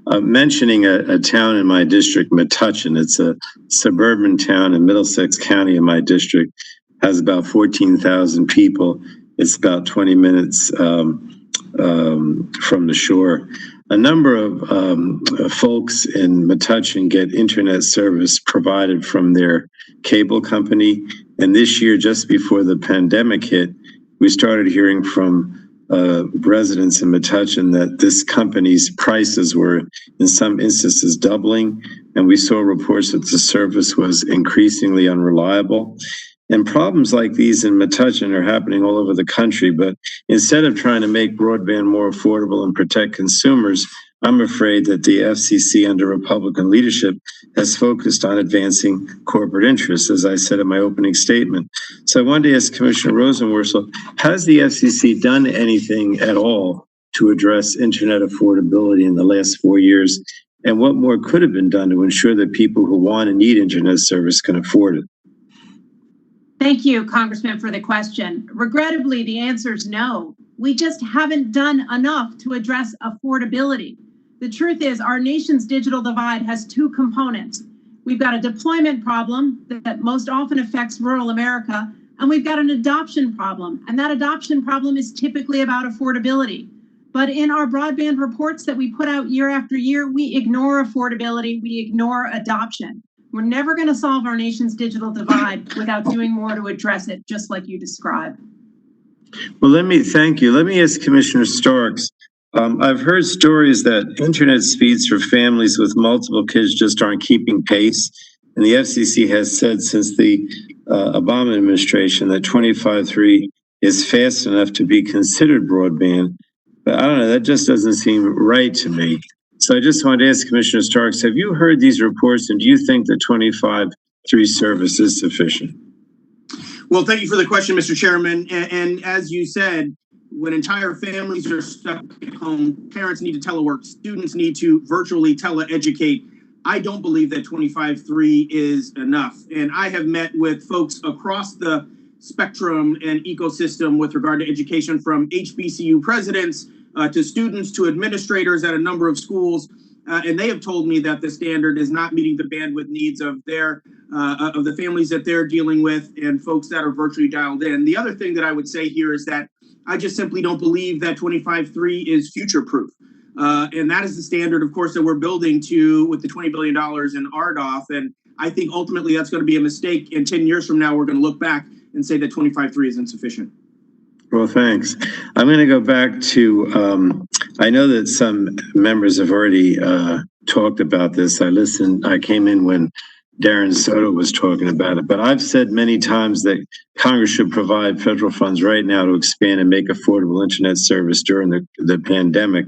[SPEAKER 4] Mentioning a town in my district, Metuchen. It's a suburban town in Middlesex County in my district. Has about 14,000 people. It's about 20 minutes from the shore. A number of folks in Metuchen get internet service provided from their cable company. And this year, just before the pandemic hit, we started hearing from residents in Metuchen that this company's prices were, in some instances, doubling. And we saw reports that the service was increasingly unreliable. And problems like these in Metuchen are happening all over the country. But instead of trying to make broadband more affordable and protect consumers, I'm afraid that the FCC under Republican leadership has focused on advancing corporate interests, as I said in my opening statement. So I wanted to ask Commissioner Rosenworcel, has the FCC done anything at all to address internet affordability in the last 4 years? And what more could have been done to ensure that people who want and need internet service can afford it?
[SPEAKER 9] Thank you, Congressman, for the question. Regrettably, the answer is no. We just haven't done enough to address affordability. The truth is, our nation's digital divide has two components. We've got a deployment problem that most often affects rural America, and we've got an adoption problem. And that adoption problem is typically about affordability. But in our broadband reports that we put out year after year, we ignore affordability, we ignore adoption. We're never going to solve our nation's digital divide without doing more to address it, just like you described.
[SPEAKER 4] Well, thank you. Let me ask Commissioner Starks. I've heard stories that internet speeds for families with multiple kids just aren't keeping pace. And the FCC has said since the Obama administration that 25.3 is fast enough to be considered broadband. But I don't know, that just doesn't seem right to me. So I just wanted to ask Commissioner Starks, have you heard these reports and do you think the 25.3 service is sufficient?
[SPEAKER 10] Well, thank you for the question, Mr. Chairman. And as you said, when entire families are stuck at home, parents need to telework, students need to virtually teleeducate. I don't believe that 25.3 is enough. And I have met with folks across the spectrum and ecosystem with regard to education, from HBCU presidents to students to administrators at a number of schools. And they have told me that the standard is not meeting the bandwidth needs of the families that they're dealing with and folks that are virtually dialed in. The other thing that I would say here is that I just simply don't believe that 25.3 is future-proof. And that is the standard, of course, that we're building to with the $20 billion in RDOF. And I think ultimately that's going to be a mistake. And 10 years from now, we're going to look back and say that 25.3 is insufficient.
[SPEAKER 4] Well, thanks. I'm going to go back to, I know that some members have already talked about this. I came in when Darren Soto was talking about it, but I've said many times that Congress should provide federal funds right now to expand and make affordable internet service during the pandemic.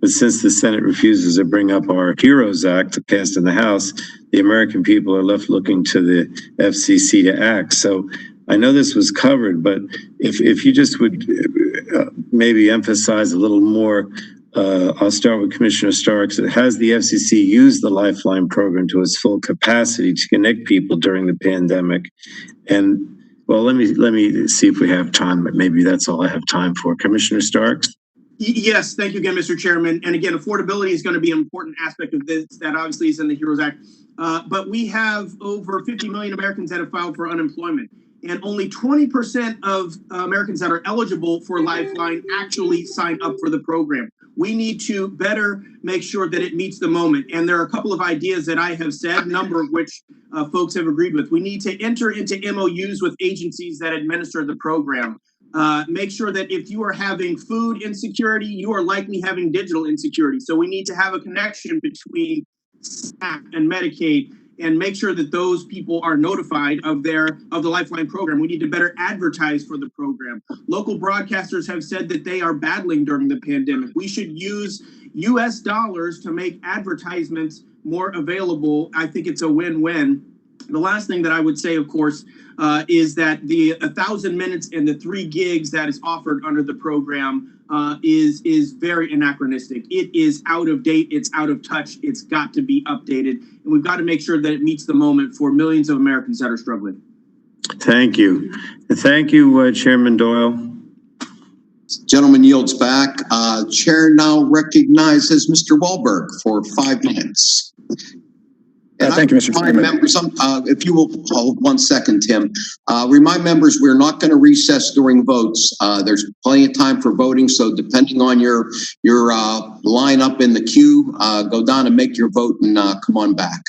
[SPEAKER 4] But since the Senate refuses to bring up our HEROES Act passed in the House, the American people are left looking to the FCC to act. So I know this was covered, but if you just would maybe emphasize a little more, I'll start with Commissioner Starks. Has the FCC used the Lifeline program to its full capacity to connect people during the pandemic? And Well, let me see if we have time, but maybe that's all I have time for. Commissioner Stark?
[SPEAKER 10] Yes, thank you again, Mr. Chairman. And again, affordability is going to be an important aspect of this that obviously is in the HEROES Act. But we have over 50 million Americans that have filed for unemployment. And only 20% of Americans that are eligible for Lifeline actually sign up for the program. We need to better make sure that it meets the moment. And there are a couple of ideas that I have said, a number of which folks have agreed with. We need to enter into MOUs with agencies that administer the program. Make sure that if you are having food insecurity, you are likely having digital insecurity. So we need to have a connection between SNAP and Medicaid and make sure that those people are notified of the Lifeline program. We need to better advertise for the program. Local broadcasters have said that they are battling during the pandemic. We should use US dollars to make advertisements more available. I think it's a win-win. The last thing that I would say, of course, is that the 1,000 minutes and the 3 gigs that is offered under the program is very anachronistic. It is out of date. It's out of touch. It's got to be updated. And we've got to make sure that it meets the moment for millions of Americans that are struggling.
[SPEAKER 4] Thank you. Thank you, Chairman Doyle.
[SPEAKER 1] Gentleman yields back. Chair now recognizes Mr. Wahlberg for 5 minutes.
[SPEAKER 2] Thank you, Mr. Chairman.
[SPEAKER 1] Members, if you will hold 1 second, Tim. Remind members we're not going to recess during votes. There's plenty of time for voting, so depending on your line up in the queue, go down and make your vote and come on back.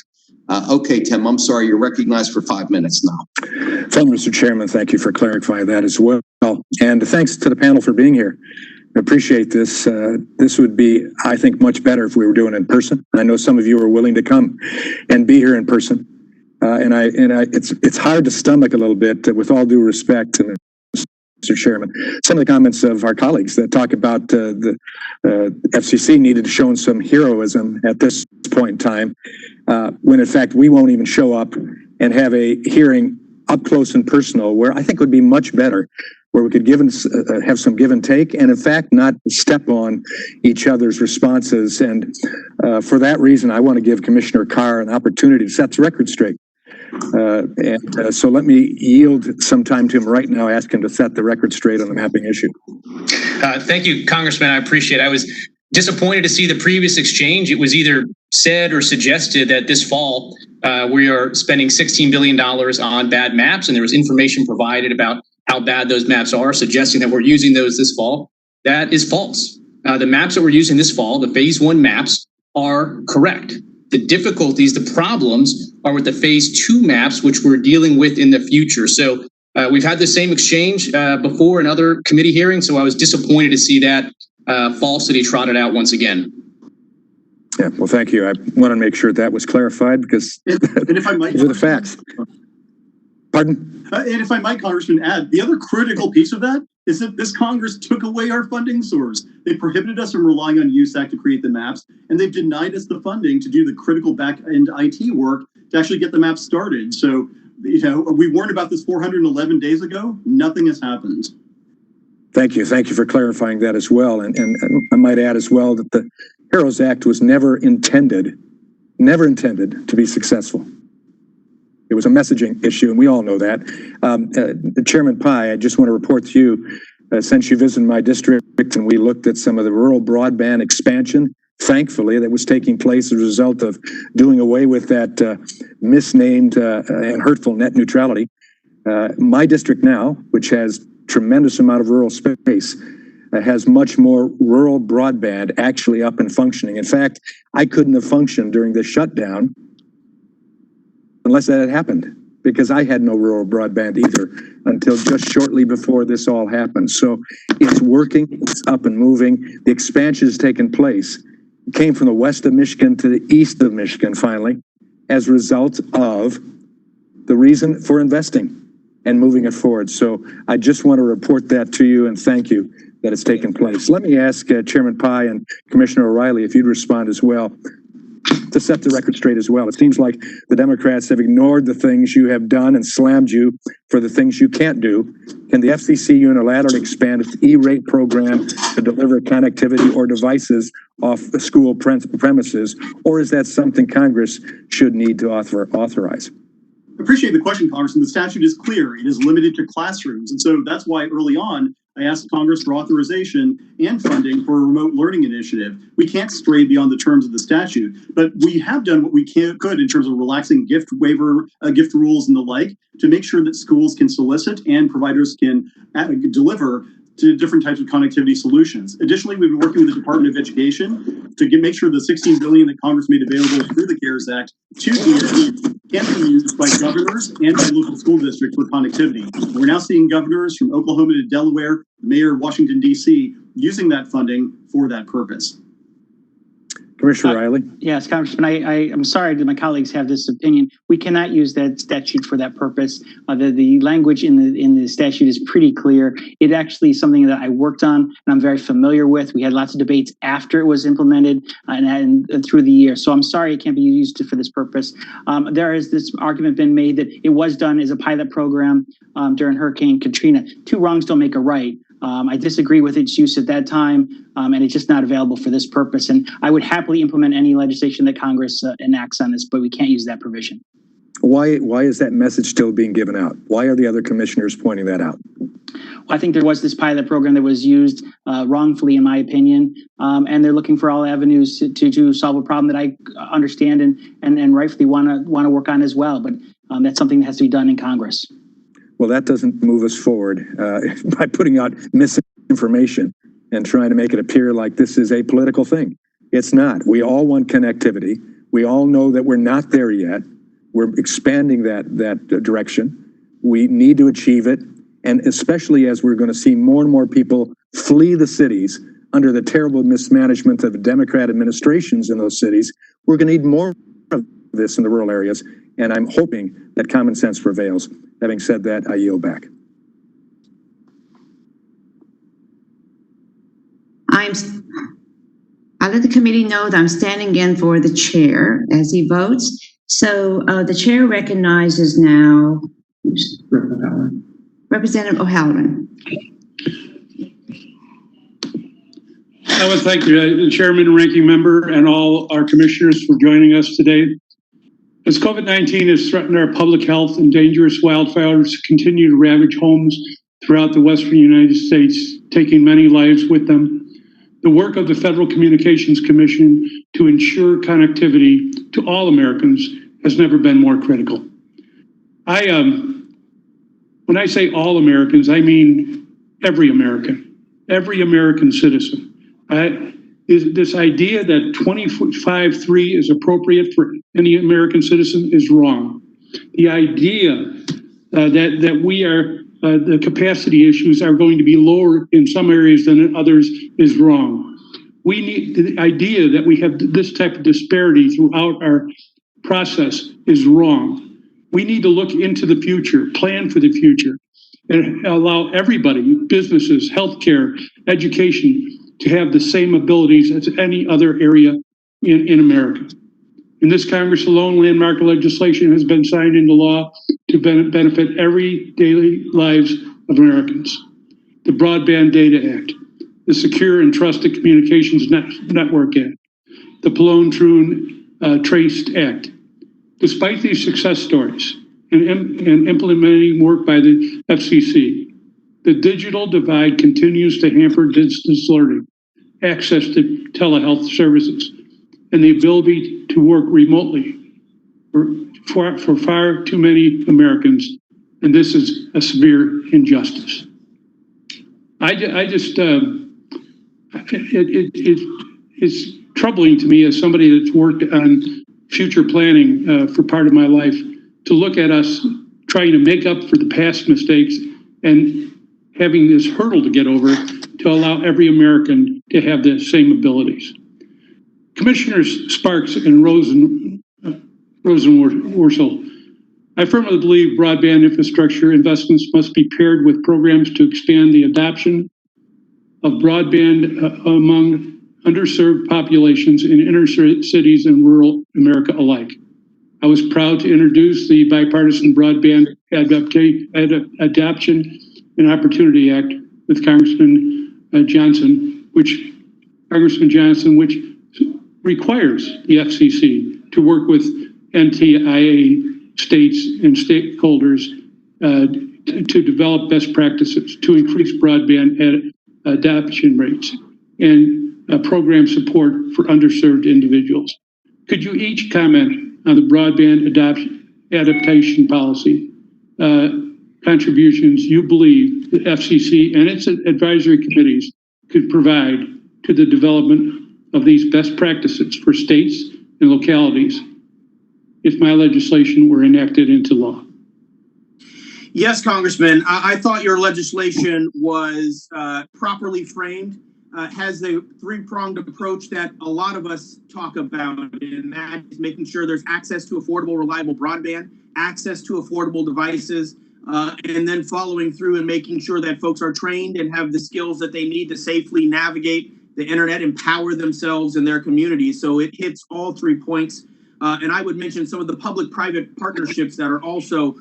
[SPEAKER 1] Okay, Tim, I'm sorry, you're recognized for 5 minutes now.
[SPEAKER 2] Thank you, Mr. Chairman. Thank you for clarifying that as well. And thanks to the panel for being here. I appreciate this. This would be, I think, much better if we were doing it in person. I know some of you are willing to come and be here in person. It's hard to stomach a little bit, with all due respect to Mr. Chairman, some of the comments of our colleagues that talk about the FCC needed to show some heroism at this point in time, when in fact we won't even show up and have a hearing up close and personal, where I think would be much better, where we could have some give and take, and in fact not step on each other's responses. And for that reason, I want to give Commissioner Carr an opportunity to set the record straight. So let me yield some time to him right now, ask him to set the record straight on the mapping issue.
[SPEAKER 8] Thank you, Congressman. I appreciate it. I was disappointed to see the previous exchange. It was either said or suggested that this fall we are spending $16 billion on bad maps, and there was information provided about how bad those maps are, suggesting that we're using those this fall. That is false. The maps that we're using this fall, the phase 1 maps, are correct. The difficulties, the problems are with the phase 2 maps, which we're dealing with in the future. So we've had the same exchange before in other committee hearings, so I was disappointed to see that falsity trotted out once again.
[SPEAKER 2] Yeah, well, thank you. I want to make sure that was clarified, because
[SPEAKER 6] And if I might,
[SPEAKER 2] these are the facts. Pardon?
[SPEAKER 6] And if I might, Congressman, add, the other critical piece of that is that this Congress took away our funding source. They prohibited us from relying on USAC to create the maps, and they've denied us the funding to do the critical back-end IT work to actually get the maps started. So, we warned about this 411 days ago. Nothing has happened.
[SPEAKER 2] Thank you. Thank you for clarifying that as well. And I might add as well that the HEROES Act was never intended to be successful. It was a messaging issue, and we all know that. Chairman Pai, I just want to report to you, since you visited my district and we looked at some of the rural broadband expansion, thankfully, that was taking place as a result of doing away with that misnamed and hurtful net neutrality. My district now, which has tremendous amount of rural space, has much more rural broadband actually up and functioning. In fact, I couldn't have functioned during this shutdown unless that had happened, because I had no rural broadband either until just shortly before this all happened. So it's working, it's up and moving. The expansion has taken place. It came from the west of Michigan to the east of Michigan finally, as a result of the reason for investing and moving it forward. So I just want to report that to you and thank you that it's taken place. Let me ask Chairman Pai and Commissioner O'Reilly if you'd respond as well, to set the record straight as well. It seems like the Democrats have ignored the things you have done and slammed you for the things you can't do. Can the FCC unilaterally expand its E-rate program to deliver connectivity or devices off the school premises, or is that something Congress should need to authorize?
[SPEAKER 6] Appreciate the question, Congressman. The statute is clear. It is limited to classrooms. And so that's why early on, I asked Congress for authorization and funding for a remote learning initiative. We can't stray beyond the terms of the statute, but we have done what we could in terms of relaxing gift waiver, gift rules and the like to make sure that schools can solicit and providers can deliver to different types of connectivity solutions. Additionally, we've been working with the Department of Education to make sure the $16 billion that Congress made available through the CARES Act to DOE can be used by governors and by local school districts for connectivity. We're now seeing governors from Oklahoma to Delaware, Mayor of Washington, D.C., using that funding for that purpose.
[SPEAKER 2] Commissioner Riley?
[SPEAKER 7] Yes, Congressman, I'm sorry that my colleagues have this opinion. We cannot use that statute for that purpose. The language in the statute is pretty clear. It actually is something that I worked on and I'm very familiar with. We had lots of debates after it was implemented and through the year. So I'm sorry it can't be used for this purpose. There has this argument been made that it was done as a pilot program during Hurricane Katrina. Two wrongs don't make a right. I disagree with its use at that time, and it's just not available for this purpose. And I would happily implement any legislation that Congress enacts on this, but we can't use that provision.
[SPEAKER 2] Why is that message still being given out? Why are the other commissioners pointing that out?
[SPEAKER 7] Well, I think there was this pilot program that was used wrongfully, in my opinion, and they're looking for all avenues to solve a problem that I understand and rightfully want to work on as well. But that's something that has to be done in Congress.
[SPEAKER 2] Well, that doesn't move us forward by putting out misinformation and trying to make it appear like this is a political thing. It's not. We all want connectivity. We all know that we're not there yet. We're expanding that direction. We need to achieve it. And especially as we're going to see more and more people flee the cities under the terrible mismanagement of Democrat administrations in those cities, we're going to need more of this in the rural areas. And I'm hoping that common sense prevails. Having said that, I yield back.
[SPEAKER 3] I let the committee know that I'm standing in for the chair as he votes. So the chair recognizes now Representative O'Halloran.
[SPEAKER 22] I want to thank the chairman, ranking member, and all our commissioners for joining us today. As COVID-19 has threatened our public health and dangerous wildfires continue to ravage homes throughout the western United States, taking many lives with them, the work of the Federal Communications Commission to ensure connectivity to all Americans has never been more critical. When I say all Americans, I mean every American citizen. This idea that 25.3 is appropriate for any American citizen is wrong. The idea that we are the capacity issues are going to be lower in some areas than in others is wrong. We need the idea that we have this type of disparity throughout our process is wrong. We need to look into the future, plan for the future, and allow everybody, businesses, healthcare, education, to have the same abilities as any other area in America. In this Congress alone, landmark legislation has been signed into law to benefit every daily lives of Americans. The Broadband Data Act, the Secure and Trusted Communications Network Act, the Pallone Traced Act. Despite these success stories and implementing work by the FCC, the digital divide continues to hamper distance learning, access to telehealth services, and the ability to work remotely for far too many Americans, and this is a severe injustice. It's troubling to me as somebody that's worked on future planning for part of my life to look at us trying to make up for the past mistakes and having this hurdle to get over to allow every American to have the same abilities. Commissioners Sparks and Rosenworcel, I firmly believe broadband infrastructure investments must be paired with programs to expand the adoption of broadband among underserved populations in inner cities and rural America alike. I was proud to introduce the bipartisan Broadband Adoption and Opportunity Act with Congressman Johnson, which requires the FCC to work with NTIA states and stakeholders to develop best practices to increase broadband adoption rates and program support for underserved individuals. Could you each comment on the broadband adaptation policy contributions you believe the FCC and its advisory committees could provide to the development of these best practices for states and localities if my legislation were enacted into law?
[SPEAKER 10] Yes, Congressman, I thought your legislation was properly framed, has a three-pronged approach that a lot of us talk about, and that is making sure there's access to affordable, reliable broadband, access to affordable devices, and then following through and making sure that folks are trained and have the skills that they need to safely navigate the internet, empower themselves and their communities. So it hits all 3 points. And I would mention some of the public-private partnerships that are also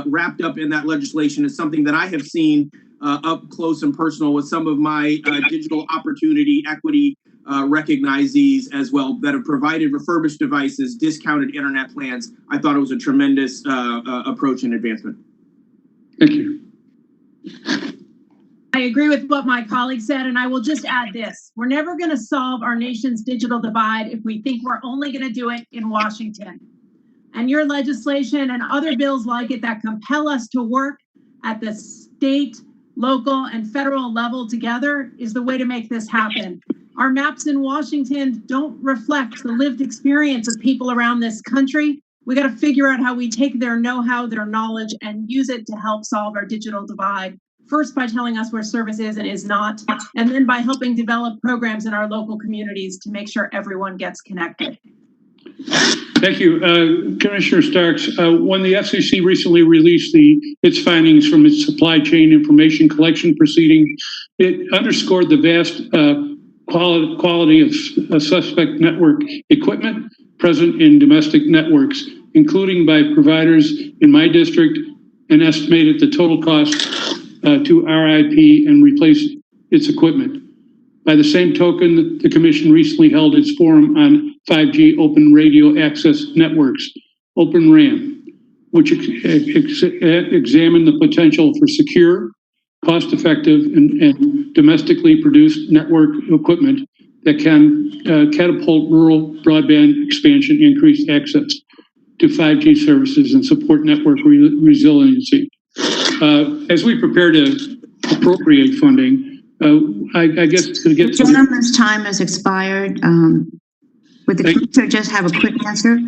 [SPEAKER 10] wrapped up in that legislation is something that I have seen up close and personal with some of my digital opportunity equity recognizees as well that have provided refurbished devices, discounted internet plans. I thought it was a tremendous approach and advancement.
[SPEAKER 22] Thank you.
[SPEAKER 9] I agree with what my colleague said, and I will just add this. We're never going to solve our nation's digital divide if we think we're only going to do it in Washington. And your legislation and other bills like it that compel us to work at the state, local, and federal level together is the way to make this happen. Our maps in Washington don't reflect the lived experience of people around this country. We got to figure out how we take their know-how, their knowledge, and use it to help solve our digital divide. First, by telling us where service is and is not, and then by helping develop programs in our local communities to make sure everyone gets connected.
[SPEAKER 22] Thank you. Commissioner Starks, when the FCC recently released its findings from its supply chain information collection proceeding, it underscored the vast quality of suspect network equipment present in domestic networks, including by providers in my district, and estimated the total cost to RIP and replace its equipment. By the same token, the Commission recently held its forum on 5G Open Radio Access Networks, Open RAN, which examined the potential for secure, cost-effective, and domestically produced network equipment that can catapult rural broadband expansion, increase access to 5G services, and support network resiliency. As we prepare to appropriate funding, I guess to get
[SPEAKER 3] the gentleman's time has expired. Would the commissioner just have a quick answer?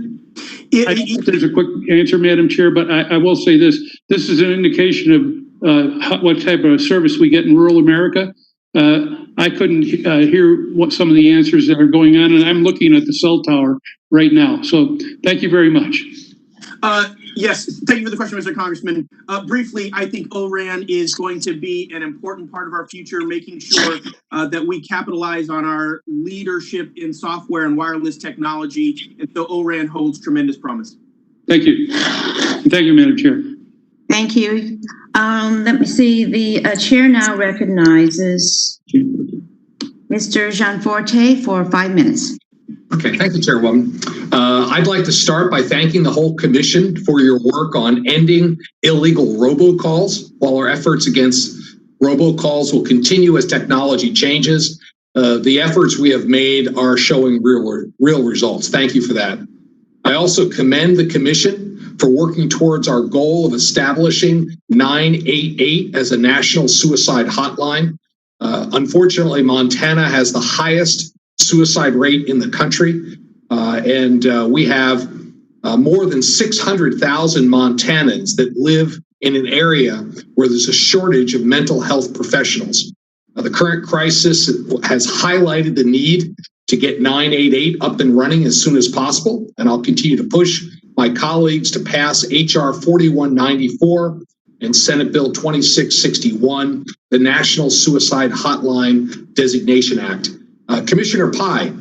[SPEAKER 22] I think there's a quick answer, Madam Chair, but I will say this. This is an indication of what type of service we get in rural America. I couldn't hear what some of the answers that are going on, and I'm looking at the cell tower right now. So thank you very much.
[SPEAKER 10] Yes, thank you for the question, Mr. Congressman. Briefly, I think ORAN is going to be an important part of our future, making sure that we capitalize on our leadership in software and wireless technology. And so ORAN holds tremendous promise.
[SPEAKER 22] Thank you. Thank you, Madam Chair.
[SPEAKER 3] Thank you. Let me see. The chair now recognizes Mr. Gianforte for 5 minutes.
[SPEAKER 5] Okay, thank you, Chairwoman. I'd like to start by thanking the whole commission for your work on ending illegal robocalls. While our efforts against robocalls will continue as technology changes, the efforts we have made are showing real results. Thank you for that. I also commend the commission for working towards our goal of establishing 988 as a national suicide hotline. Unfortunately, Montana has the highest suicide rate in the country, and we have more than 600,000 Montanans that live in an area where there's a shortage of mental health professionals. The current crisis has highlighted the need to get 988 up and running as soon as possible, and I'll continue to push my colleagues to pass H.R. 4194 and Senate Bill 2661, the National Suicide Hotline Designation Act. Commissioner Pai,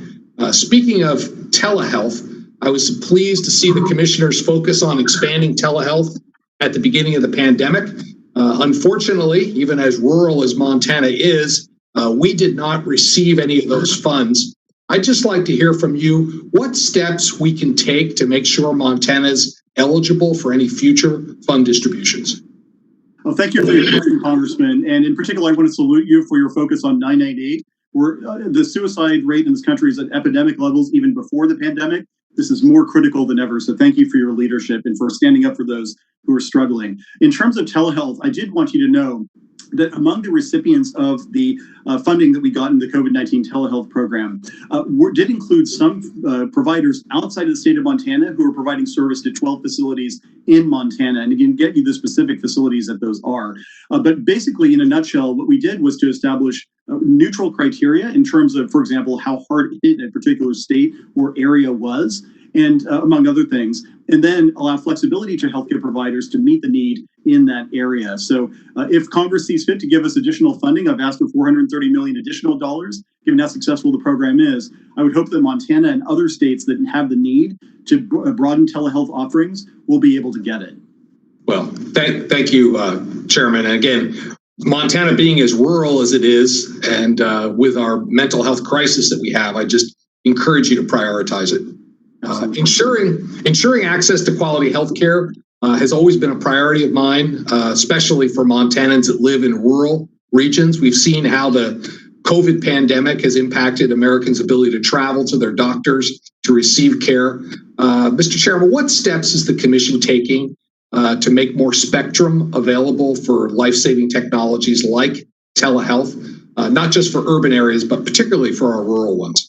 [SPEAKER 5] speaking of telehealth, I was pleased to see the commissioners focus on expanding telehealth at the beginning of the pandemic. Unfortunately, even as rural as Montana is, we did not receive any of those funds. I'd just like to hear from you what steps we can take to make sure Montana's eligible for any future fund distributions.
[SPEAKER 6] Well, thank you for your question, Congressman. And in particular, I want to salute you for your focus on 998. Where the suicide rate in this country is at epidemic levels even before the pandemic. This is more critical than ever. So thank you for your leadership and for standing up for those who are struggling. In terms of telehealth, I did want you to know that among the recipients of the funding that we got in the COVID-19 telehealth program did include some providers outside of the state of Montana who are providing service to 12 facilities in Montana. And again, get you the specific facilities that those are. But basically, in a nutshell, what we did was to establish neutral criteria in terms of, for example, how hard hit a particular state or area was, and among other things, and then allow flexibility to healthcare providers to meet the need in that area. So if Congress sees fit to give us additional funding, I've asked for $430 million additional dollars, given how successful the program is. I would hope that Montana and other states that have the need to broaden telehealth offerings will be able to get it.
[SPEAKER 5] Well, thank you, Chairman. And again, Montana being as rural as it is, and with our mental health crisis that we have, I just encourage you to prioritize it. Ensuring access to quality health care has always been a priority of mine, especially for Montanans that live in rural regions. We've seen how the COVID pandemic has impacted Americans' ability to travel to their doctors to receive care. Mr. Chairman, what steps is the Commission taking to make more spectrum available for life-saving technologies like telehealth, not just for urban areas, but particularly for our rural ones?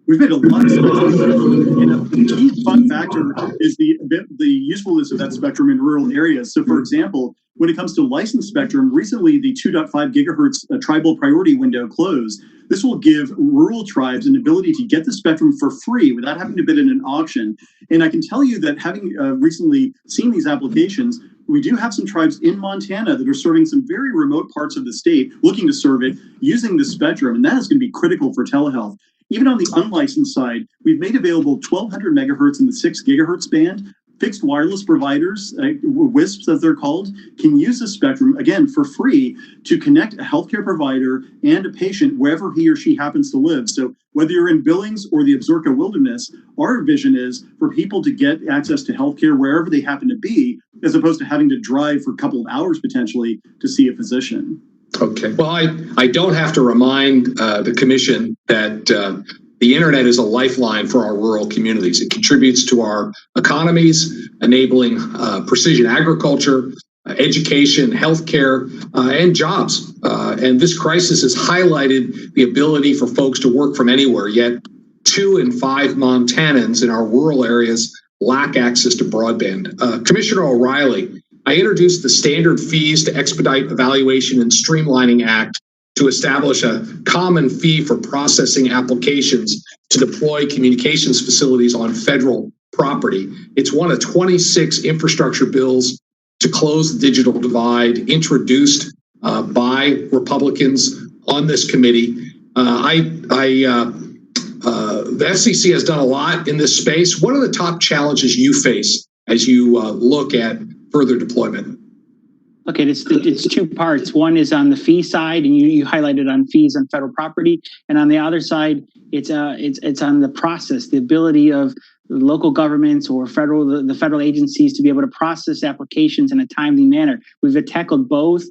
[SPEAKER 6] We've made a lot of spectrum, and a key fun factor is the usefulness of that spectrum in rural areas. So, for example, when it comes to licensed spectrum, recently the 2.5 gigahertz tribal priority window closed. This will give rural tribes an ability to get the spectrum for free without having to bid in an auction. And I can tell you that having recently seen these applications, we do have some tribes in Montana that are serving some very remote parts of the state, looking to serve it using the spectrum, and that is going to be critical for telehealth. Even on the unlicensed side, we've made available 1200 megahertz in the 6 gigahertz band. Fixed wireless providers, WISPs as they're called, can use the spectrum, again, for free to connect a healthcare provider and a patient wherever he or she happens to live. So whether you're in Billings or the Absaroka Wilderness, our vision is for people to get access to healthcare wherever they happen to be, as opposed to having to drive for a couple of hours potentially to see a physician.
[SPEAKER 5] Okay. Well, I don't have to remind the Commission that the internet is a lifeline for our rural communities. It contributes to our economies, enabling precision agriculture, education, healthcare, and jobs. And this crisis has highlighted the ability for folks to work from anywhere, yet 2 in 5 Montanans in our rural areas lack access to broadband. Commissioner O'Reilly, I introduced the Standard Fees to Expedite Evaluation and Streamlining Act to establish a common fee for processing applications to deploy communications facilities on federal property. It's one of 26 infrastructure bills to close the digital divide introduced by Republicans on this committee. The FCC has done a lot in this space. What are the top challenges you face as you look at further deployment?
[SPEAKER 7] Okay, it's 2 parts. One is on the fee side, and you highlighted on fees on federal property, and on the other side, it's on the process, the ability of local governments or the federal agencies to be able to process applications in a timely manner. We've tackled both.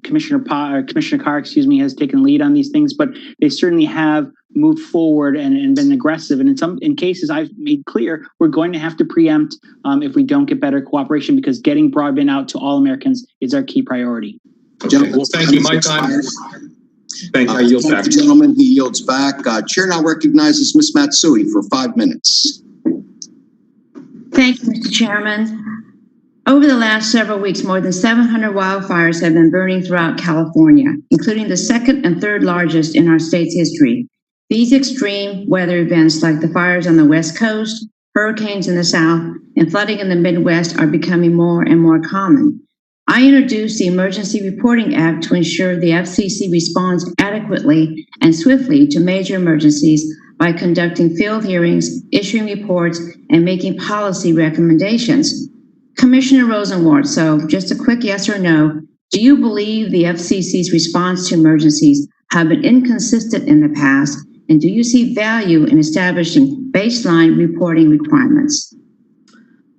[SPEAKER 7] Commissioner Carr, has taken lead on these things, but they certainly have moved forward and been aggressive. And in cases I've made clear, we're going to have to preempt if we don't get better cooperation, because getting broadband out to all Americans is our key priority.
[SPEAKER 5] Okay. Well, thank you. My time. Thank you. I yield back.
[SPEAKER 1] Gentleman, he yields back. Chair now recognizes Ms. Matsui for 5 minutes.
[SPEAKER 3] Thank you, Mr. Chairman. Over the last several weeks, more than 700 wildfires have been burning throughout California, including the second and third largest in our state's history. These extreme weather events, like the fires on the West Coast, hurricanes in the South, and flooding in the Midwest, are becoming more and more common. I introduced the Emergency Reporting Act to ensure the FCC responds adequately and swiftly to major emergencies by conducting field hearings, issuing reports, and making policy recommendations. Commissioner Rosenwald, so just a quick yes or no, do you believe the FCC's response to emergencies have been inconsistent in the past, and do you see value in establishing baseline reporting requirements?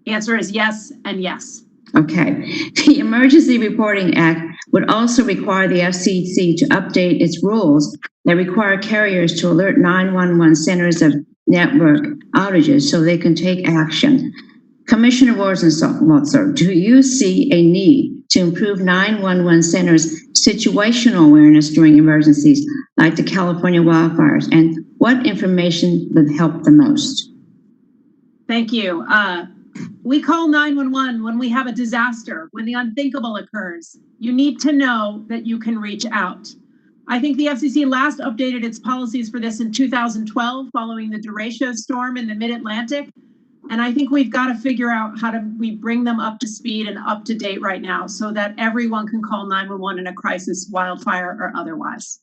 [SPEAKER 9] Answer is yes and yes.
[SPEAKER 3] Okay. The Emergency Reporting Act would also require the FCC to update its rules that require carriers to alert 911 centers of network outages so they can take action. Commissioner Walden, do you see a need to improve 911 centers' situational awareness during emergencies like the California wildfires? And what information would help the most?
[SPEAKER 9] Thank you. We call 911 when we have a disaster, when the unthinkable occurs. You need to know that you can reach out. I think the FCC last updated its policies for this in 2012 following the derecho storm in the mid-Atlantic. And I think we've got to figure out how we bring them up to speed and up to date right now so that everyone can call 911 in a crisis, wildfire or otherwise.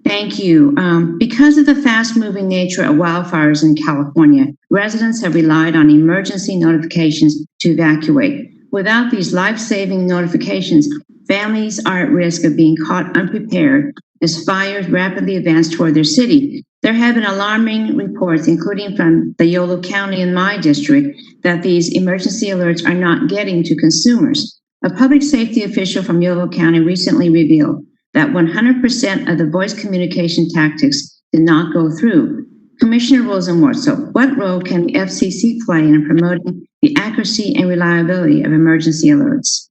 [SPEAKER 3] Thank you. Because of the fast-moving nature of wildfires in California, residents have relied on emergency notifications to evacuate. Without these life-saving notifications, families are at risk of being caught unprepared as fires rapidly advance toward their city. There have been alarming reports, including from the Yolo County in my district, that these emergency alerts are not getting to consumers. A public safety official from Yolo County recently revealed that 100% of the voice communication tactics did not go through. Commissioner Rosenworcel, what role can the FCC play in promoting the accuracy and reliability of emergency alerts?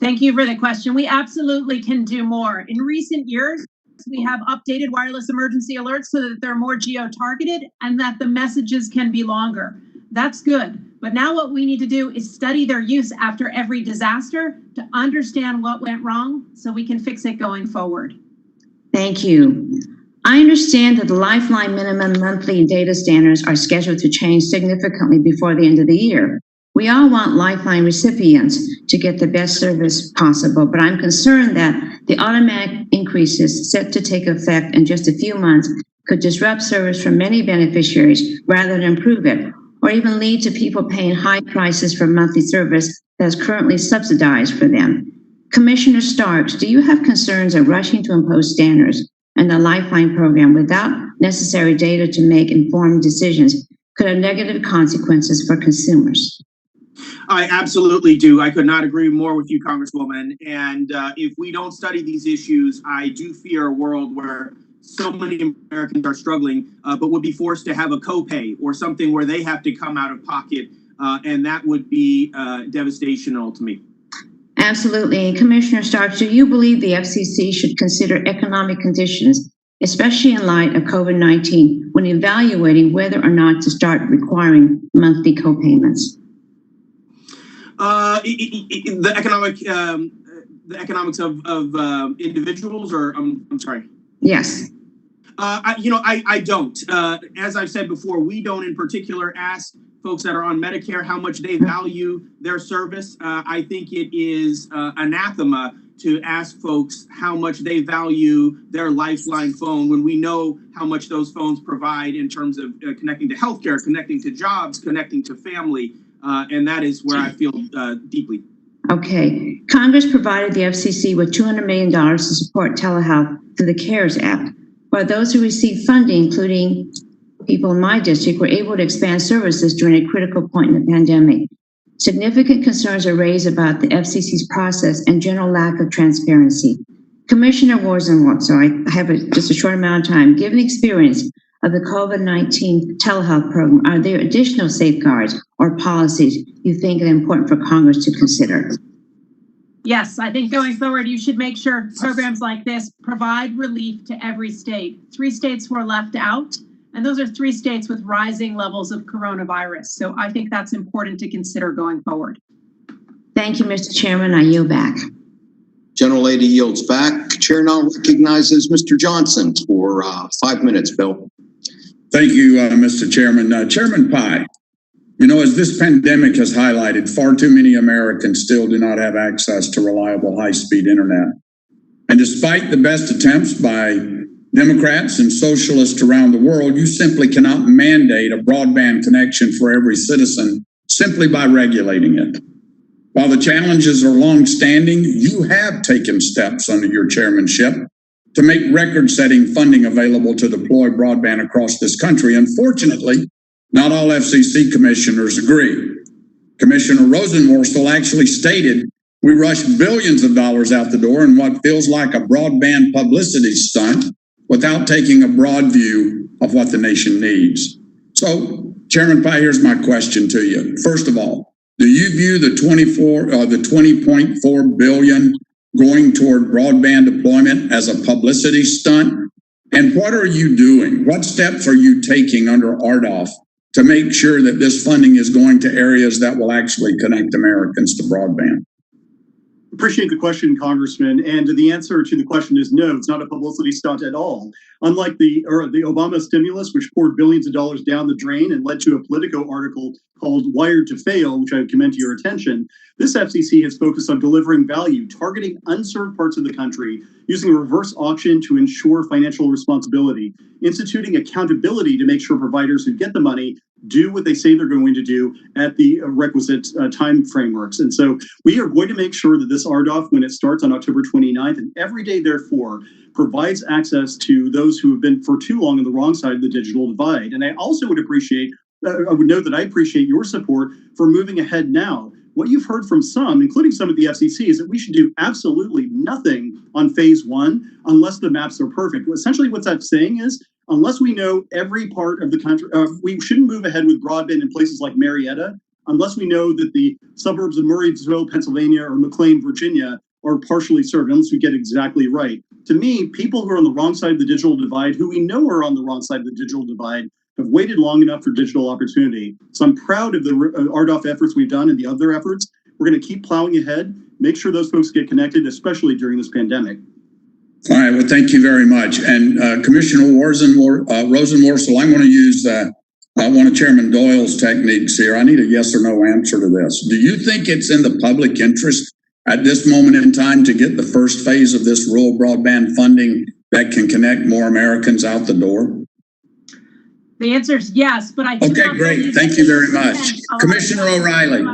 [SPEAKER 9] Thank you for the question. We absolutely can do more. In recent years, we have updated wireless emergency alerts so that they're more geo-targeted and that the messages can be longer. That's good. But now what we need to do is study their use after every disaster to understand what went wrong so we can fix it going forward.
[SPEAKER 3] Thank you. I understand that the Lifeline minimum monthly data standards are scheduled to change significantly before the end of the year. We all want Lifeline recipients to get the best service possible, but I'm concerned that the automatic increases set to take effect in just a few months could disrupt service for many beneficiaries rather than improve it, or even lead to people paying high prices for monthly service that is currently subsidized for them. Commissioner Starks, do you have concerns of rushing to impose standards in the Lifeline program without necessary data to make informed decisions could have negative consequences for consumers?
[SPEAKER 10] I absolutely do. I could not agree more with you, Congresswoman. And if we don't study these issues, I do fear a world where so many Americans are struggling, but would be forced to have a copay or something where they have to come out of pocket. And that would be devastational to me.
[SPEAKER 3] Absolutely. And Commissioner Starks, do you believe the FCC should consider economic conditions, especially in light of COVID-19, when evaluating whether or not to start requiring monthly copayments?
[SPEAKER 10] The economics of individuals, or I'm sorry.
[SPEAKER 3] Yes.
[SPEAKER 10] I don't. As I've said before, we don't in particular ask folks that are on Medicare how much they value their service. I think it is anathema to ask folks how much they value their Lifeline phone when we know how much those phones provide in terms of connecting to healthcare, connecting to jobs, connecting to family. And that is where I feel deeply.
[SPEAKER 3] Okay. Congress provided the FCC with $200 million to support telehealth through the CARES Act, while those who received funding, including people in my district, were able to expand services during a critical point in the pandemic. Significant concerns are raised about the FCC's process and general lack of transparency. Commissioner Rosenworcel, I have just a short amount of time. Given the experience of the COVID-19 telehealth program, are there additional safeguards or policies you think are important for Congress to consider?
[SPEAKER 9] Yes, I think going forward, you should make sure programs like this provide relief to every state. 3 states were left out, and those are 3 states with rising levels of coronavirus. So I think that's important to consider going forward.
[SPEAKER 3] Thank you, Mr. Chairman. I yield back.
[SPEAKER 1] Gentlelady yields back. Chair now recognizes Mr. Johnson for 5 minutes, Bill.
[SPEAKER 15] Thank you, Mr. Chairman. Chairman Pai, you know, as this pandemic has highlighted, far too many Americans still do not have access to reliable high-speed internet. And despite the best attempts by Democrats and socialists around the world, you simply cannot mandate a broadband connection for every citizen simply by regulating it. While the challenges are long-standing, you have taken steps under your chairmanship to make record-setting funding available to deploy broadband across this country. Unfortunately, not all FCC commissioners agree. Commissioner Rosenworcel actually stated, we rush billions of dollars out the door in what feels like a broadband publicity stunt without taking a broad view of what the nation needs. So, Chairman Pai, here's my question to you. First of all, do you view the 20.4 billion going toward broadband deployment as a publicity stunt? And what are you doing? What steps are you taking under RDOF to make sure that this funding is going to areas that will actually connect Americans to broadband?
[SPEAKER 6] Appreciate the question, Congressman. And the answer to the question is no, it's not a publicity stunt at all. Unlike the Obama stimulus, which poured billions of dollars down the drain and led to a Politico article called Wired to Fail, which I would commend to your attention, this FCC has focused on delivering value, targeting unserved parts of the country, using a reverse auction to ensure financial responsibility, instituting accountability to make sure providers who get the money do what they say they're going to do at the requisite time frameworks. And so we are going to make sure that this RDOF, when it starts on October 29th, and every day therefore, provides access to those who have been for too long on the wrong side of the digital divide. And I also would appreciate, I would note that I appreciate your support for moving ahead now. What you've heard from some, including some at the FCC, is that we should do absolutely nothing on phase one unless the maps are perfect. Essentially what that's saying is, unless we know every part of the country, we shouldn't move ahead with broadband in places like Marietta, unless we know that the suburbs of Murrysville, Pennsylvania, or McLean, Virginia, are partially served, unless we get exactly right. To me, people who are on the wrong side of the digital divide, who we know are on the wrong side of the digital divide, have waited long enough for digital opportunity. So I'm proud of the RDOF efforts we've done and the other efforts. We're going to keep plowing ahead, make sure those folks get connected, especially during this pandemic.
[SPEAKER 15] All right, well, thank you very much. And Commissioner Rosenworcel, I'm going to use one of Chairman Doyle's techniques here. I need a yes or no answer to this. Do you think it's in the public interest at this moment in time to get the first phase of this rural broadband funding that can connect more Americans out the door?
[SPEAKER 9] The answer is yes, but I
[SPEAKER 15] okay, great. Thank you very much. Commissioner O'Reilly,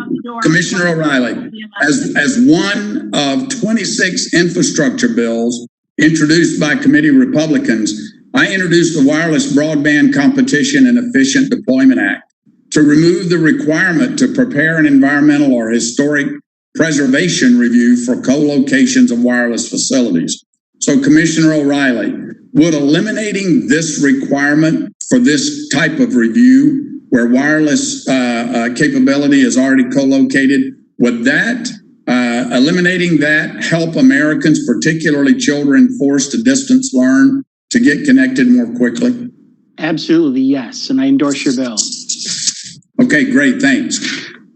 [SPEAKER 15] as one of 26 infrastructure bills introduced by committee Republicans, I introduced the Wireless Broadband Competition and Efficient Deployment Act to remove the requirement to prepare an environmental or historic preservation review for co-locations of wireless facilities. So, Commissioner O'Reilly, would eliminating this requirement for this type of review where wireless capability is already co-located, would that, eliminating that, help Americans, particularly children forced to distance learn, to get connected more quickly?
[SPEAKER 7] Absolutely, yes, and I endorse your bill.
[SPEAKER 15] Okay, great, thanks.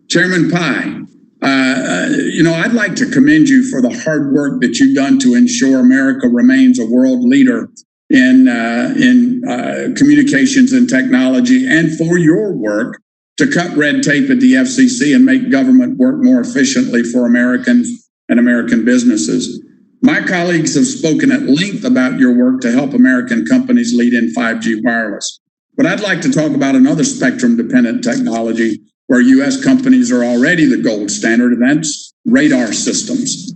[SPEAKER 15] Chairman Pai, I'd like to commend you for the hard work that you've done to ensure America remains a world leader in communications and technology, and for your work to cut red tape at the FCC and make government work more efficiently for Americans and American businesses. My colleagues have spoken at length about your work to help American companies lead in 5G wireless. But I'd like to talk about another spectrum-dependent technology where U.S. companies are already the gold standard, and that's radar systems.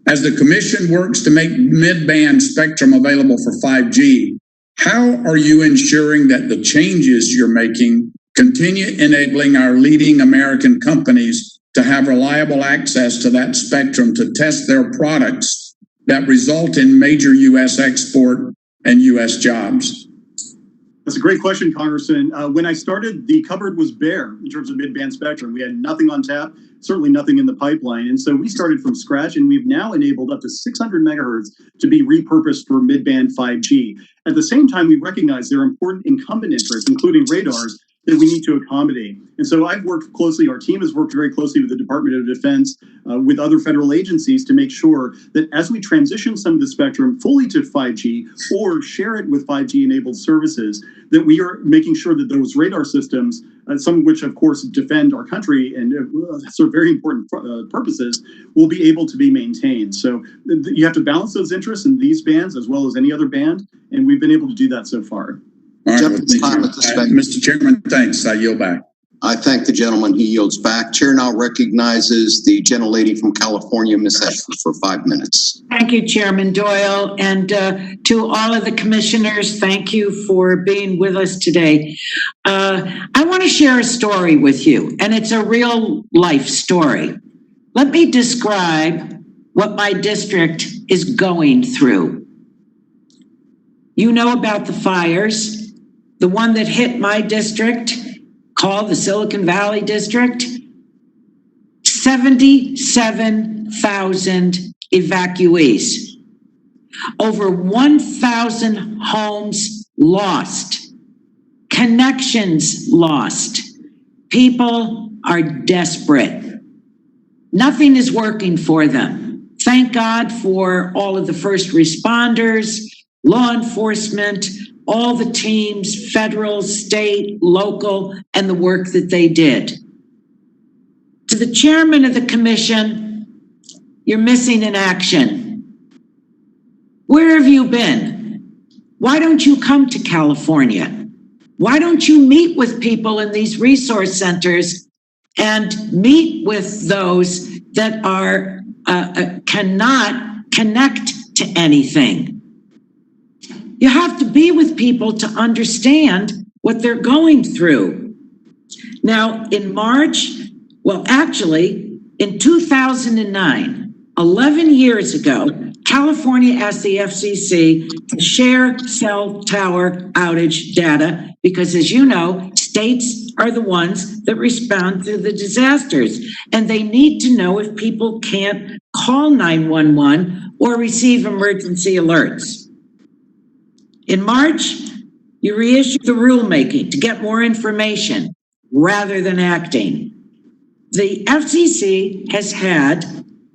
[SPEAKER 15] As the Commission works to make mid-band spectrum available for 5G, how are you ensuring that the changes you're making continue enabling our leading American companies to have reliable access to that spectrum to test their products that result in major U.S. export and U.S. jobs?
[SPEAKER 6] That's a great question, Congressman. When I started, the cupboard was bare in terms of mid-band spectrum. We had nothing on tap, certainly nothing in the pipeline. And so we started from scratch, and we've now enabled up to 600 megahertz to be repurposed for mid-band 5G. At the same time, we recognize there are important incumbent interests, including radars, that we need to accommodate. And so I've worked closely, our team has worked very closely with the Department of Defense, with other federal agencies to make sure that as we transition some of the spectrum fully to 5G or share it with 5G enabled services, that we are making sure that those radar systems, some of which of course defend our country and serve very important purposes, will be able to be maintained. So you have to balance those interests in these bands as well as any other band, and we've been able to do that so far.
[SPEAKER 15] All right, well, Mr. Chairman, thanks. I yield back.
[SPEAKER 1] I thank the gentleman. He yields back. Chair now recognizes the gentlelady from California, Ms. Escher, for 5 minutes.
[SPEAKER 11] Thank you, Chairman Doyle. And to all of the commissioners, thank you for being with us today. I want to share a story with you, and it's a real life story. Let me describe what my district is going through. You know about the fires, the one that hit my district, called the Silicon Valley District. 77,000 evacuees. Over 1,000 homes lost. Connections lost. People are desperate. Nothing is working for them. Thank God for all of the first responders, law enforcement, all the teams, federal, state, local, and the work that they did. To the chairman of the commission, you're missing in action. Where have you been? Why don't you come to California? Why don't you meet with people in these resource centers and meet with those that are cannot connect to anything? You have to be with people to understand what they're going through. Now, in March, well, actually, in 2009, 11 years ago, California asked the FCC to share cell tower outage data because, as you know, states are the ones that respond to the disasters, and they need to know if people can't call 911 or receive emergency alerts. In March, you reissued the rulemaking to get more information rather than acting. The FCC has had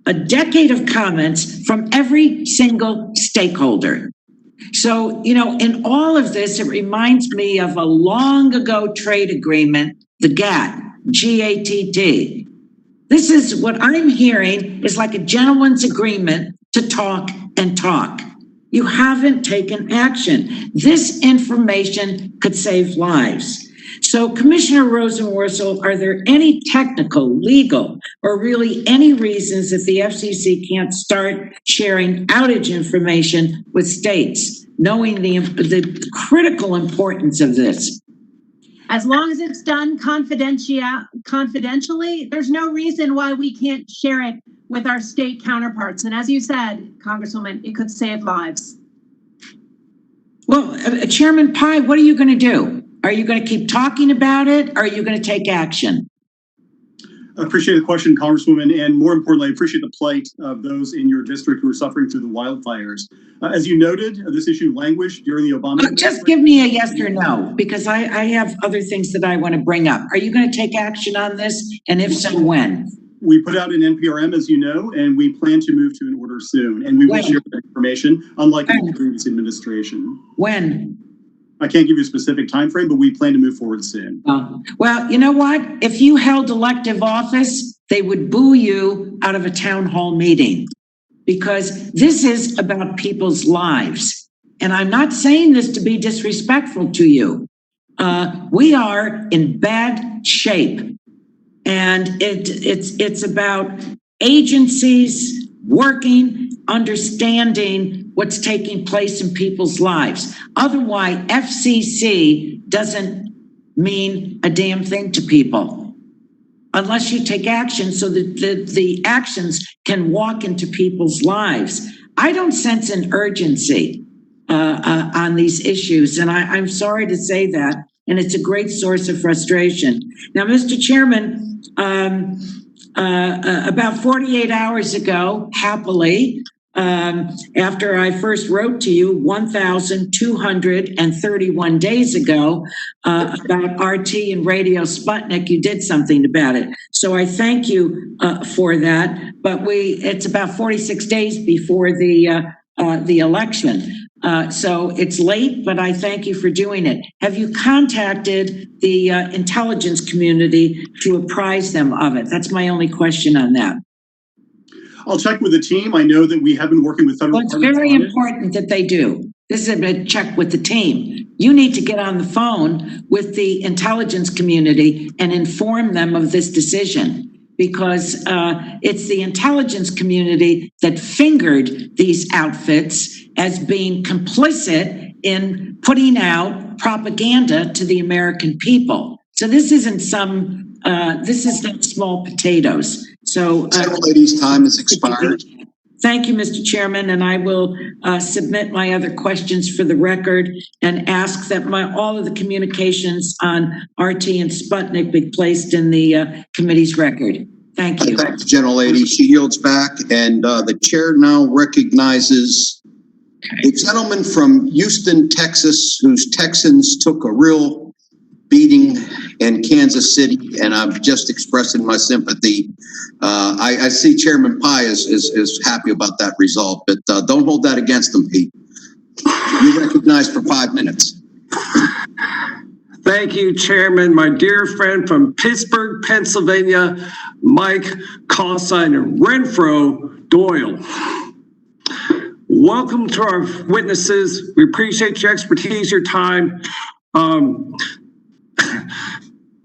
[SPEAKER 11] a decade of comments from every single stakeholder. So, you know, in all of this, it reminds me of a long ago trade agreement, the GATT, G-A-T-T. This is what I'm hearing is like a gentleman's agreement to talk and talk. You haven't taken action. This information could save lives. So, Commissioner Rosenworcel, are there any technical, legal, or really any reasons that the FCC can't start sharing outage information with states, knowing the critical importance of this?
[SPEAKER 9] As long as it's done confidentially, there's no reason why we can't share it with our state counterparts. And as you said, Congresswoman, it could save lives.
[SPEAKER 11] Well, Chairman Pai, what are you going to do? Are you going to keep talking about it? Or are you going to take action?
[SPEAKER 6] I appreciate the question, Congresswoman, and more importantly, I appreciate the plight of those in your district who are suffering through the wildfires. As you noted, this issue languished during the Obama administration.
[SPEAKER 11] Just give me a yes or no, because I have other things that I want to bring up. Are you going to take action on this? And if so, when?
[SPEAKER 6] We put out an NPRM, as you know, and we plan to move to an order soon. And we will share that information, unlike the previous administration.
[SPEAKER 11] When?
[SPEAKER 6] I can't give you a specific time frame, but we plan to move forward soon.
[SPEAKER 11] Well, you know what? If you held elective office, they would boo you out of a town hall meeting, because this is about people's lives. And I'm not saying this to be disrespectful to you. We are in bad shape. And it's about agencies working, understanding what's taking place in people's lives. Otherwise, FCC doesn't mean a damn thing to people unless you take action so that the actions can walk into people's lives. I don't sense an urgency on these issues, and I'm sorry to say that, and it's a great source of frustration. Now, Mr. Chairman, about 48 hours ago, happily, after I first wrote to you 1,231 days ago about RT and Radio Sputnik, you did something about it. So I thank you for that. But it's about 46 days before the election. So it's late, but I thank you for doing it. Have you contacted the intelligence community to apprise them of it? That's my only question on that.
[SPEAKER 6] I'll check with the team. I know that we have been working with federal.
[SPEAKER 11] Well, it's very important that they do. This is a check with the team. You need to get on the phone with the intelligence community and inform them of this decision, because it's the intelligence community that fingered these outfits as being complicit in putting out propaganda to the American people. So this isn't this is not small potatoes. So
[SPEAKER 1] lady's time has expired.
[SPEAKER 11] Thank you, Mr. Chairman, and I will submit my other questions for the record and ask that all of the communications on RT and Sputnik be placed in the committee's record. Thank you.
[SPEAKER 1] Thank you, General Lady. She yields back, and the chair now recognizes a gentleman from Houston, Texas, whose Texans took a real beating in Kansas City, and I'm just expressing my sympathy. I see Chairman Pai is happy about that result, but don't hold that against him, Pete. You're recognized for 5 minutes.
[SPEAKER 12] Thank you, Chairman. My dear friend from Pittsburgh, Pennsylvania, Mike Cosine Renfro Doyle. Welcome to our witnesses. We appreciate your expertise, your time.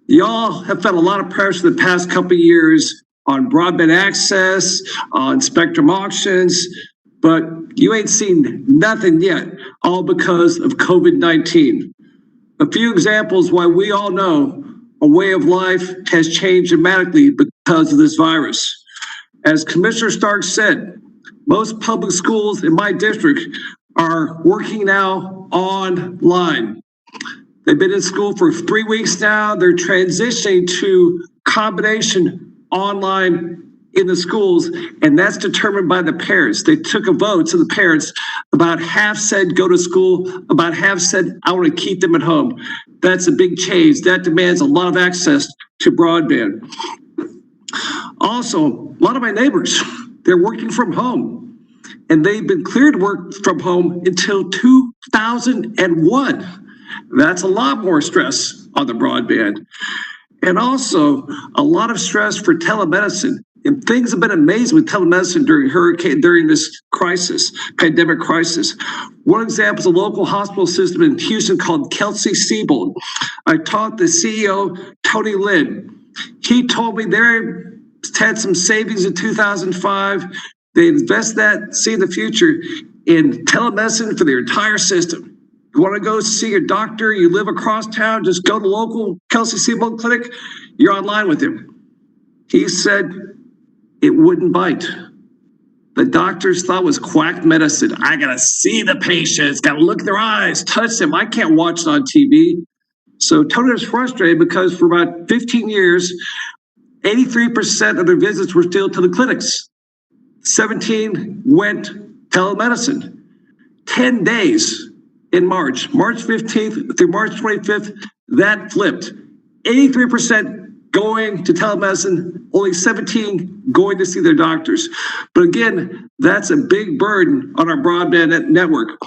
[SPEAKER 12] Y'all have felt a lot of pressure the past couple of years on broadband access, on spectrum auctions, but you ain't seen nothing yet, all because of COVID-19. A few examples why we all know a way of life has changed dramatically because of this virus. As Commissioner Stark said, most public schools in my district are working now online. They've been in school for 3 weeks now. They're transitioning to combination online in the schools, and that's determined by the parents. They took a vote to the parents. About half said go to school, about half said I want to keep them at home. That's a big change. That demands a lot of access to broadband. Also, a lot of my neighbors, they're working from home, and they've been cleared to work from home until 2001. That's a lot more stress on the broadband. And also a lot of stress for telemedicine. And things have been amazing with telemedicine during this crisis, pandemic crisis. One example is a local hospital system in Houston called Kelsey-Seybold. I talked to CEO Tony Lynn. He told me they had some savings in 2005. They invest that, see the future in telemedicine for their entire system. You want to go see your doctor, you live across town, just go to the local Kelsey-Seybold clinic, you're online with him. He said it wouldn't bite. The doctors thought it was quack medicine. I got to see the patients, got to look in their eyes, touch them. I can't watch it on TV. So Tony was frustrated because for about 15 years, 83% of their visits were still to the clinics. 17 went telemedicine. 10 days in March 15th through March 25th, that flipped. 83% going to telemedicine, only 17 going to see their doctors. But again, that's a big burden on our broadband network.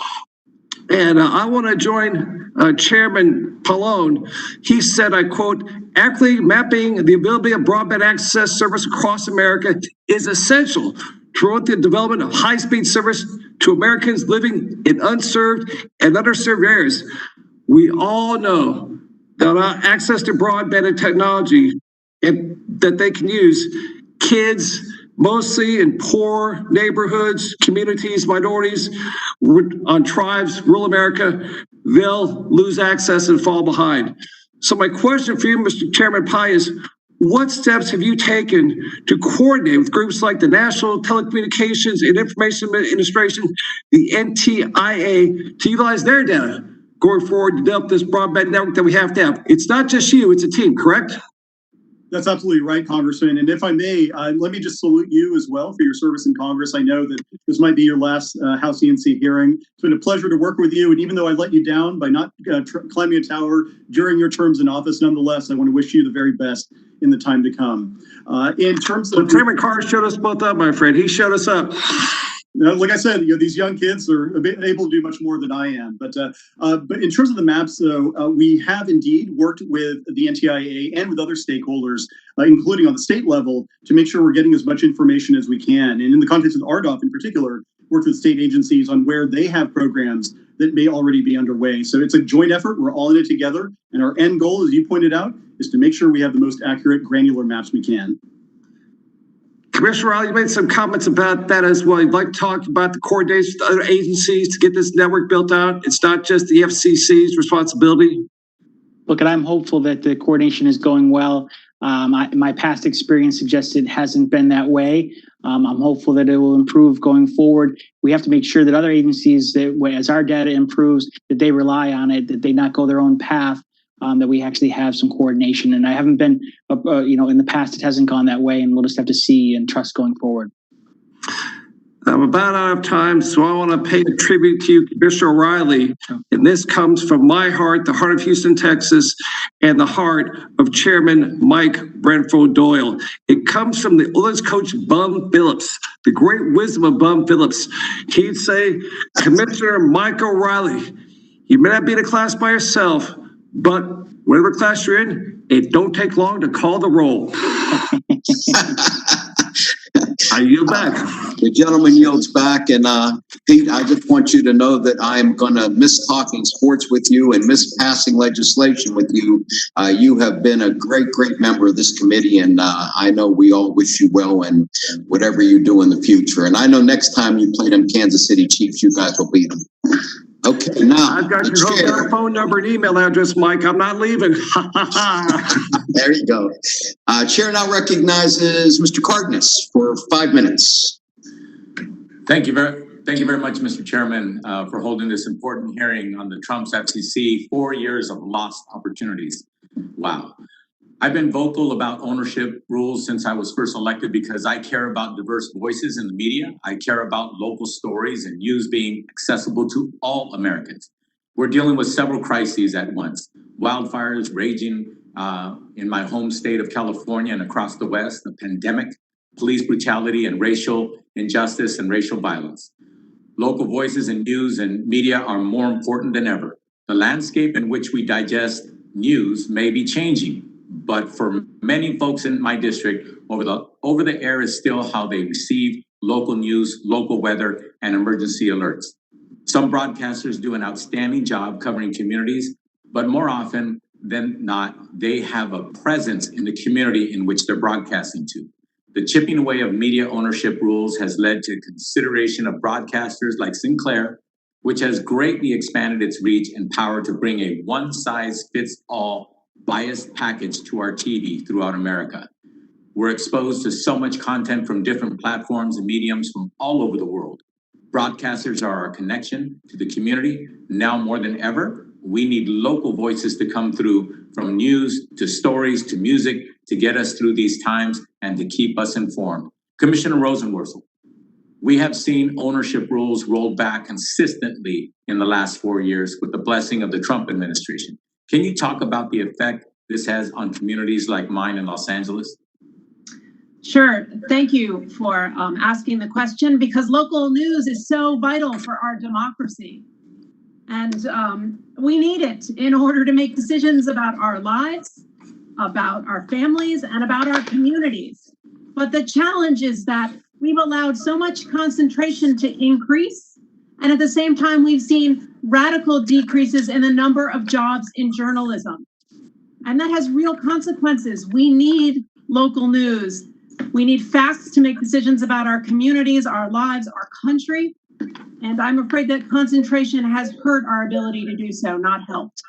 [SPEAKER 12] And I want to join Chairman Pallone. He said, I quote, accurately mapping the availability of broadband access service across America is essential to promote the development of high-speed service to Americans living in unserved and underserved areas. We all know that access to broadband and technology that they can use, kids mostly in poor neighborhoods, communities, minorities, on tribes, rural America, they'll lose access and fall behind. So my question for you, Mr. Chairman Pai, is what steps have you taken to coordinate with groups like the National Telecommunications and Information Administration, the NTIA, to utilize their data going forward to develop this broadband network that we have to have? It's not just you, it's a team, correct?
[SPEAKER 6] That's absolutely right, Congressman. And if I may, let me just salute you as well for your service in Congress. I know that this might be your last House ENC hearing. It's been a pleasure to work with you. And even though I let you down by not climbing a tower during your terms in office, nonetheless, I want to wish you the very best in the time to come. In terms of
[SPEAKER 12] Chairman Carr showed us both up, my friend. He showed us up.
[SPEAKER 6] Like I said, these young kids are able to do much more than I am. But in terms of the maps, though, we have indeed worked with the NTIA and with other stakeholders, including on the state level, to make sure we're getting as much information as we can. And in the context of RDOF in particular, worked with state agencies on where they have programs that may already be underway. So it's a joint effort. We're all in it together. And our end goal, as you pointed out, is to make sure we have the most accurate, granular maps we can.
[SPEAKER 12] Commissioner Riley, you made some comments about that as well. You'd like to talk about the coordination with other agencies to get this network built out. It's not just the FCC's responsibility.
[SPEAKER 7] Look, and I'm hopeful that the coordination is going well. My past experience suggests it hasn't been that way. I'm hopeful that it will improve going forward. We have to make sure that other agencies, that as our data improves, that they rely on it, that they not go their own path, that we actually have some coordination. And I haven't been, in the past, it hasn't gone that way, and we'll just have to see and trust going forward.
[SPEAKER 12] I'm about out of time, so I want to pay a tribute to you, Commissioner O'Reilly. And this comes from my heart, the heart of Houston, Texas, and the heart of Chairman Mike Brentford Doyle. It comes from the Oilers coach, Bum Phillips, the great wisdom of Bum Phillips. He'd say, Commissioner Mike O'Reilly, you may not be in a class by yourself, but whatever class you're in, it don't take long to call the roll. I yield back.
[SPEAKER 1] The gentleman yields back, and Pete, I just want you to know that I'm going to miss talking sports with you and miss passing legislation with you. You have been a great member of this committee, and I know we all wish you well in whatever you do in the future. And I know next time you play them Kansas City Chiefs, you guys will beat them. Okay, now
[SPEAKER 12] I've got your phone number and email address, Mike. I'm not leaving.
[SPEAKER 1] There you go. Chair now recognizes Mr. Cardenas for 5 minutes.
[SPEAKER 13] Thank you very much, Mr. Chairman, for holding this important hearing on the Trump's FCC, 4 years of lost opportunities. Wow. I've been vocal about ownership rules since I was first elected because I care about diverse voices in the media. I care about local stories and news being accessible to all Americans. We're dealing with several crises at once. Wildfires raging in my home state of California and across the West, the pandemic, police brutality and racial injustice and racial violence. Local voices in news and media are more important than ever. The landscape in which we digest news may be changing, but for many folks in my district, over the air is still how they receive local news, local weather, and emergency alerts. Some broadcasters do an outstanding job covering communities, but more often than not, they have a presence in the community in which they're broadcasting to. The chipping away of media ownership rules has led to consideration of broadcasters like Sinclair, which has greatly expanded its reach and power to bring a one-size-fits-all biased package to our TV throughout America. We're exposed to so much content from different platforms and mediums from all over the world. Broadcasters are our connection to the community. Now more than ever, we need local voices to come through, from news to stories to music, to get us through these times and to keep us informed. Commissioner Rosenworcel, we have seen ownership rules rolled back consistently in the last 4 years with the blessing of the Trump administration. Can you talk about the effect this has on communities like mine in Los Angeles?
[SPEAKER 9] Sure. Thank you for asking the question, because local news is so vital for our democracy. And we need it in order to make decisions about our lives, about our families, and about our communities. But the challenge is that we've allowed so much concentration to increase, and at the same time, we've seen radical decreases in the number of jobs in journalism. And that has real consequences. We need local news. We need facts to make decisions about our communities, our lives, our country. And I'm afraid that concentration has hurt our ability to do so, not helped.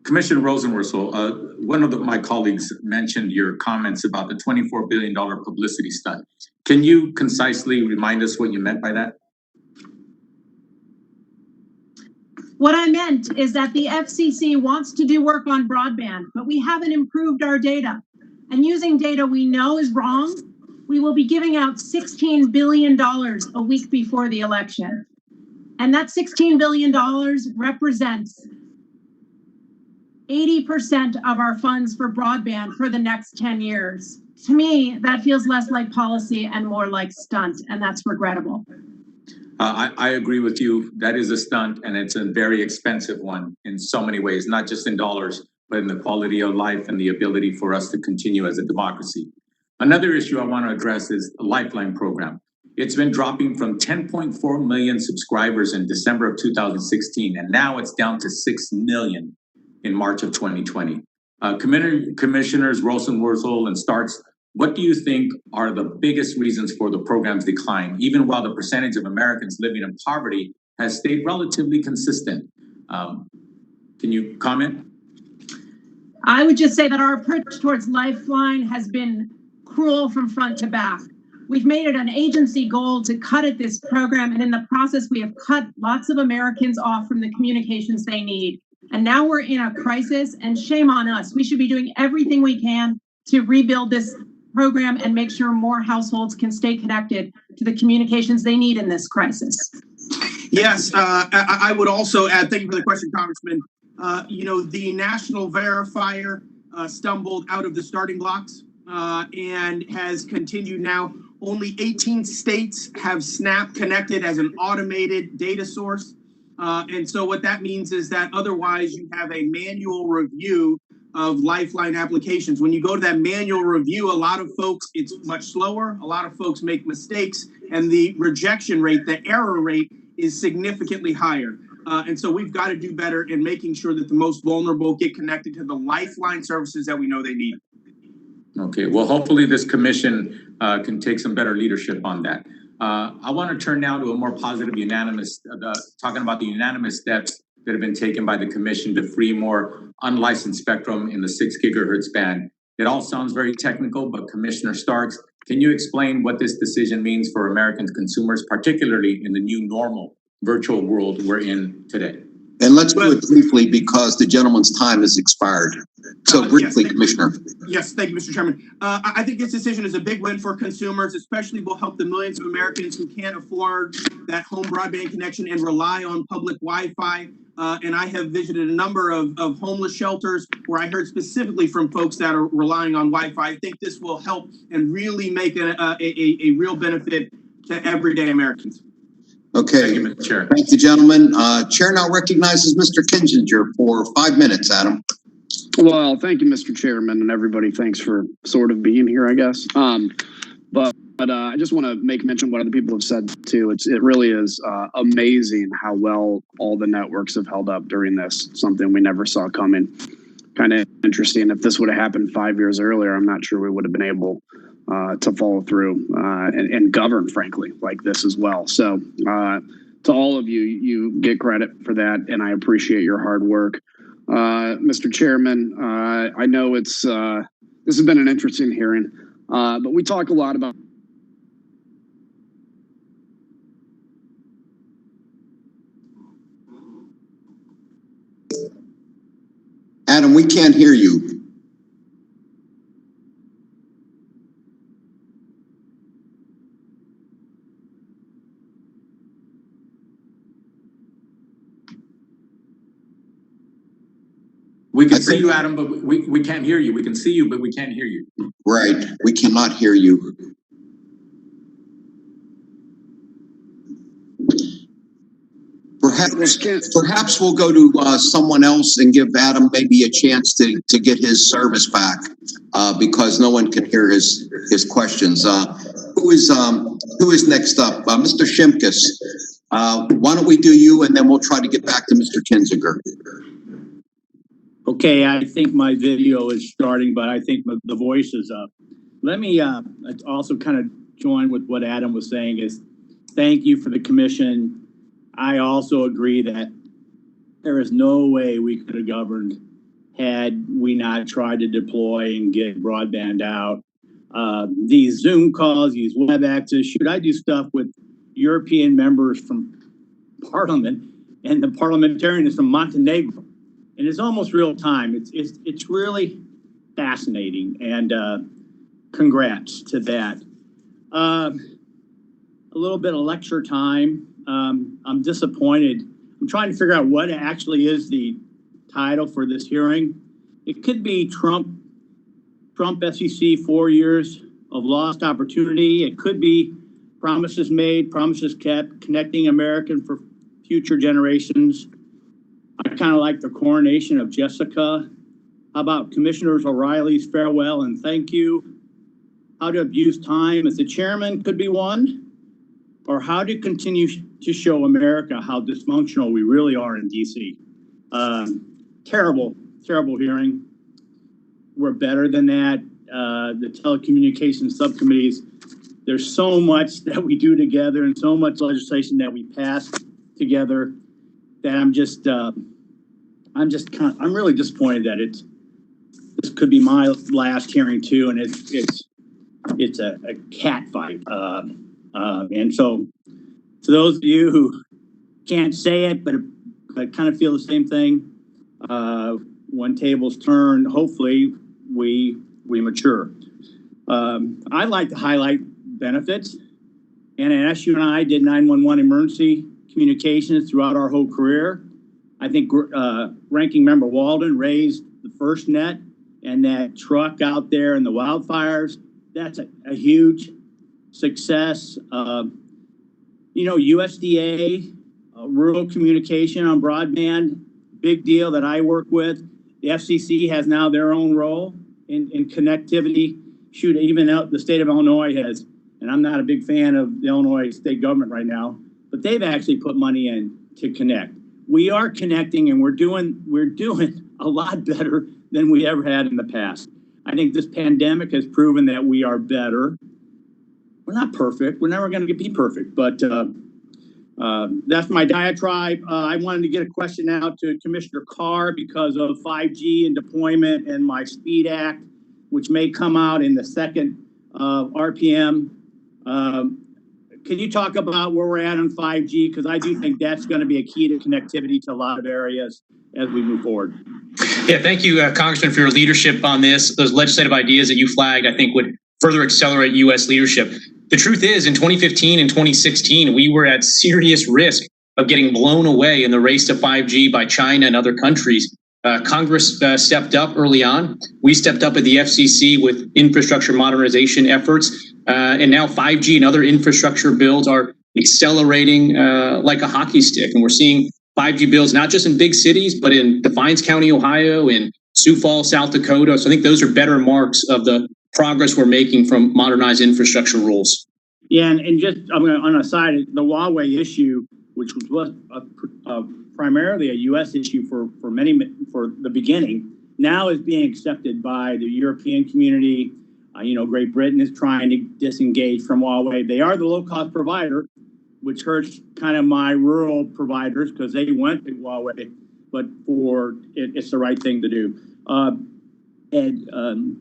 [SPEAKER 13] Commissioner Rosenworcel, one of my colleagues mentioned your comments about the $24 billion publicity stunt. Can you concisely remind us what you meant by that?
[SPEAKER 9] What I meant is that the FCC wants to do work on broadband, but we haven't improved our data. And using data we know is wrong, we will be giving out $16 billion a week before the election. And that $16 billion represents 80% of our funds for broadband for the next 10 years. To me, that feels less like policy and more like stunt, and that's regrettable.
[SPEAKER 13] I agree with you. That is a stunt, and it's a very expensive one in so many ways, not just in dollars, but in the quality of life and the ability for us to continue as a democracy. Another issue I want to address is the Lifeline program. It's been dropping from 10.4 million subscribers in December of 2016, and now it's down to 6 million in March of 2020. Commissioners Rosenworcel and Starks, what do you think are the biggest reasons for the program's decline, even while the percentage of Americans living in poverty has stayed relatively consistent? Can you comment?
[SPEAKER 9] I would just say that our approach towards Lifeline has been cruel from front to back. We've made it an agency goal to cut at this program, and in the process, we have cut lots of Americans off from the communications they need. And now we're in a crisis, and shame on us. We should be doing everything we can to rebuild this program and make sure more households can stay connected to the communications they need in this crisis.
[SPEAKER 10] Yes, I would also add, thank you for the question, Congressman. The national verifier stumbled out of the starting blocks and has continued now. Only 18 states have SNAP connected as an automated data source. And so what that means is that otherwise you have a manual review of Lifeline applications. When you go to that manual review, a lot of folks, it's much slower. A lot of folks make mistakes, and the rejection rate, the error rate is significantly higher. And so we've got to do better in making sure that the most vulnerable get connected to the Lifeline services that we know they need.
[SPEAKER 13] Okay, well, hopefully this commission can take some better leadership on that. I want to turn now to a more positive talking about the unanimous steps that have been taken by the commission to free more unlicensed spectrum in the 6 gigahertz band. It all sounds very technical, but Commissioner Starks, can you explain what this decision means for American consumers, particularly in the new normal virtual world we're in today?
[SPEAKER 1] And let's do it briefly because the gentleman's time has expired. So briefly, Commissioner.
[SPEAKER 10] Yes, thank you, Mr. Chairman. I think this decision is a big win for consumers, especially will help the millions of Americans who can't afford that home broadband connection and rely on public Wi-Fi. And I have visited a number of homeless shelters where I heard specifically from folks that are relying on Wi-Fi. I think this will help and really make a real benefit to everyday Americans.
[SPEAKER 1] Okay.
[SPEAKER 13] Thank you, Mr. Chair.
[SPEAKER 1] Thank you, gentlemen. Chair now recognizes Mr. Kinzinger for 5 minutes, Adam.
[SPEAKER 14] Well, thank you, Mr. Chairman, and everybody. Thanks for sort of being here, I guess. But I just want to make mention what other people have said too. It really is amazing how well all the networks have held up during this. Something we never saw coming. Kind of interesting. If this would have happened 5 years earlier, I'm not sure we would have been able to follow through and govern, frankly, like this as well. So to all of you, you get credit for that, and I appreciate your hard work. Mr. Chairman, I know this has been an interesting hearing, but we talk a lot about
[SPEAKER 1] Adam, we can't hear you.
[SPEAKER 13] We can see you, Adam, but we can't hear you. We can see you, but we can't hear you.
[SPEAKER 1] Right. We cannot hear you. Perhaps we'll go to someone else and give Adam maybe a chance to get his service back because no one can hear his questions. Who is next up? Mr. Shimkus. Why don't we do you, and then we'll try to get back to Mr. Kinzinger.
[SPEAKER 16] Okay, I think my video is starting, but I think the voice is up. Let me also kind of join with what Adam was saying is thank you for the commission. I also agree that there is no way we could have governed had we not tried to deploy and get broadband out. These Zoom calls, these web access, I do stuff with European members from Parliament and the parliamentarians from Montenegro. And it's almost real time. It's really fascinating, and congrats to that. A little bit of lecture time. I'm disappointed. I'm trying to figure out what actually is the title for this hearing. It could be Trump FCC 4 years of lost opportunity. It could be promises made, promises kept, connecting American for future generations. I kind of like the coronation of Jessica. How about Commissioners O'Reilly's farewell and thank you? How to abuse time as the chairman could be one. or how to continue to show America how dysfunctional we really are in DC. Terrible hearing. We're better than that. The telecommunications subcommittees, there's so much that we do together and so much legislation that we pass together that I'm really disappointed that this could be my last hearing too, and it's a cat fight. And so to those of you who can't say it, but kind of feel the same thing, when tables turn, hopefully we mature. I'd like to highlight benefits. NS, you and I did 911 emergency communications throughout our whole career. I think Ranking Member Walden raised the first net, and that truck out there in the wildfires, that's a huge success. USDA, rural communication on broadband, big deal that I work with. The FCC has now their own role in connectivity. Shoot, even out the state of Illinois has, and I'm not a big fan of the Illinois state government right now, but they've actually put money in to connect. We are connecting, and we're doing a lot better than we ever had in the past. I think this pandemic has proven that we are better. We're not perfect. We're never going to be perfect, but that's my diatribe. I wanted to get a question out to Commissioner Carr because of 5G and deployment and my SPEED Act, which may come out in the second RPM. Can you talk about where we're at on 5G? Because I do think that's going to be a key to connectivity to a lot of areas as we move forward.
[SPEAKER 8] Yeah, thank you, Congressman, for your leadership on this. Those legislative ideas that you flagged, I think, would further accelerate U.S. leadership. The truth is, in 2015 and 2016, we were at serious risk of getting blown away in the race to 5G by China and other countries. Congress stepped up early on. We stepped up at the FCC with infrastructure modernization efforts. And now 5G and other infrastructure builds are accelerating like a hockey stick. And we're seeing 5G builds not just in big cities, but in Defiance County, Ohio, in Sioux Falls, South Dakota. So I think those are better marks of the progress we're making from modernized infrastructure rules.
[SPEAKER 16] Yeah, and just on a side, the Huawei issue, which was primarily a U.S. issue for the beginning, now is being accepted by the European community. Great Britain is trying to disengage from Huawei. They are the low-cost provider, which hurts kind of my rural providers because they went to Huawei, but it's the right thing to do.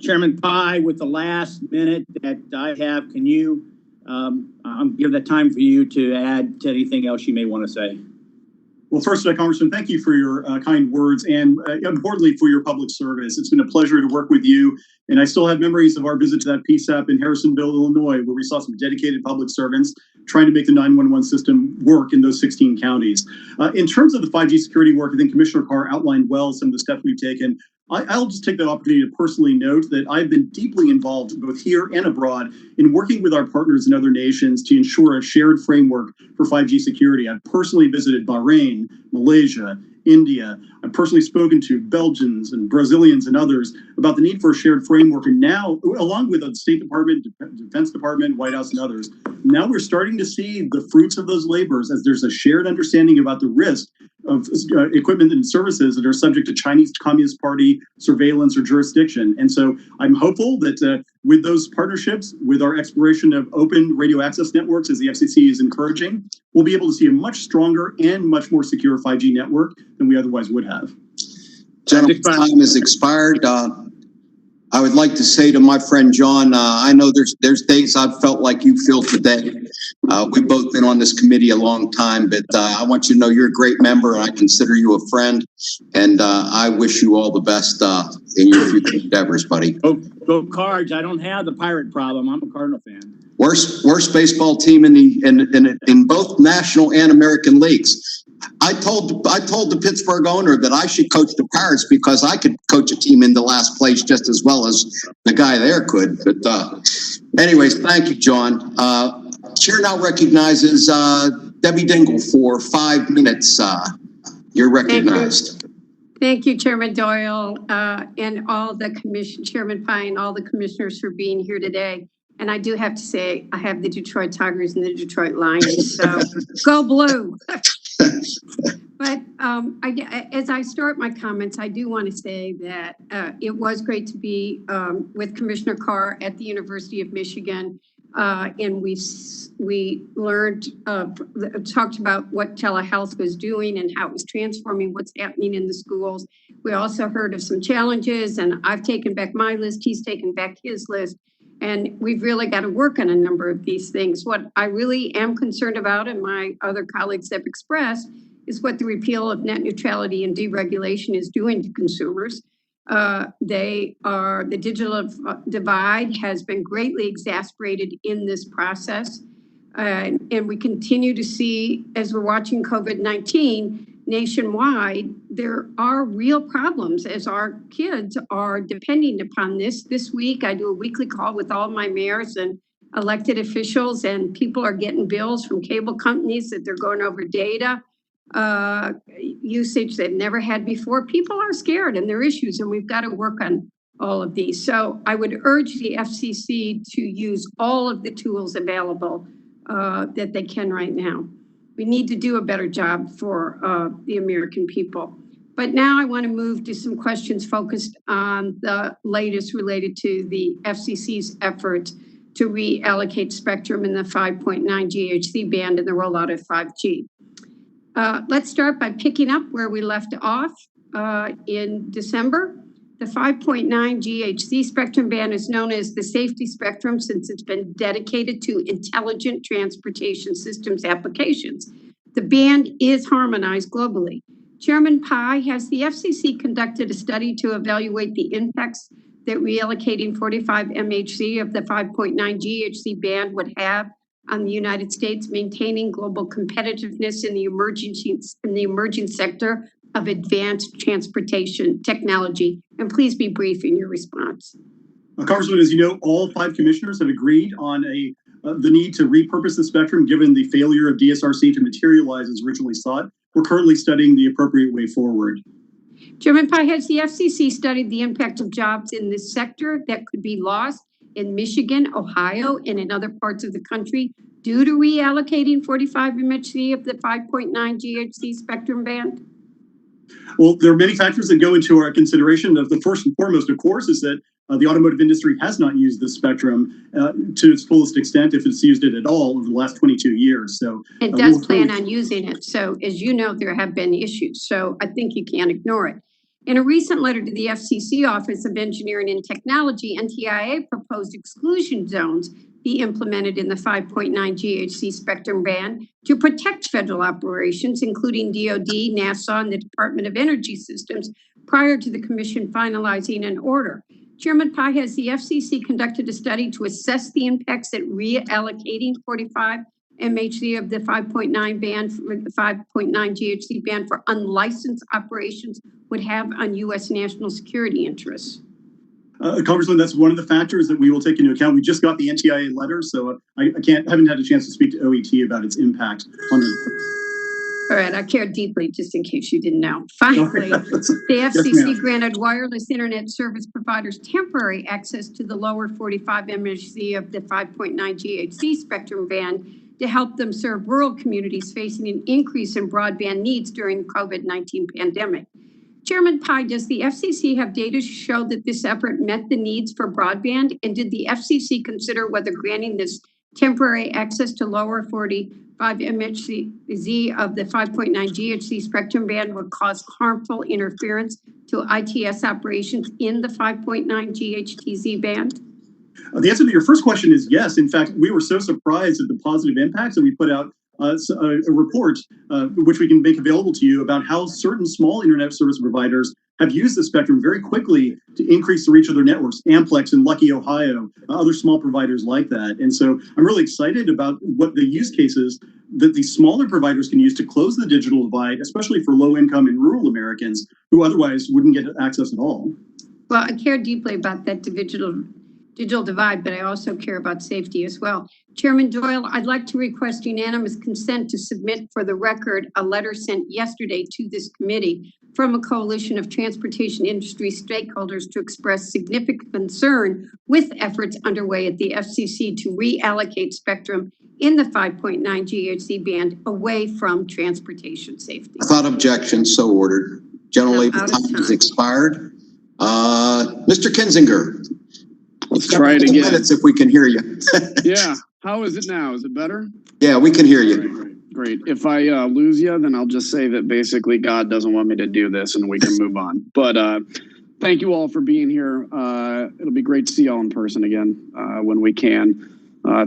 [SPEAKER 16] Chairman Pai, with the last minute that I have, can you give that time for you to add to anything else you may want to say?
[SPEAKER 6] Well, first, Congressman, thank you for your kind words and importantly for your public service. It's been a pleasure to work with you. And I still have memories of our visit to that PSAP in Harrisonville, Illinois, where we saw some dedicated public servants trying to make the 911 system work in those 16 counties. In terms of the 5G security work, I think Commissioner Carr outlined well some of the steps we've taken. I'll just take the opportunity to personally note that I've been deeply involved both here and abroad in working with our partners in other nations to ensure a shared framework for 5G security. I've personally visited Bahrain, Malaysia, India. I've personally spoken to Belgians and Brazilians and others about the need for a shared framework. And now, along with the State Department, Defense Department, White House, and others, now we're starting to see the fruits of those labors as there's a shared understanding about the risk of equipment and services that are subject to Chinese Communist Party surveillance or jurisdiction. And so I'm hopeful that with those partnerships, with our exploration of open radio access networks, as the FCC is encouraging, we'll be able to see a much stronger and much more secure 5G network than we otherwise would have.
[SPEAKER 1] Gentlemen's time has expired. I would like to say to my friend John, I know there's days I've felt like you feel today. We've both been on this committee a long time, but I want you to know you're a great member and I consider you a friend. And I wish you all the best in your future endeavors, buddy.
[SPEAKER 16] Go Cards. I don't have the Pirate problem. I'm a Cardinal fan.
[SPEAKER 1] Worst baseball team in both national and American leagues. I told the Pittsburgh owner that I should coach the Pirates because I could coach a team into last place just as well as the guy there could. But anyways, thank you, John. Chair now recognizes Debbie Dingle for 5 minutes. You're recognized.
[SPEAKER 17] Thank you, Chairman Doyle, and all the Chairman Pine, all the commissioners for being here today. And I do have to say, I have the Detroit Tigers and the Detroit Lions, so go blue. But as I start my comments, I do want to say that it was great to be with Commissioner Carr at the University of Michigan. And we learned, talked about what telehealth was doing and how it was transforming what's happening in the schools. We also heard of some challenges, and I've taken back my list, he's taken back his list. And we've really got to work on a number of these things. What I really am concerned about, and my other colleagues have expressed, is what the repeal of net neutrality and deregulation is doing to consumers. The digital divide has been greatly exacerbated in this process. And we continue to see, as we're watching COVID-19 nationwide, there are real problems as our kids are depending upon this. This week, I do a weekly call with all my mayors and elected officials, and people are getting bills from cable companies that they're going over data usage they've never had before. People are scared and there are issues, and we've got to work on all of these. So I would urge the FCC to use all of the tools available that they can right now. We need to do a better job for the American people. But now I want to move to some questions focused on the latest related to the FCC's effort to reallocate spectrum in the 5.9 GHz band and the rollout of 5G. Let's start by picking up where we left off in December. The 5.9 GHz spectrum band is known as the safety spectrum since it's been dedicated to intelligent transportation systems applications. The band is harmonized globally. Chairman Pai, has the FCC conducted a study to evaluate the impacts that reallocating 45 MHz of the 5.9 GHz band would have on the United States, maintaining global competitiveness in the emerging sector of advanced transportation technology? And please be brief in your response.
[SPEAKER 6] Congressman, as you know, all 5 commissioners have agreed on the need to repurpose the spectrum given the failure of DSRC to materialize as originally sought. We're currently studying the appropriate way forward.
[SPEAKER 17] Chairman Pai, has the FCC studied the impact of jobs in this sector that could be lost in Michigan, Ohio, and in other parts of the country due to reallocating 45 MHz of the 5.9 GHz spectrum band?
[SPEAKER 6] Well, there are many factors that go into our consideration. The first and foremost, of course, is that the automotive industry has not used this spectrum to its fullest extent, if it's used it at all, over the last 22 years. So
[SPEAKER 17] it does plan on using it. So as you know, there have been issues. So I think you can't ignore it. In a recent letter to the FCC Office of Engineering and Technology, NTIA proposed exclusion zones be implemented in the 5.9 GHz spectrum band to protect federal operations, including DoD, NASA, and the Department of Energy Systems, prior to the Commission finalizing an order. Chairman Pai, has the FCC conducted a study to assess the impacts that reallocating 45 MHz of the 5.9 band, the 5.9 GHz band for unlicensed operations would have on U.S. national security interests?
[SPEAKER 6] Congressman, that's one of the factors that we will take into account. We just got the NTIA letter, so I haven't had a chance to speak to OET about its impact on the.
[SPEAKER 17] All right, I care deeply, just in case you didn't know. Finally, the FCC granted wireless internet service providers temporary access to the lower 45 MHz of the 5.9 GHz spectrum band to help them serve rural communities facing an increase in broadband needs during the COVID-19 pandemic. Chairman Pai, does the FCC have data to show that this effort met the needs for broadband? And did the FCC consider whether granting this temporary access to lower 45 MHz of the 5.9 GHz spectrum band would cause harmful interference to ITS operations in the 5.9 GHz band?
[SPEAKER 6] The answer to your first question is yes. In fact, we were so surprised at the positive impacts that we put out a report, which we can make available to you, about how certain small internet service providers have used the spectrum very quickly to increase the reach of their networks. Amplex in Lucky, Ohio, other small providers like that. And so I'm really excited about what the use cases that these smaller providers can use to close the digital divide, especially for low income and rural Americans who otherwise wouldn't get access at all.
[SPEAKER 17] Well, I care deeply about that digital digital divide, but I also care about safety as well. Chairman Doyle, I'd like to request unanimous consent to submit for the record a letter sent yesterday to this committee from a coalition of transportation industry stakeholders to express significant concern with efforts underway at the FCC to reallocate spectrum in the 5.9 GHz band away from transportation safety.
[SPEAKER 1] Without objection, so ordered. Generally, the time has expired. Mr. Kinzinger.
[SPEAKER 14] Let's try it again.
[SPEAKER 1] Minutes if we can hear you.
[SPEAKER 14] Yeah. How is it now? Is it better?
[SPEAKER 1] Yeah, we can hear you.
[SPEAKER 14] Great. If I lose you, then I'll just say that basically God doesn't want me to do this and we can move on. But thank you all for being here. It'll be great to see you all in person again when we can.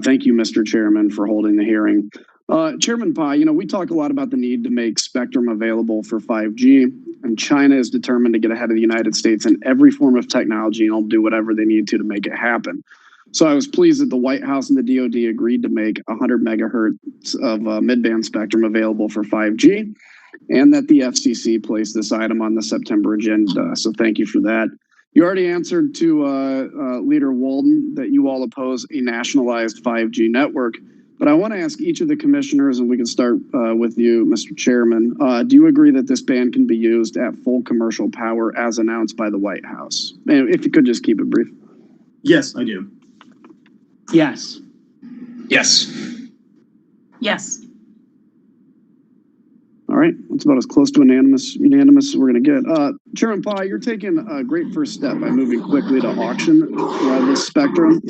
[SPEAKER 14] Thank you, Mr. Chairman, for holding the hearing. Chairman Pai, we talk a lot about the need to make spectrum available for 5G, and China is determined to get ahead of the United States in every form of technology and will do whatever they need to make it happen. So I was pleased that the White House and the DoD agreed to make 100 megahertz of mid-band spectrum available for 5G, and that the FCC placed this item on the September agenda. So thank you for that. You already answered to Leader Walden that you all oppose a nationalized 5G network, but I want to ask each of the commissioners, and we can start with you, Mr. Chairman. Do you agree that this band can be used at full commercial power as announced by the White House? And if you could just keep it brief.
[SPEAKER 6] Yes, I do.
[SPEAKER 7] Yes.
[SPEAKER 8] Yes.
[SPEAKER 9] Yes.
[SPEAKER 14] All right, that's about as close to unanimous as we're going to get. Chairman Pai, you're taking a great first step by moving quickly to auction this spectrum,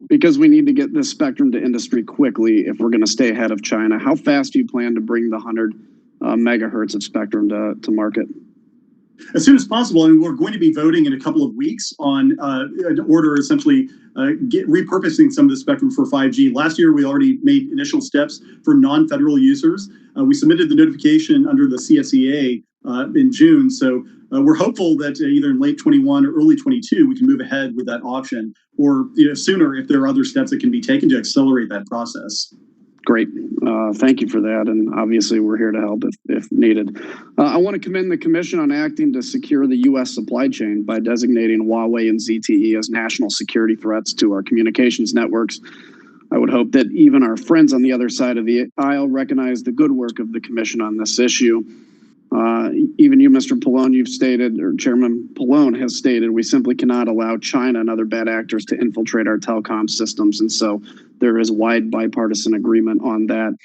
[SPEAKER 14] because we need to get this spectrum to industry quickly if we're going to stay ahead of China. How fast do you plan to bring the 100 megahertz of spectrum to market?
[SPEAKER 6] As soon as possible, and we're going to be voting in a couple of weeks on an order essentially repurposing some of the spectrum for 5G. Last year, we already made initial steps for non-federal users. We submitted the notification under the CSEA in June, so we're hopeful that either in late 21 or early 22, we can move ahead with that option, or sooner if there are other steps that can be taken to accelerate that process.
[SPEAKER 14] Great. Thank you for that. And obviously, we're here to help if needed. I want to commend the Commission on acting to secure the U.S. supply chain by designating Huawei and ZTE as national security threats to our communications networks. I would hope that even our friends on the other side of the aisle recognize the good work of the Commission on this issue. Even you, Mr. Pallone, you've stated, or Chairman Pallone has stated, we simply cannot allow China and other bad actors to infiltrate our telecom systems. And so there is wide bipartisan agreement on that.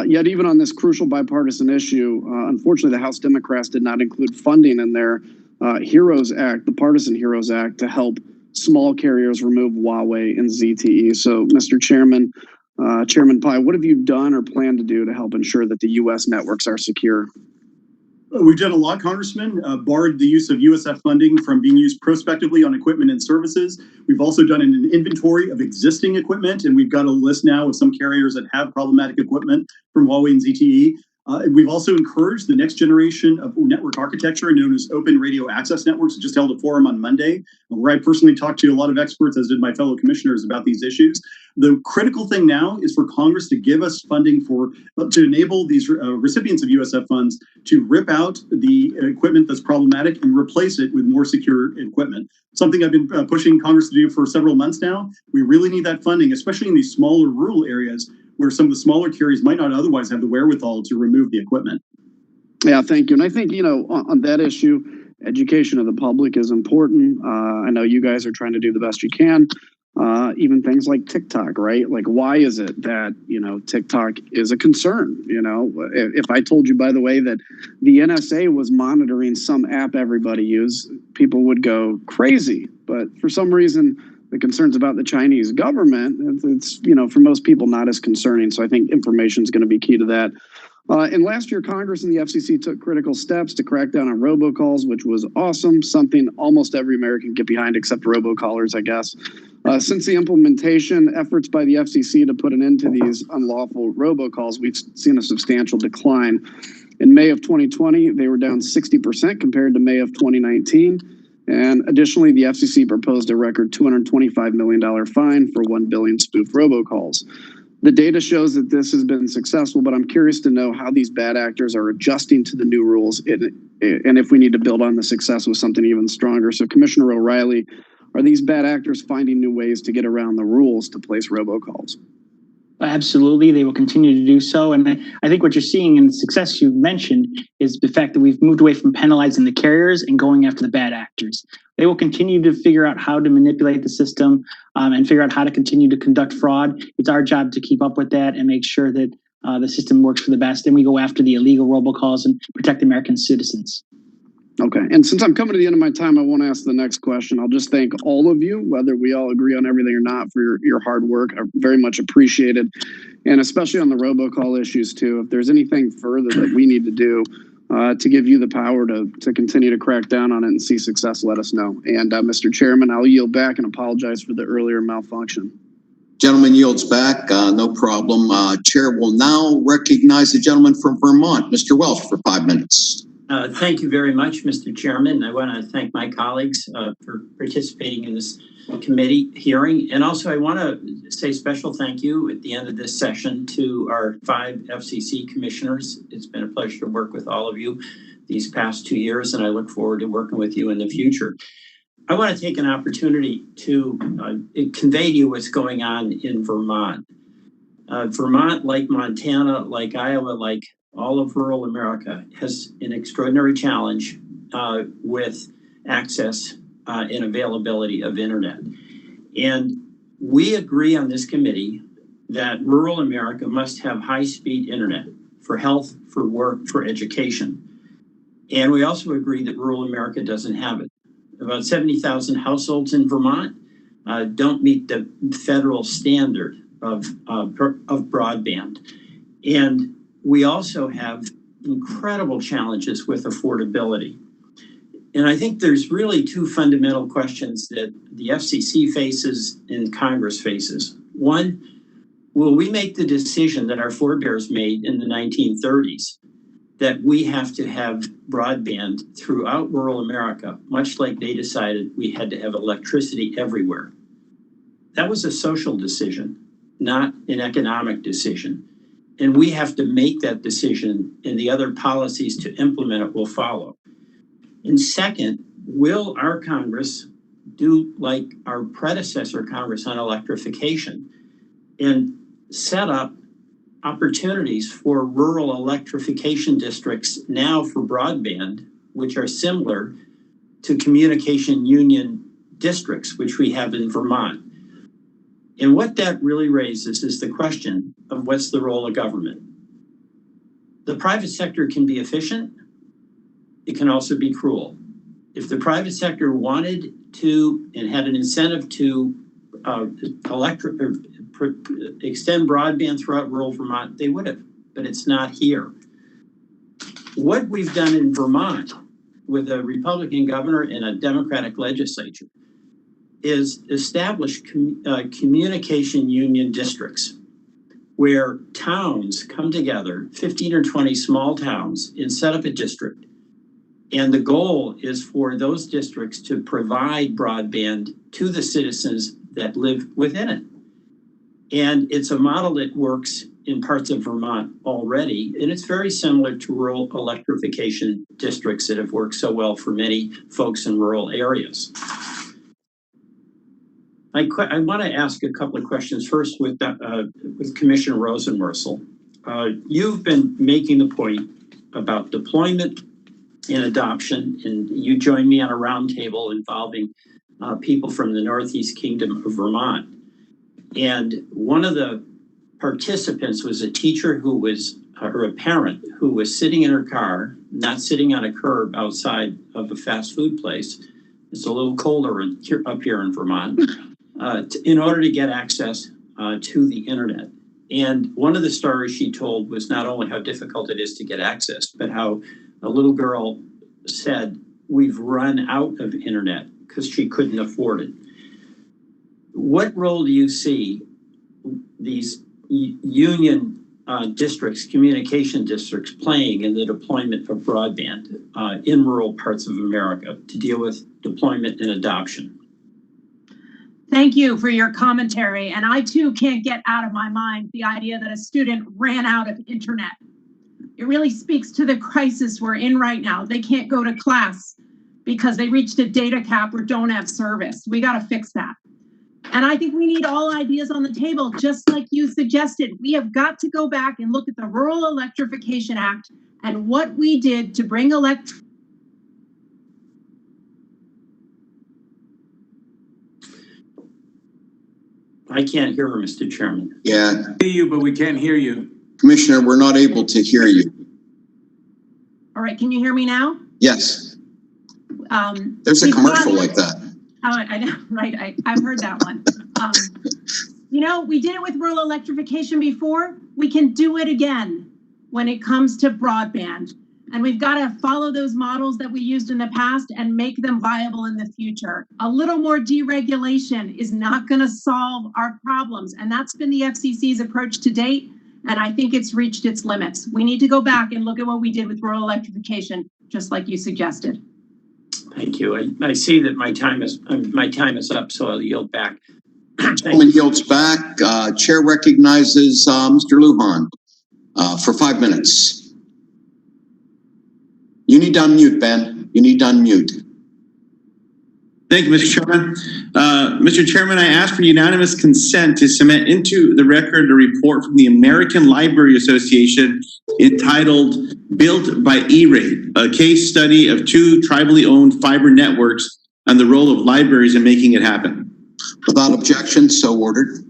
[SPEAKER 14] Yet even on this crucial bipartisan issue, unfortunately, the House Democrats did not include funding in their HEROES Act, the Partisan HEROES Act, to help small carriers remove Huawei and ZTE. So, Mr. Chairman, Chairman Pai, what have you done or plan to do to help ensure that the U.S. networks are secure?
[SPEAKER 6] We've done a lot, Congressman, barred the use of USF funding from being used prospectively on equipment and services. We've also done an inventory of existing equipment, and we've got a list now of some carriers that have problematic equipment from Huawei and ZTE. We've also encouraged the next generation of network architecture known as open radio access networks. I just held a forum on Monday where I personally talked to a lot of experts, as did my fellow commissioners, about these issues. The critical thing now is for Congress to give us funding to enable these recipients of USF funds to rip out the equipment that's problematic and replace it with more secure equipment. Something I've been pushing Congress to do for several months now. We really need that funding, especially in these smaller rural areas where some of the smaller carriers might not otherwise have the wherewithal to remove the equipment.
[SPEAKER 14] Yeah, thank you. And I think, on that issue, education of the public is important. I know you guys are trying to do the best you can. Even things like TikTok, right? Like, why is it that, TikTok is a concern? If I told you, by the way, that the NSA was monitoring some app everybody used, people would go crazy. But for some reason, the concerns about the Chinese government, it's, for most people, not as concerning. So I think information is going to be key to that. And last year, Congress and the FCC took critical steps to crack down on robocalls, which was awesome, something almost every American can get behind except robocallers, I guess. Since the implementation, efforts by the FCC to put an end to these unlawful robocalls, we've seen a substantial decline. In May of 2020, they were down 60% compared to May of 2019. And additionally, the FCC proposed a record $225 million fine for 1 billion spoof robocalls. The data shows that this has been successful, but I'm curious to know how these bad actors are adjusting to the new rules and if we need to build on the success with something even stronger. So, Commissioner O'Reilly, Are these bad actors finding new ways to get around the rules to place robocalls?
[SPEAKER 7] Absolutely, they will continue to do so. And I think what you're seeing in the success you mentioned is the fact that we've moved away from penalizing the carriers and going after the bad actors. They will continue to figure out how to manipulate the system and figure out how to continue to conduct fraud. It's our job to keep up with that and make sure that the system works for the best. And we go after the illegal robocalls and protect American citizens.
[SPEAKER 14] Okay, and since I'm coming to the end of my time, I want to ask the next question. I'll just thank all of you, whether we all agree on everything or not, for your hard work. I very much appreciate it, and especially on the robocall issues too. If there's anything further that we need to do to give you the power to continue to crack down on it and see success, let us know. And Mr. Chairman, I'll yield back and apologize for the earlier malfunction.
[SPEAKER 1] Gentleman yields back, no problem. Chair will now recognize the gentleman from Vermont, Mr. Welsh, for 5 minutes.
[SPEAKER 18] Thank you very much, Mr. Chairman. I want to thank my colleagues for participating in this committee hearing. And also I want to say special thank you at the end of this session to our 5 FCC commissioners. It's been a pleasure to work with all of you these past 2 years, and I look forward to working with you in the future. I want to take an opportunity to convey to you what's going on in Vermont. Vermont, like Montana, like Iowa, like all of rural America, has an extraordinary challenge with access and availability of internet. And we agree on this committee that rural America must have high-speed internet for health, for work, for education. And we also agree that rural America doesn't have it. About 70,000 households in Vermont don't meet the federal standard of broadband. And we also have incredible challenges with affordability. And I think there's really 2 fundamental questions that the FCC faces and Congress faces. One, will we make the decision that our forebears made in the 1930s that we have to have broadband throughout rural America, much like they decided we had to have electricity everywhere? That was a social decision, not an economic decision. And we have to make that decision, and the other policies to implement it will follow. And second, will our Congress do like our predecessor Congress on electrification and set up opportunities for rural electrification districts now for broadband, which are similar to communication union districts, which we have in Vermont? And what that really raises is the question of what's the role of government. The private sector can be efficient. It can also be cruel. If the private sector wanted to and had an incentive to extend broadband throughout rural Vermont, they would have, but it's not here. What we've done in Vermont with a Republican governor and a Democratic legislature is establish communication union districts where towns come together, 15 or 20 small towns, and set up a district. And the goal is for those districts to provide broadband to the citizens that live within it. And it's a model that works in parts of Vermont already, and it's very similar to rural electrification districts that have worked so well for many folks in rural areas. I want to ask a couple of questions. First, with Commissioner Rosenworcel. You've been making the point about deployment and adoption, and you joined me on a roundtable involving people from the Northeast Kingdom of Vermont. And one of the participants was a teacher who was, or a parent who was sitting in her car, not sitting on a curb outside of a fast food place. It's a little colder up here in Vermont. In order to get access to the internet. And one of the stories she told was not only how difficult it is to get access, but how a little girl said, we've run out of internet because she couldn't afford it. What role do you see these union districts, communication districts, playing in the deployment of broadband in rural parts of America to deal with deployment and adoption?
[SPEAKER 9] Thank you for your commentary. And I too can't get out of my mind the idea that a student ran out of internet. It really speaks to the crisis we're in right now. They can't go to class. because they reached a data cap or don't have service. We got to fix that. And I think we need all ideas on the table, just like you suggested. We have got to go back and look at the Rural Electrification Act and what we did to bring
[SPEAKER 18] I can't hear her, Mr. Chairman.
[SPEAKER 1] Yeah,
[SPEAKER 13] See you, but we can't hear you.
[SPEAKER 1] Commissioner, we're not able to hear you.
[SPEAKER 9] All right, can you hear me now?
[SPEAKER 1] Yes, there's a commercial like that.
[SPEAKER 9] I know, right? I've heard that one. You know, we did it with rural electrification before. We can do it again when it comes to broadband. And we've got to follow those models that we used in the past and make them viable in the future. A little more deregulation is not going to solve our problems. And that's been the FCC's approach to date. And I think it's reached its limits. We need to go back and look at what we did with rural electrification, just like you suggested.
[SPEAKER 18] Thank you. I see that my time is up, so I'll yield back.
[SPEAKER 1] Gentleman yields back. Chair recognizes Mr. Lujan for 5 minutes. You need to unmute, Ben. You need to unmute.
[SPEAKER 19] Thank you, Mr. Chairman. Mr. Chairman, I ask for unanimous consent to submit into the record a report from the American Library Association entitled Built by E-Rate, a case study of 2 tribally owned fiber networks and the role of libraries in making it happen.
[SPEAKER 1] Without objection, so ordered.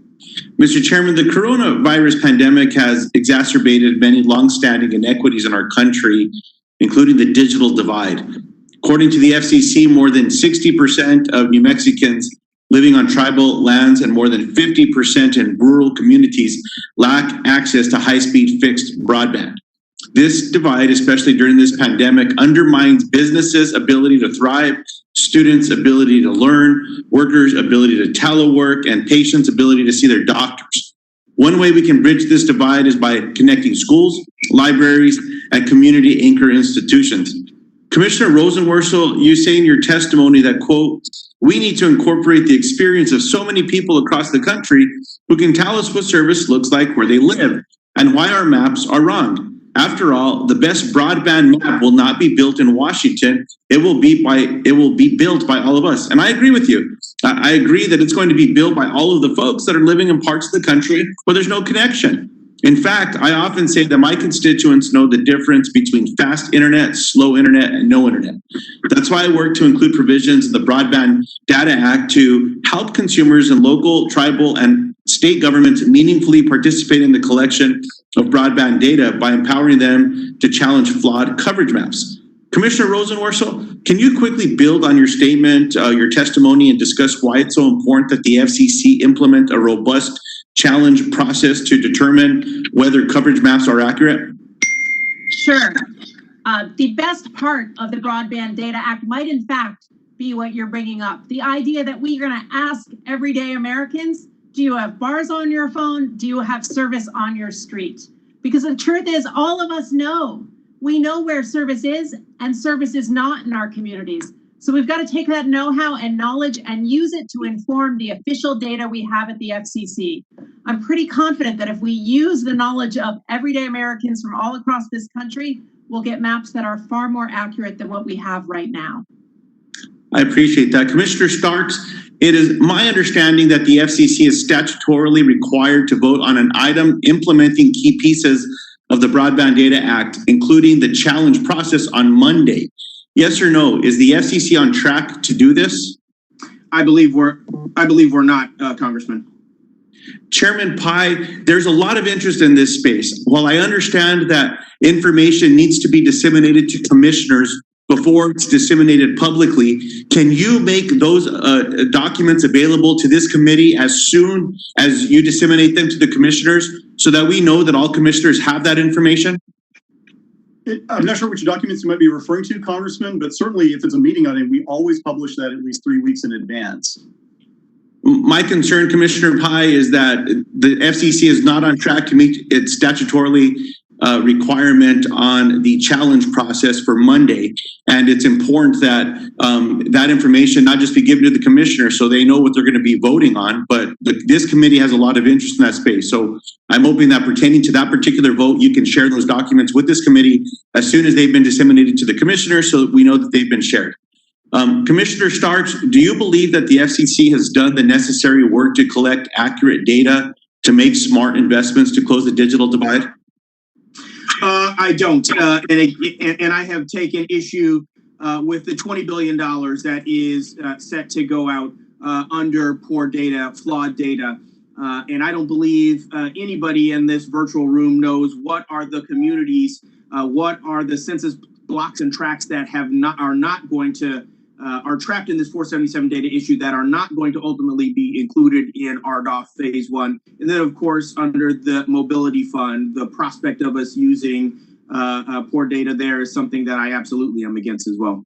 [SPEAKER 19] Mr. Chairman, the coronavirus pandemic has exacerbated many longstanding inequities in our country, including the digital divide. According to the FCC, more than 60% of New Mexicans living on tribal lands and more than 50% in rural communities lack access to high-speed fixed broadband. This divide, especially during this pandemic, undermines businesses' ability to thrive, students' ability to learn, workers' ability to telework, and patients' ability to see their doctors. One way we can bridge this divide is by connecting schools, libraries, and community anchor institutions. Commissioner Rosenworcel, you say in your testimony that, quote, we need to incorporate the experience of so many people across the country who can tell us what service looks like where they live and why our maps are wrong. After all, the best broadband map will not be built in Washington. It will be built by all of us. And I agree with you. I agree that it's going to be built by all of the folks that are living in parts of the country where there's no connection. In fact, I often say that my constituents know the difference between fast internet, slow internet, and no internet. That's why I work to include provisions in the Broadband Data Act to help consumers in local, tribal, and state governments meaningfully participate in the collection of broadband data by empowering them to challenge flawed coverage maps. Commissioner Rosenworcel, can you quickly build on your statement, your testimony, and discuss why it's so important that the FCC implement a robust challenge process to determine whether coverage maps are accurate?
[SPEAKER 9] Sure. The best part of the Broadband Data Act might in fact be what you're bringing up. The idea that we're going to ask everyday Americans, do you have bars on your phone? Do you have service on your street? Because the truth is, all of us know. We know where service is and service is not in our communities. So we've got to take that know-how and knowledge and use it to inform the official data we have at the FCC. I'm pretty confident that if we use the knowledge of everyday Americans from all across this country, we'll get maps that are far more accurate than what we have right now.
[SPEAKER 19] I appreciate that. Commissioner Starks, it is my understanding that the FCC is statutorily required to vote on an item implementing key pieces of the Broadband Data Act, including the challenge process on Monday. Yes or no? Is the FCC on track to do this?
[SPEAKER 10] I believe we're not, Congressman.
[SPEAKER 19] Chairman Pai, there's a lot of interest in this space. While I understand that information needs to be disseminated to commissioners before it's disseminated publicly, can you make those documents available to this committee as soon as you disseminate them to the commissioners so that we know that all commissioners have that information?
[SPEAKER 6] I'm not sure which documents you might be referring to, Congressman, but certainly if it's a meeting item, we always publish that at least 3 weeks in advance.
[SPEAKER 19] My concern, Commissioner Pai, is that the FCC is not on track to meet its statutorily requirement on the challenge process for Monday. And it's important that that information not just be given to the commissioner so they know what they're going to be voting on, but this committee has a lot of interest in that space. So I'm hoping that pertaining to that particular vote, you can share those documents with this committee as soon as they've been disseminated to the commissioner so that we know that they've been shared. Commissioner Starks, do you believe that the FCC has done the necessary work to collect accurate data to make smart investments to close the digital divide?
[SPEAKER 10] I don't, and I have taken issue with the $20 billion that is set to go out under poor data, flawed data. And I don't believe anybody in this virtual room knows what are the communities, what are the census blocks and tracts that are trapped in this 477 data issue that are not going to ultimately be included in RDOF phase 1. And then, of course, under the mobility fund, the prospect of us using poor data there is something that I absolutely am against as well.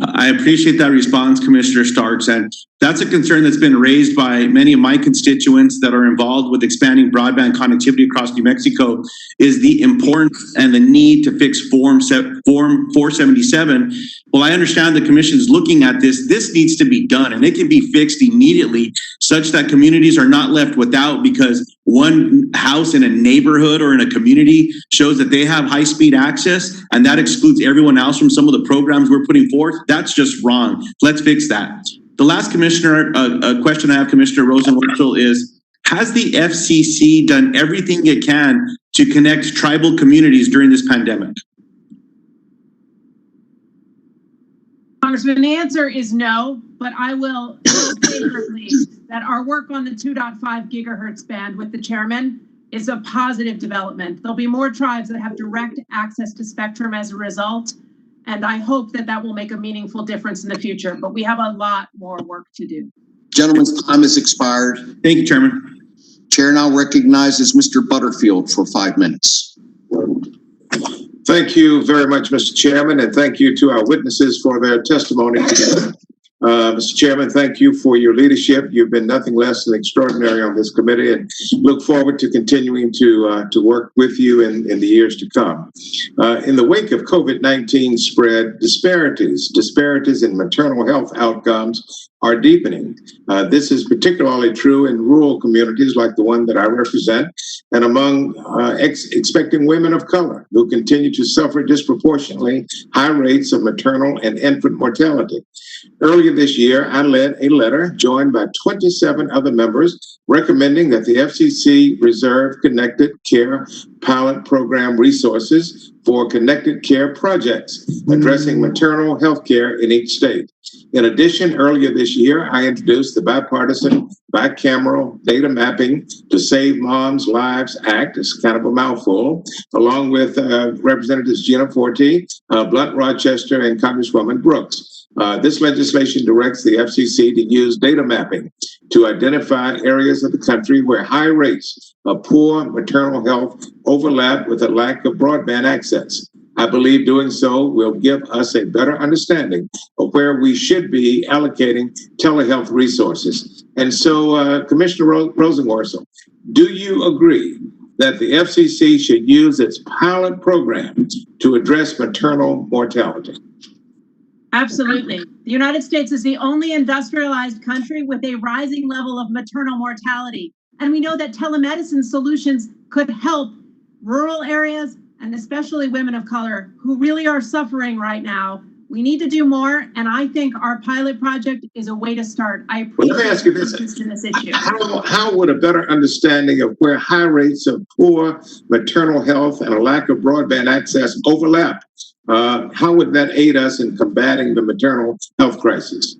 [SPEAKER 19] I appreciate that response, Commissioner Starks, and that's a concern that's been raised by many of my constituents that are involved with expanding broadband connectivity across New Mexico, is the importance and the need to fix Form 477. Well, I understand the Commission's looking at this. This needs to be done, and it can be fixed immediately such that communities are not left without because one house in a neighborhood or in a community shows that they have high-speed access, and that excludes everyone else from some of the programs we're putting forth. That's just wrong. Let's fix that. The last question I have, Commissioner Rosenworcel, is, has the FCC done everything it can to connect tribal communities during this pandemic?
[SPEAKER 9] Congressman, the answer is no, but I will favorably that our work on the 2.5 gigahertz band with the chairman is a positive development. There'll be more tribes that have direct access to spectrum as a result, and I hope that that will make a meaningful difference in the future, but we have a lot more work to do.
[SPEAKER 1] Gentleman's time has expired.
[SPEAKER 19] Thank you, Chairman.
[SPEAKER 1] Chair now recognizes Mr. Butterfield for 5 minutes.
[SPEAKER 20] Thank you very much, Mr. Chairman, and thank you to our witnesses for their testimony. Mr. Chairman, thank you for your leadership. You've been nothing less than extraordinary on this committee, and look forward to continuing to work with you in the years to come. In the wake of COVID-19 spread, disparities in maternal health outcomes are deepening. This is particularly true in rural communities like the one that I represent, and among expecting women of color who continue to suffer disproportionately high rates of maternal and infant mortality. Earlier this year, I led a letter joined by 27 other members recommending that the FCC reserve Connected Care pilot program resources for connected care projects addressing maternal health care in each state. In addition, earlier this year, I introduced the bipartisan, bicameral Data Mapping to Save Moms' Lives Act. It's kind of a mouthful, along with Representatives Gina Forte, Blunt Rochester, and Congresswoman Brooks. This legislation directs the FCC to use data mapping to identify areas of the country where high rates of poor maternal health overlap with a lack of broadband access. I believe doing so will give us a better understanding of where we should be allocating telehealth resources. And so, Commissioner Rosenworcel, do you agree that the FCC should use its pilot program to address maternal mortality?
[SPEAKER 9] Absolutely. The United States is the only industrialized country with a rising level of maternal mortality. And we know that telemedicine solutions could help rural areas and especially women of color who really are suffering right now. We need to do more, and I think our pilot project is a way to start. I appreciate
[SPEAKER 20] Let me ask you this.
[SPEAKER 9] In this issue.
[SPEAKER 20] How would a better understanding of where high rates of poor maternal health and a lack of broadband access overlap, how would that aid us in combating the maternal health crisis?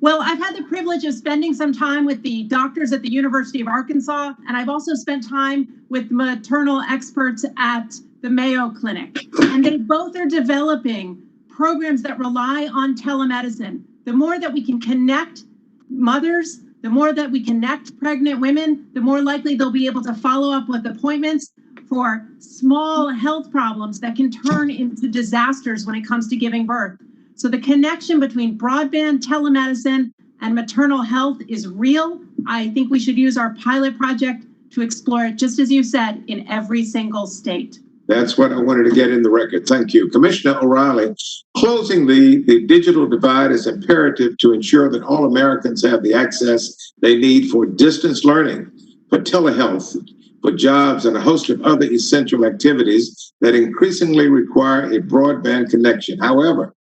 [SPEAKER 9] Well, I've had the privilege of spending some time with the doctors at the University of Arkansas, and I've also spent time with maternal experts at the Mayo Clinic, and they both are developing programs that rely on telemedicine. The more that we can connect mothers, the more that we connect pregnant women, the more likely they'll be able to follow up with appointments for small health problems that can turn into disasters when it comes to giving birth. So the connection between broadband, telemedicine, and maternal health is real. I think we should use our pilot project to explore it, just as you said, in every single state.
[SPEAKER 20] That's what I wanted to get in the record. Thank you. Commissioner O'Reilly, closing the digital divide is imperative to ensure that all Americans have the access they need for distance learning, for telehealth, for jobs, and a host of other essential activities that increasingly require a broadband connection. However,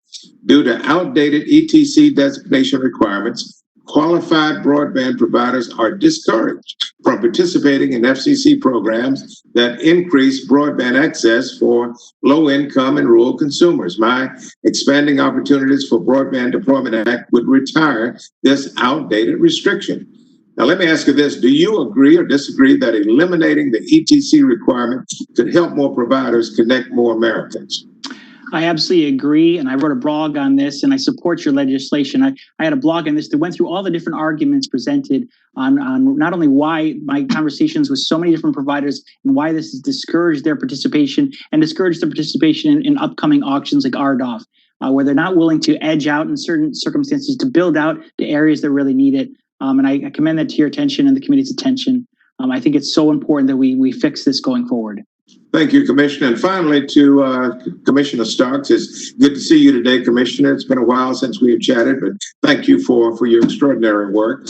[SPEAKER 20] Due to outdated ETC designation requirements, qualified broadband providers are discouraged from participating in FCC programs that increase broadband access for low-income and rural consumers. My Expanding Opportunities for Broadband Deployment Act would retire this outdated restriction. Now, let me ask you this. Do you agree or disagree that eliminating the ETC requirement could help more providers connect more Americans?
[SPEAKER 7] I absolutely agree, and I wrote a blog on this, and I support your legislation. I had a blog on this that went through all the different arguments presented on not only why my conversations with so many different providers and why this has discouraged their participation and discouraged their participation in upcoming auctions like RDOF, where they're not willing to edge out in certain circumstances to build out the areas that really need it. And I commend that to your attention and the committee's attention. I think it's so important that we fix this going forward.
[SPEAKER 20] Thank you, Commissioner. And finally, to Commissioner Starks, it's good to see you today, Commissioner. It's been a while since we have chatted, but thank you for your extraordinary work.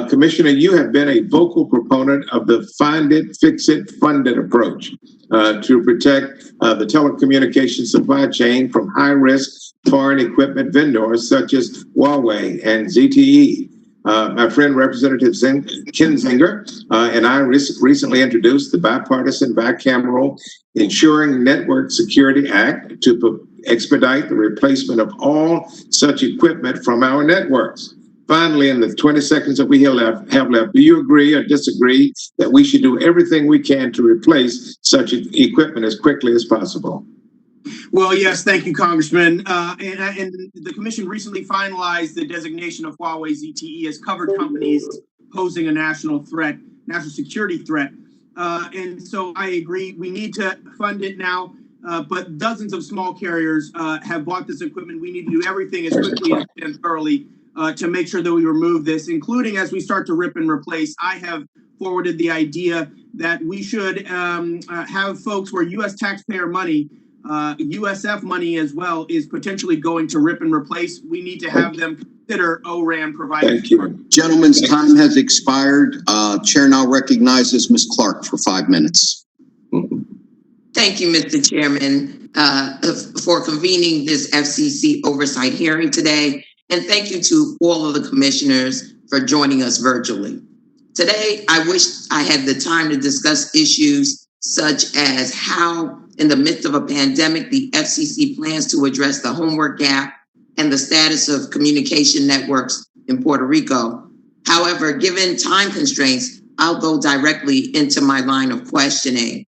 [SPEAKER 20] Commissioner, you have been a vocal proponent of the find it, fix it, fund it approach to protect the telecommunications supply chain from high-risk foreign equipment vendors such as Huawei and ZTE. My friend Representative Kinzinger and I recently introduced the bipartisan bicameral Ensuring Network Security Act to expedite the replacement of all such equipment from our networks. Finally, in the 20 seconds that we have left, do you agree or disagree that we should do everything we can to replace such equipment as quickly as possible?
[SPEAKER 10] Well, yes, thank you, Congressman. And the commission recently finalized the designation of Huawei ZTE as covered companies posing a national security threat. And so I agree, we need to fund it now, but dozens of small carriers have bought this equipment. We need to do everything as quickly and thoroughly to make sure that we remove this, including as we start to rip and replace. I have forwarded the idea that we should have folks where U.S. taxpayer money, USF money as well, is potentially going to rip and replace. We need to have them consider ORAN providers.
[SPEAKER 1] Thank you. Gentlemen's time has expired. Chair now recognizes Ms. Clark for 5 minutes.
[SPEAKER 4] Thank you, Mr. Chairman, for convening this FCC oversight hearing today. And thank you to all of the commissioners for joining us virtually. Today, I wish I had the time to discuss issues such as how, in the midst of a pandemic, the FCC plans to address the homework gap and the status of communication networks in Puerto Rico. However, given time constraints, I'll go directly into my line of questioning.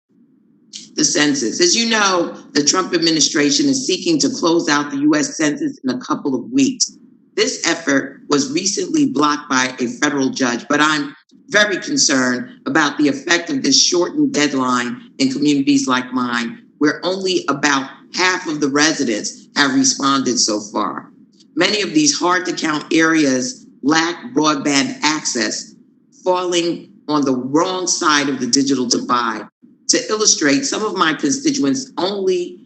[SPEAKER 4] The census. As you know, the Trump administration is seeking to close out the U.S. Census in a couple of weeks. This effort was recently blocked by a federal judge, but I'm very concerned about the effect of this shortened deadline in communities like mine, where only about half of the residents have responded so far. Many of these hard-to-count areas lack broadband access, falling on the wrong side of the digital divide. To illustrate, some of my constituents' only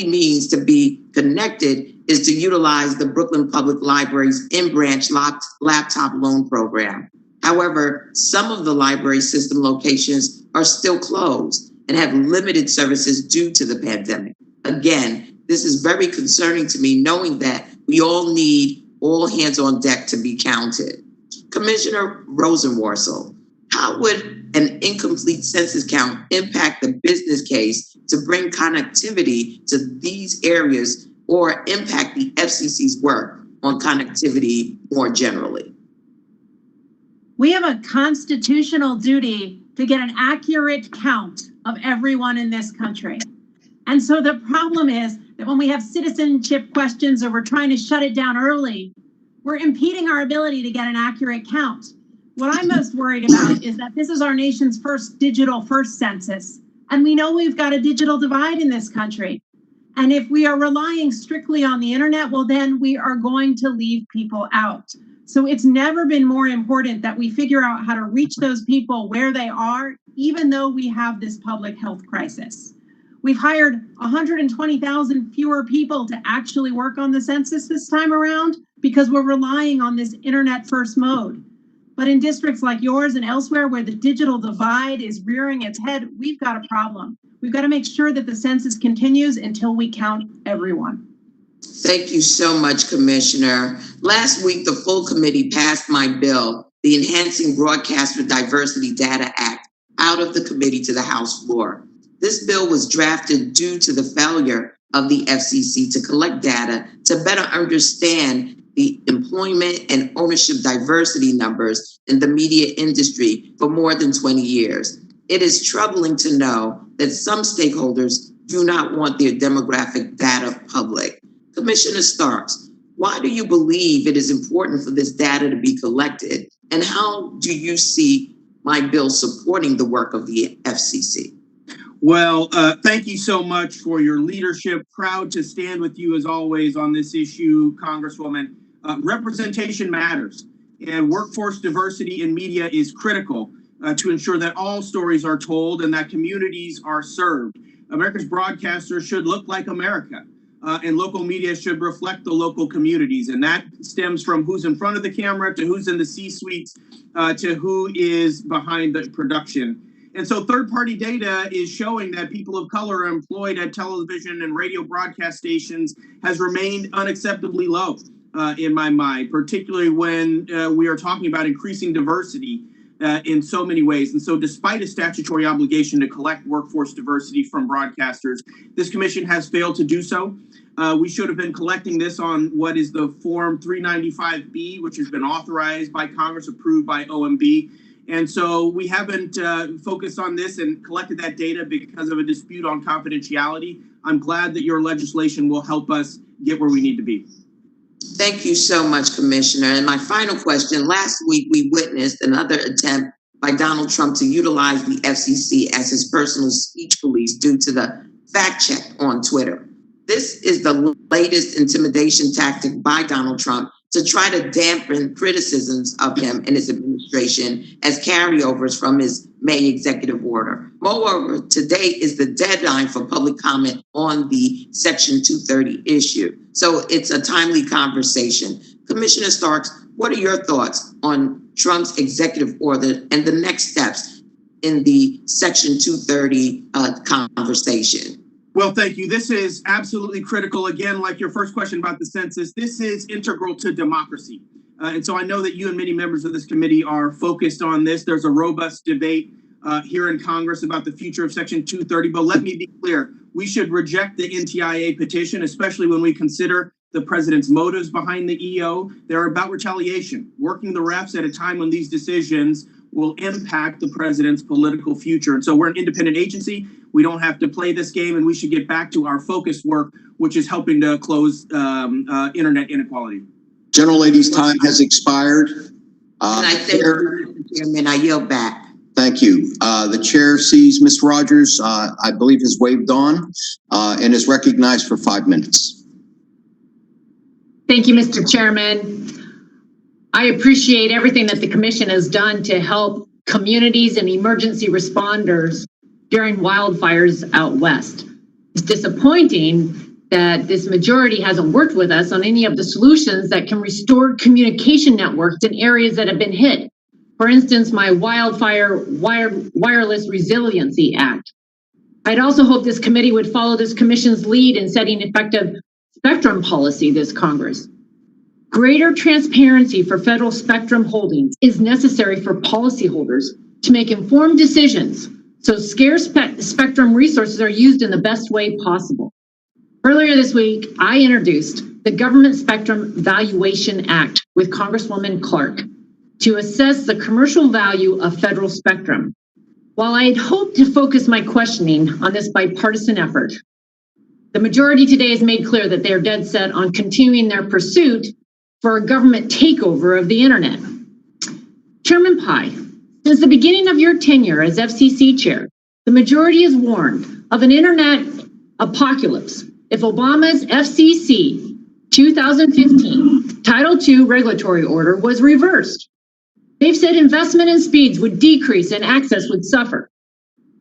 [SPEAKER 4] means to be connected is to utilize the Brooklyn Public Library's in-branch laptop loan program. However, some of the library system locations are still closed and have limited services due to the pandemic. Again, this is very concerning to me, knowing that we all need all hands on deck to be counted. Commissioner Rosenworcel, how would an incomplete census count impact the business case to bring connectivity to these areas or impact the FCC's work on connectivity more generally?
[SPEAKER 9] We have a constitutional duty to get an accurate count of everyone in this country. And so the problem is that when we have citizenship questions or we're trying to shut it down early, we're impeding our ability to get an accurate count. What I'm most worried about is that this is our nation's first digital census. And we know we've got a digital divide in this country. And if we are relying strictly on the internet, well, then we are going to leave people out. So it's never been more important that we figure out how to reach those people where they are, even though we have this public health crisis. We've hired 120,000 fewer people to actually work on the census this time around because we're relying on this internet first mode. But in districts like yours and elsewhere where the digital divide is rearing its head, we've got a problem. We've got to make sure that the census continues until we count everyone.
[SPEAKER 4] Thank you so much, Commissioner. Last week, the full committee passed my bill, the Enhancing Broadcaster Diversity Data Act, out of the committee to the House floor. This bill was drafted due to the failure of the FCC to collect data to better understand the employment and ownership diversity numbers in the media industry for more than 20 years. It is troubling to know that some stakeholders do not want their demographic data public. Commissioner Starks, why do you believe it is important for this data to be collected? And how do you see my bill supporting the work of the FCC?
[SPEAKER 10] Well, thank you so much for your leadership. Proud to stand with you as always on this issue, Congresswoman. Representation matters, and workforce diversity in media is critical to ensure that all stories are told and that communities are served. America's broadcasters should look like America. And local media should reflect the local communities. And that stems from who's in front of the camera to who's in the C-suites to who is behind the production. And so third-party data is showing that people of color employed at television and radio broadcast stations has remained unacceptably low in my mind, particularly when we are talking about increasing diversity in so many ways. And so despite a statutory obligation to collect workforce diversity from broadcasters, this commission has failed to do so. We should have been collecting this on what is the Form 395B, which has been authorized by Congress, approved by OMB. And so we haven't focused on this and collected that data because of a dispute on confidentiality. I'm glad that your legislation will help us get where we need to be.
[SPEAKER 4] Thank you so much, Commissioner. And my final question, last week we witnessed another attempt by Donald Trump to utilize the FCC as his personal speech police due to the fact check on Twitter. This is the latest intimidation tactic by Donald Trump to try to dampen criticisms of him and his administration as carryovers from his May executive order. Moreover, today is the deadline for public comment on the Section 230 issue. So it's a timely conversation. Commissioner Starks, what are your thoughts on Trump's executive order and the next steps in the Section 230 conversation?
[SPEAKER 10] Well, thank you. This is absolutely critical. Again, like your first question about the census, this is integral to democracy. And so I know that you and many members of this committee are focused on this. There's a robust debate here in Congress about the future of Section 230. But let me be clear, we should reject the NTIA petition, especially when we consider the president's motives behind the EO. They're about retaliation, working the refs at a time when these decisions will impact the president's political future. And so we're an independent agency. We don't have to play this game, and we should get back to our focused work, which is helping to close internet inequality.
[SPEAKER 1] General Lady's time has expired.
[SPEAKER 4] And I thank you, Mr. Chairman. I yield back.
[SPEAKER 1] Thank you. The chair sees Ms. Rogers, I believe, has waved on and is recognized for 5 minutes.
[SPEAKER 2] Thank you, Mr. Chairman. I appreciate everything that the commission has done to help communities and emergency responders during wildfires out west. It's disappointing that this majority hasn't worked with us on any of the solutions that can restore communication networks in areas that have been hit. For instance, my Wildfire Wireless Resiliency Act. I'd also hope this committee would follow this commission's lead in setting effective spectrum policy this Congress. Greater transparency for federal spectrum holdings is necessary for policyholders to make informed decisions so scarce spectrum resources are used in the best way possible. Earlier this week, I introduced the Government Spectrum Valuation Act with Congresswoman Clark to assess the commercial value of federal spectrum. While I had hoped to focus my questioning on this bipartisan effort, the majority today has made clear that they are dead set on continuing their pursuit for a government takeover of the internet. Chairman Pai, since the beginning of your tenure as FCC chair, the majority has warned of an internet apocalypse if Obama's FCC 2015 Title II regulatory order was reversed. They've said investment in speeds would decrease and access would suffer.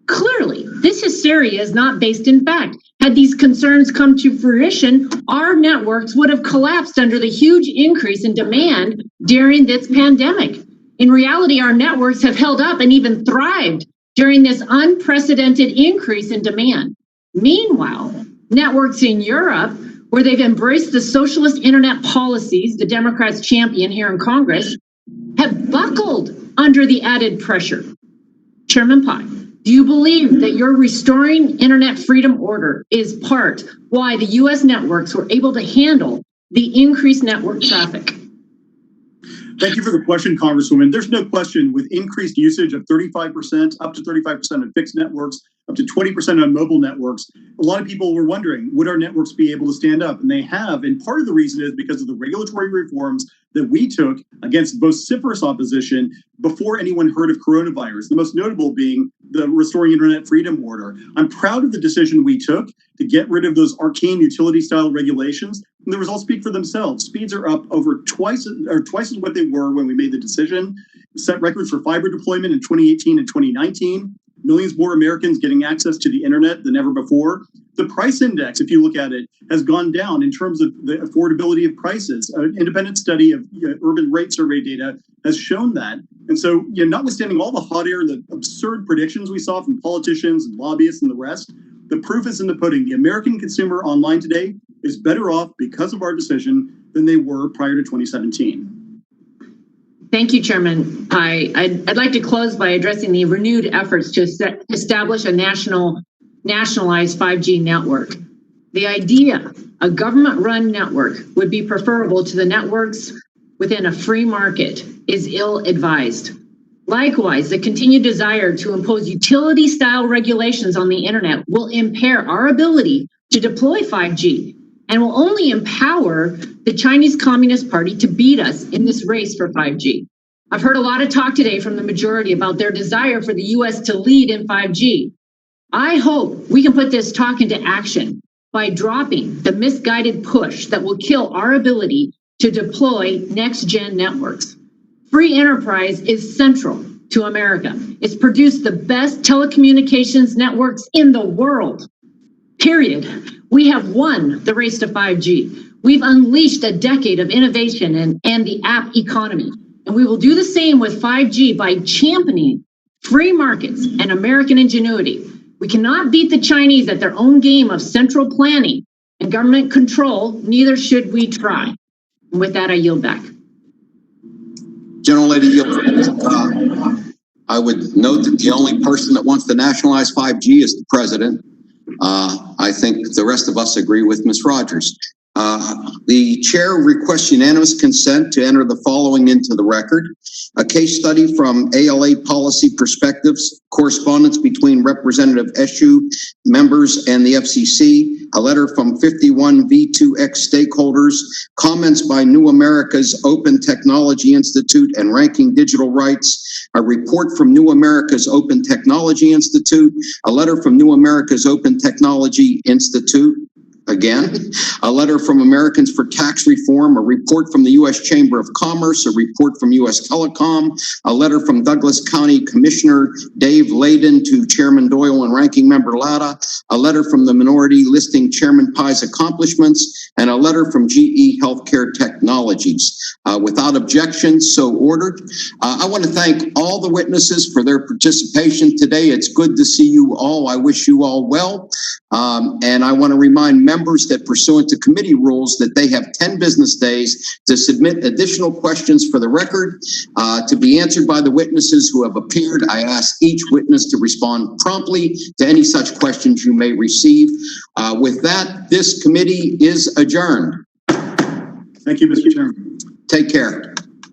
[SPEAKER 2] Clearly, this hysteria is not based in fact. Had these concerns come to fruition, our networks would have collapsed under the huge increase in demand during this pandemic. In reality, our networks have held up and even thrived during this unprecedented increase in demand. Meanwhile, networks in Europe, where they've embraced the socialist internet policies the Democrats champion here in Congress, have buckled under the added pressure. Chairman Pai, do you believe that your restoring internet freedom order is part why the U.S. networks were able to handle the increased network traffic?
[SPEAKER 6] Thank you for the question, Congresswoman. There's no question with increased usage of 35%, up to 35% of fixed networks, up to 20% on mobile networks, a lot of people were wondering, would our networks be able to stand up? And they have. And part of the reason is because of the regulatory reforms that we took against vociferous opposition before anyone heard of coronavirus, the most notable being the Restoring Internet Freedom Order. I'm proud of the decision we took to get rid of those arcane utility-style regulations. And the results speak for themselves. Speeds are up over twice as what they were when we made the decision. Set records for fiber deployment in 2018 and 2019. Millions more Americans getting access to the internet than ever before. The price index, if you look at it, has gone down in terms of the affordability of prices. An independent study of urban rate survey data has shown that. And so, notwithstanding all the hot air and the absurd predictions we saw from politicians and lobbyists and the rest, the proof is in the pudding. The American consumer online today is better off because of our decision than they were prior to 2017.
[SPEAKER 2] Thank you, Chairman Pai. I'd like to close by addressing the renewed efforts to establish a nationalized 5G network. The idea a government-run network would be preferable to the networks within a free market is ill-advised. Likewise, the continued desire to impose utility-style regulations on the internet will impair our ability to deploy 5G and will only empower the Chinese Communist Party to beat us in this race for 5G. I've heard a lot of talk today from the majority about their desire for the US to lead in 5G. I hope we can put this talk into action by dropping the misguided push that will kill our ability to deploy next-gen networks. Free enterprise is central to America. It's produced the best telecommunications networks in the world, period. We have won the race to 5G. We've unleashed a decade of innovation and the app economy. And we will do the same with 5G by championing free markets and American ingenuity. We cannot beat the Chinese at their own game of central planning and government control, neither should we try. And with that, I yield back.
[SPEAKER 1] Gentlelady yields. I would note that the only person that wants to nationalize 5G is the president. I think the rest of us agree with Ms. Rogers. The chair requests unanimous consent to enter the following into the record. A case study from ALA Policy Perspectives, correspondence between Representative Eshoo members and the FCC, a letter from 51 V2X stakeholders, comments by New America's Open Technology Institute and Ranking Digital Rights, a report from New America's Open Technology Institute, a letter from New America's Open Technology Institute, again, a letter from Americans for Tax Reform, a report from the U.S. Chamber of Commerce, a report from U.S. Telecom, a letter from Douglas County Commissioner Dave Layden to Chairman Doyle and Ranking Member Latta, a letter from the minority listing Chairman Pai's accomplishments, and a letter from GE Healthcare Technologies. Without objection, so ordered. I want to thank all the witnesses for their participation today. It's good to see you all. I wish you all well. And I want to remind members that pursuant to committee rules that they have 10 business days to submit additional questions for the record to be answered by the witnesses who have appeared. I ask each witness to respond promptly to any such questions you may receive. With that, this committee is adjourned.
[SPEAKER 6] Thank you, Mr. Chairman.
[SPEAKER 1] Take care.